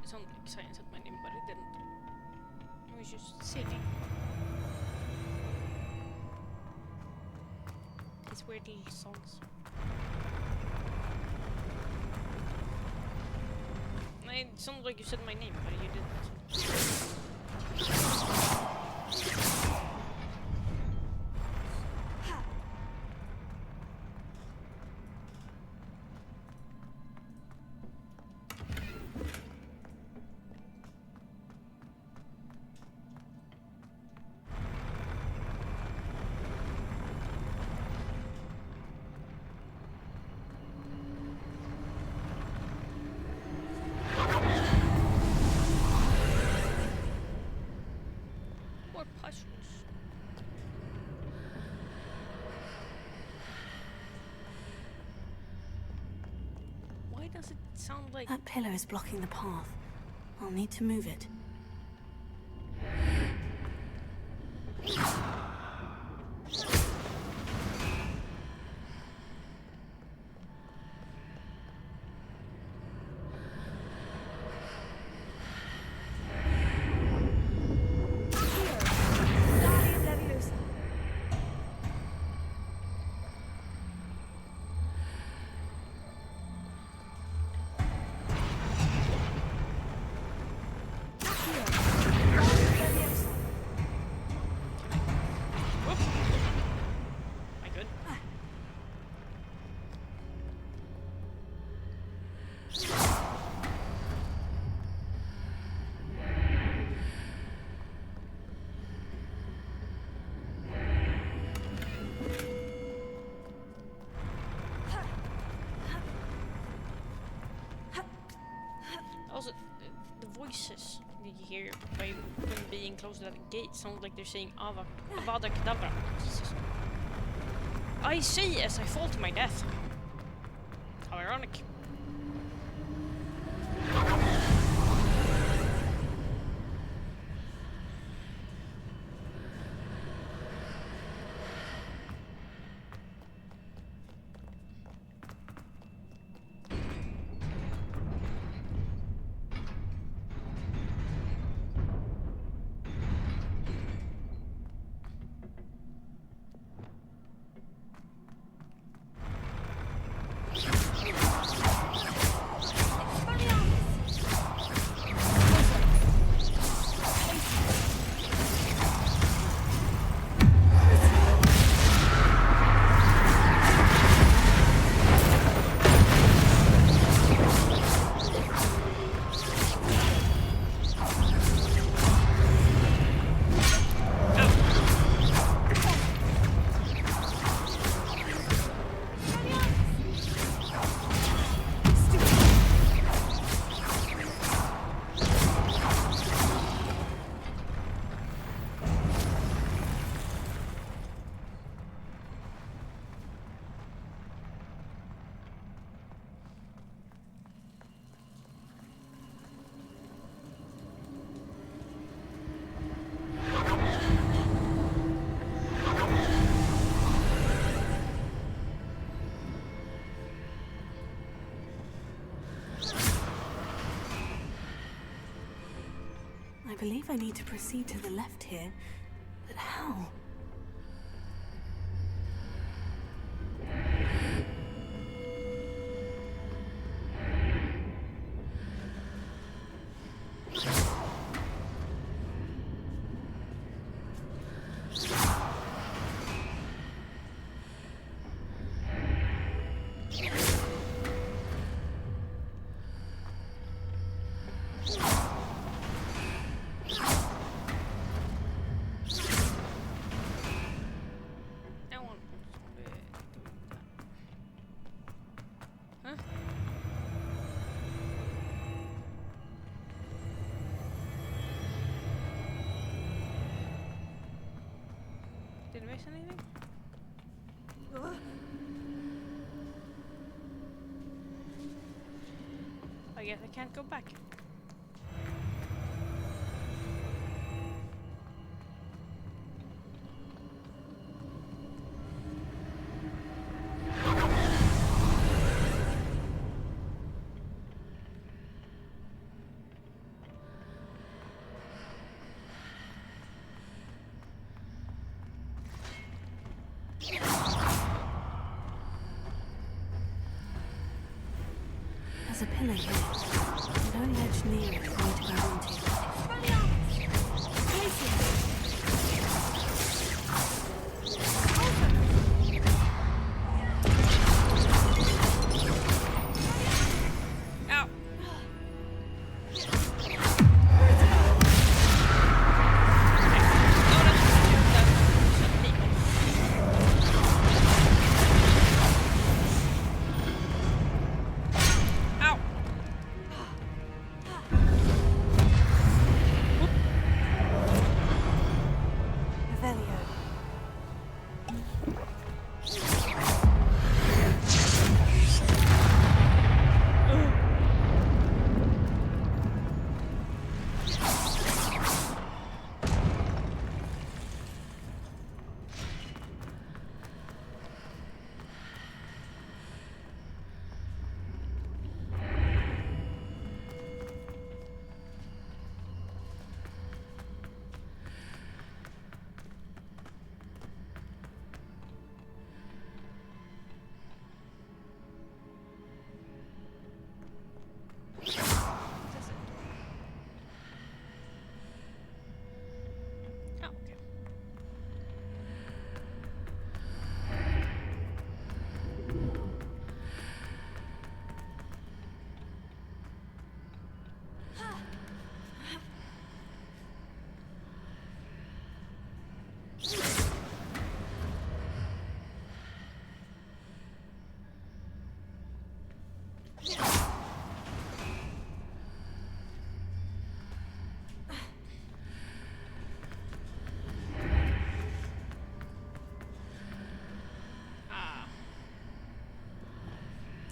It sounded like Science said my name, but it didn't. It was just silly. These weird little songs. It sounded like you said my name, but you didn't. More puzzles. Why does it sound like That pillar is blocking the path. I'll need to move it. Wingardium Leviosa. Wingardium Leviosa. Whoop. Am I good? Also, the voices that you hear by when being close to that gate sound like they're saying Avada Kedavra. Jesus. I say as I fall to my death. How ironic. believe I need to proceed to the left here, but how? Did I miss anything? I guess I can't go back. There's a pillar here, and no ledge near it for me to grab onto. Ow!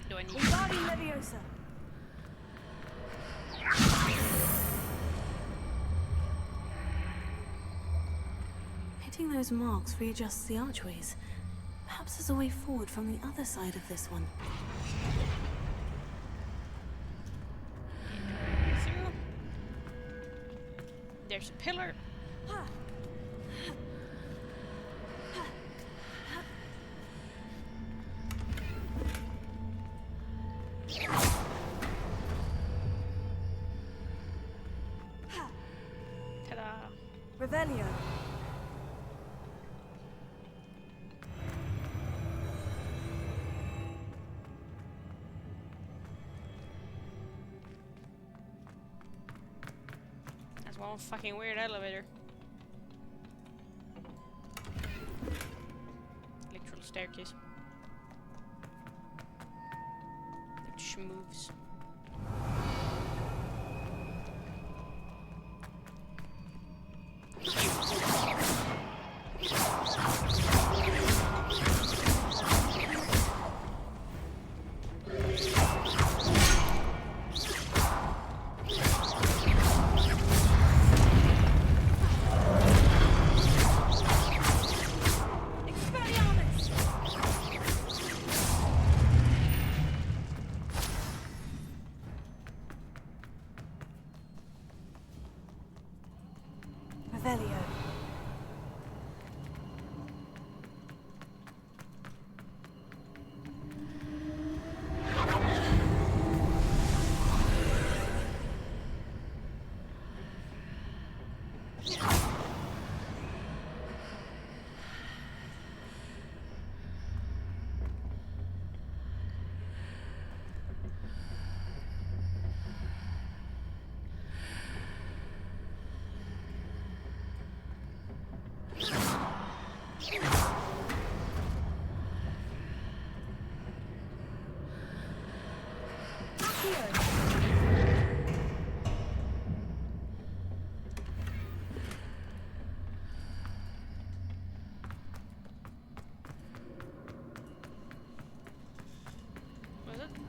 Do I need Leviosa. Hitting those marks readjusts the archways. Perhaps there's a way forward from the other side of this one. There's a pillar. Ta-da! Revelio. That's one fucking weird elevator. Literal staircase. It schmoves.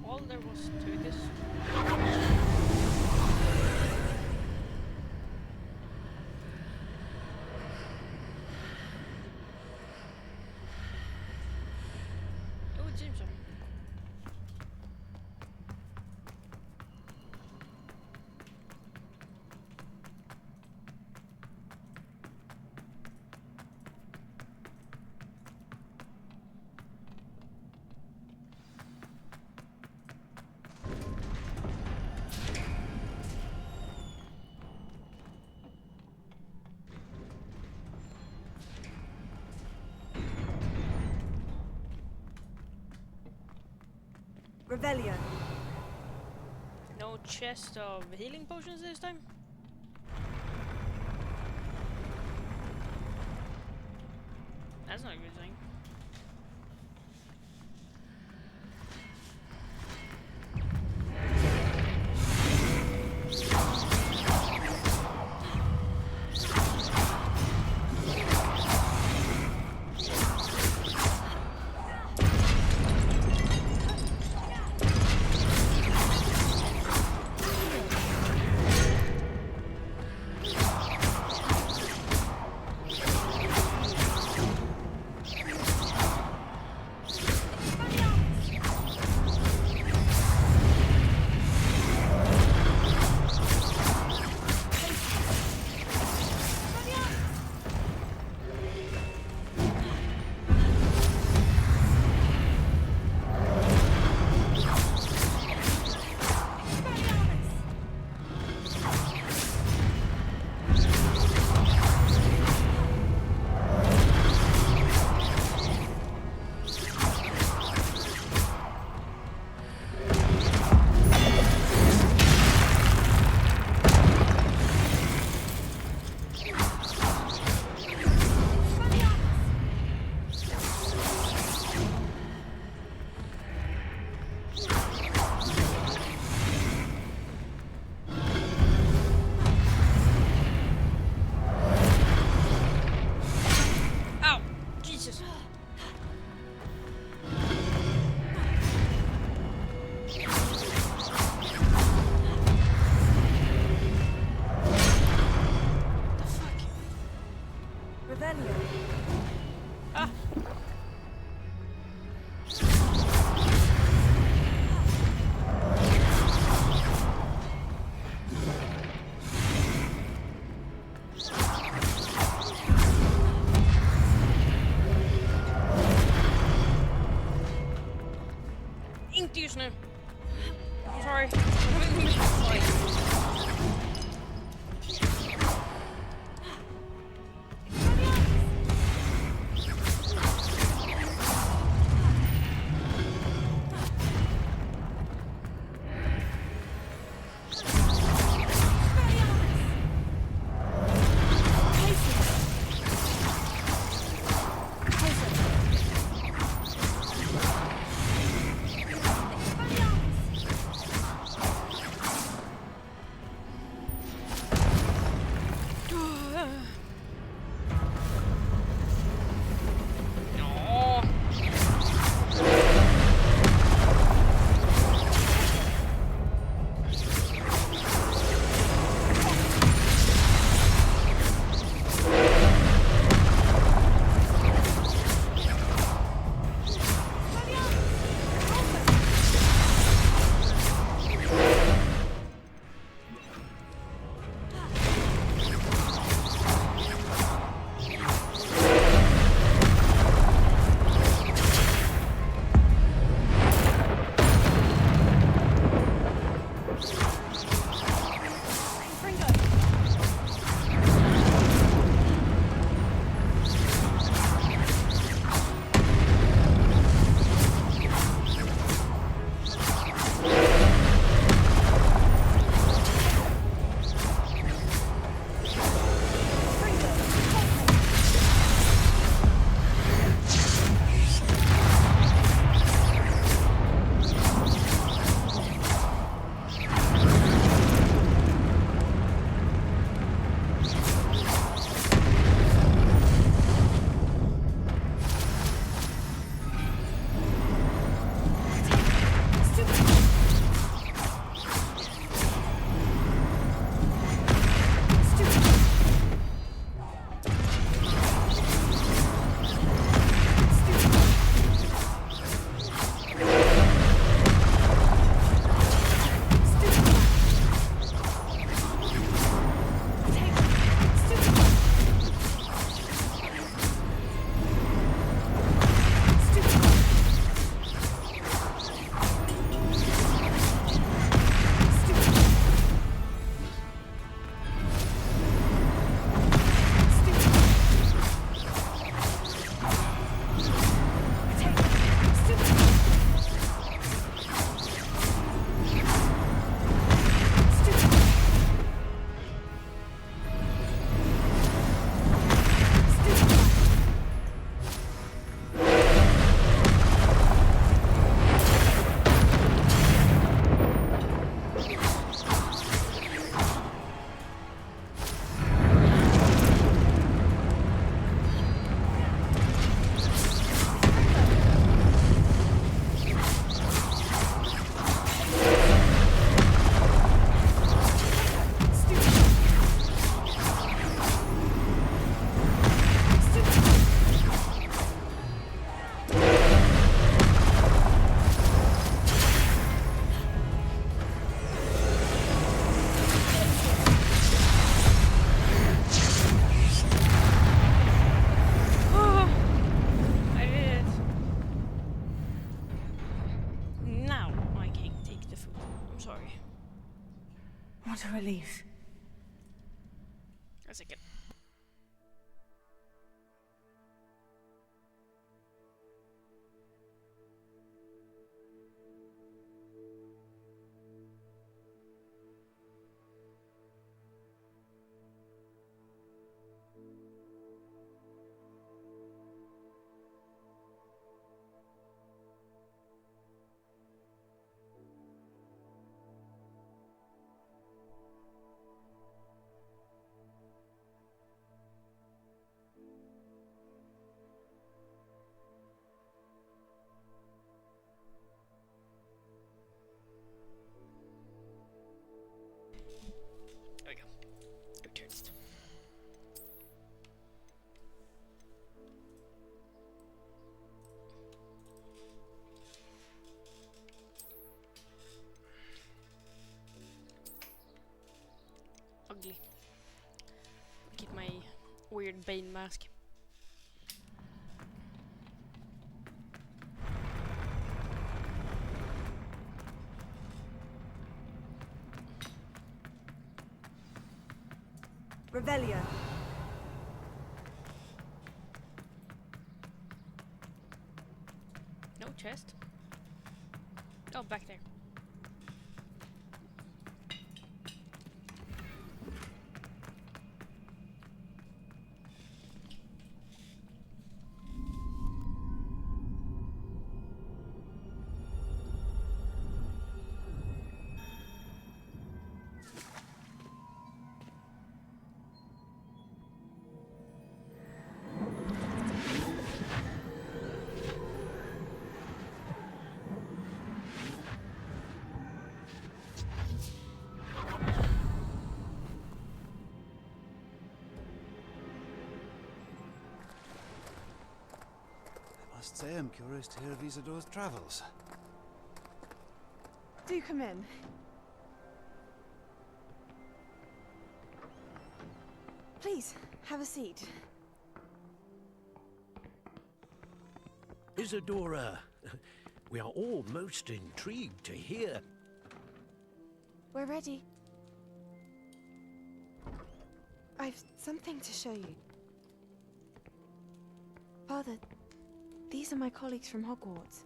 all there was to this. Oh, it seems so. Revelio. No chest of healing potions this time? That's not a good thing. Inte just nu. I'm sorry. What a relief. A second. There we go. Good turns. Ugly. Get my weird Bane mask. Revelio. No chest. Oh, back there. I must say I'm curious to hear of Isadore's travels. Do come in. Please, have a seat. Isadora, we are all most intrigued to hear. We're ready. I've something to show you. Father, these are my colleagues from Hogwarts.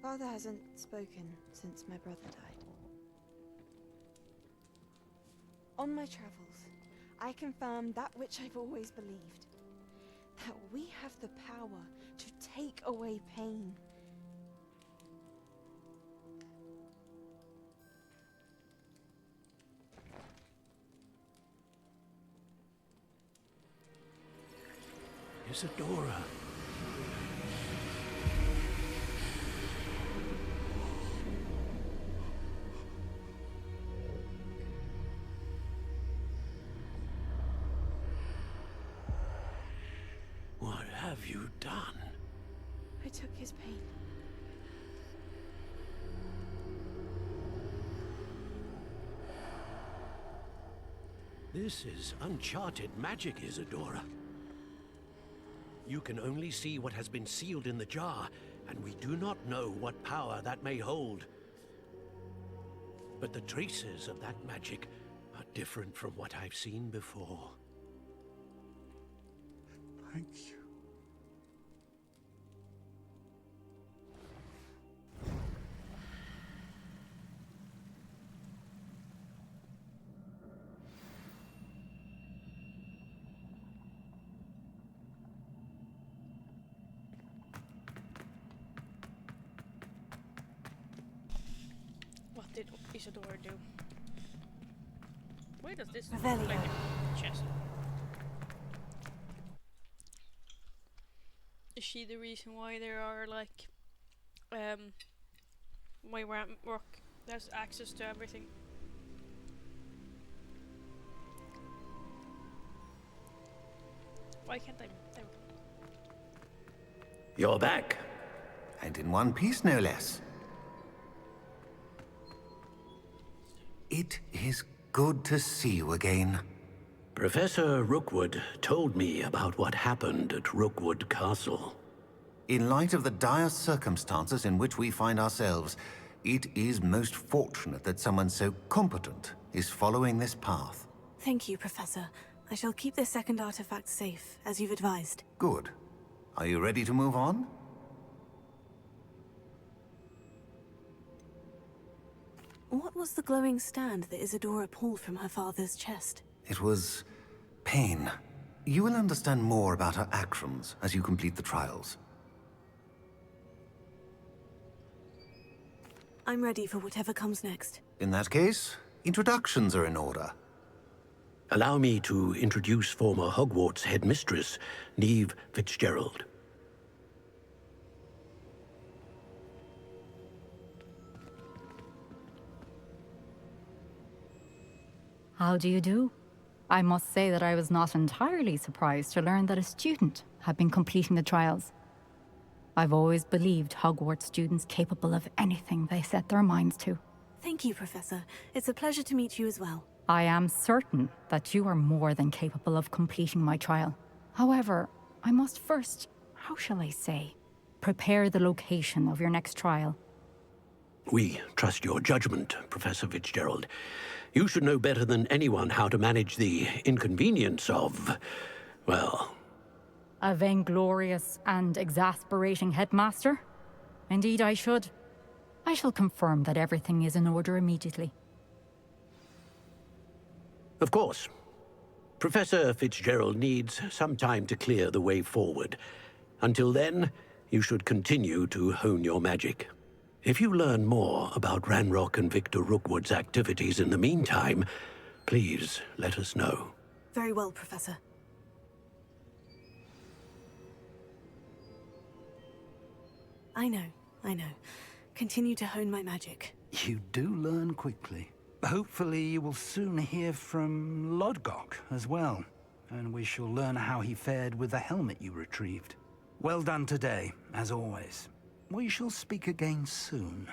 Father hasn't spoken since my brother died. On my travels, I confirmed that which I've always believed. That we have the power to take away pain. Isadora. What have you done? I took his pain. This is uncharted magic, Isadora. You can only see what has been sealed in the jar, and we do not know what power that may hold. But the traces of that magic are different from what I've seen before. Thank you. What did Isadora do? Where does this Revelio. look like a chest? Is she the reason why there are like why Rock has access to everything? Why can't I? There. You're back. And in one piece, no less. It is good to see you again. Professor Rookwood told me about what happened at Rookwood Castle. In light of the dire circumstances in which we find ourselves, it is most fortunate that someone so competent is following this path. Thank you, Professor. I shall keep this second artifact safe, as you've advised. Good. Are you ready to move on? What was the glowing stand that Isadora pulled from her father's chest? It was pain. You will understand more about her actions as you complete the trials. I'm ready for whatever comes next. In that case, introductions are in order. Allow me to introduce former Hogwarts headmistress, Neve Fitzgerald. How do you do? I must say that I was not entirely surprised to learn that a student had been completing the trials. I've always believed Hogwarts students capable of anything they set their minds to. Thank you, Professor. It's a pleasure to meet you as well. I am certain that you are more than capable of completing my trial. However, I must first, how shall I say, prepare the location of your next trial. We trust your judgment, Professor Fitzgerald. You should know better than anyone how to manage the inconvenience of, well... A vainglorious and exasperating headmaster? Indeed I should. I shall confirm that everything is in order immediately. Of course. Professor Fitzgerald needs some time to clear the way forward. Until then, you should continue to hone your magic. If you learn more about Ranrock and Victor Rookwood's activities in the meantime, please let us know. Very well, Professor. I know. Continue to hone my magic. You do learn quickly. Hopefully you will soon hear from Lodgok as well, and we shall learn how he fared with the helmet you retrieved. Well done today, as always. We shall speak again soon.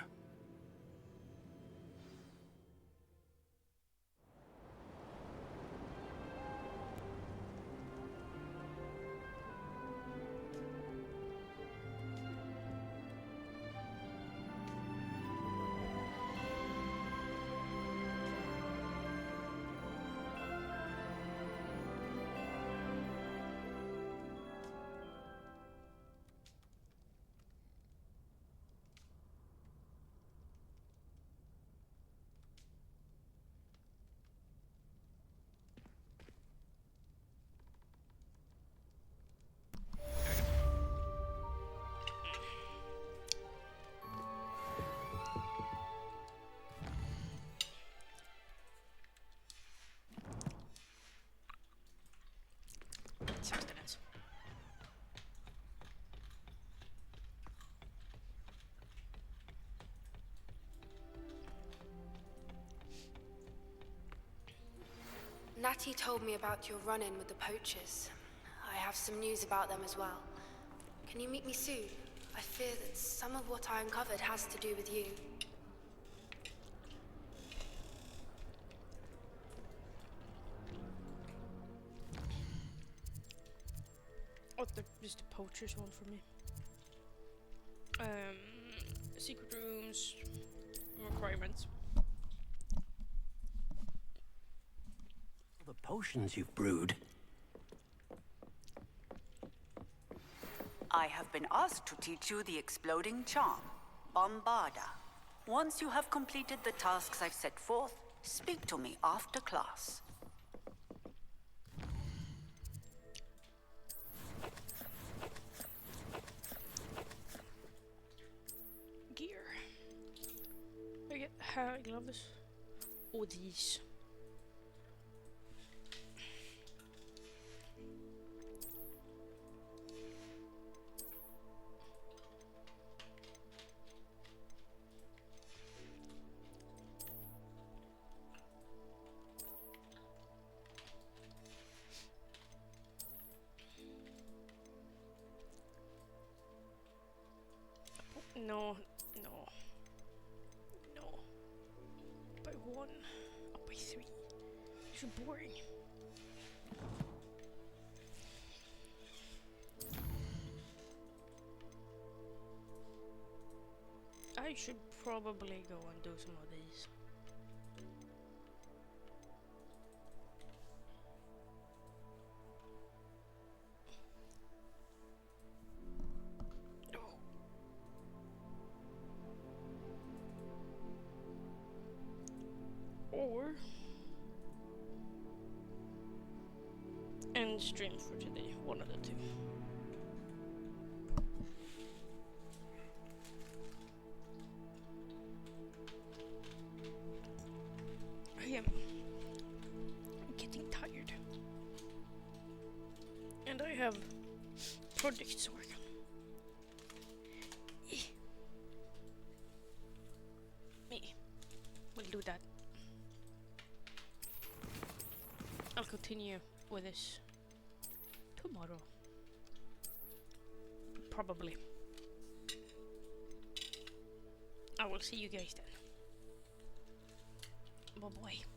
Sustenance. Natty told me about your run-in with the poachers. I have some news about them as well. Can you meet me soon? I fear that some of what I uncovered has to do with you. Oh, just the poachers one for me. Secret rooms, requirements. The potions you've brewed. I have been asked to teach you the exploding charm, Bombarda. Once you have completed the tasks I've set forth, speak to me after class. Gear. I get hair gloves. Or these. No. By one, up by three. These are boring. I should probably go and do some of these. Or end stream for today, one of the two. I am getting tired, and I have projects to work on. Me, we'll do that. I'll continue with this tomorrow. Probably. I will see you guys then. Bye bye.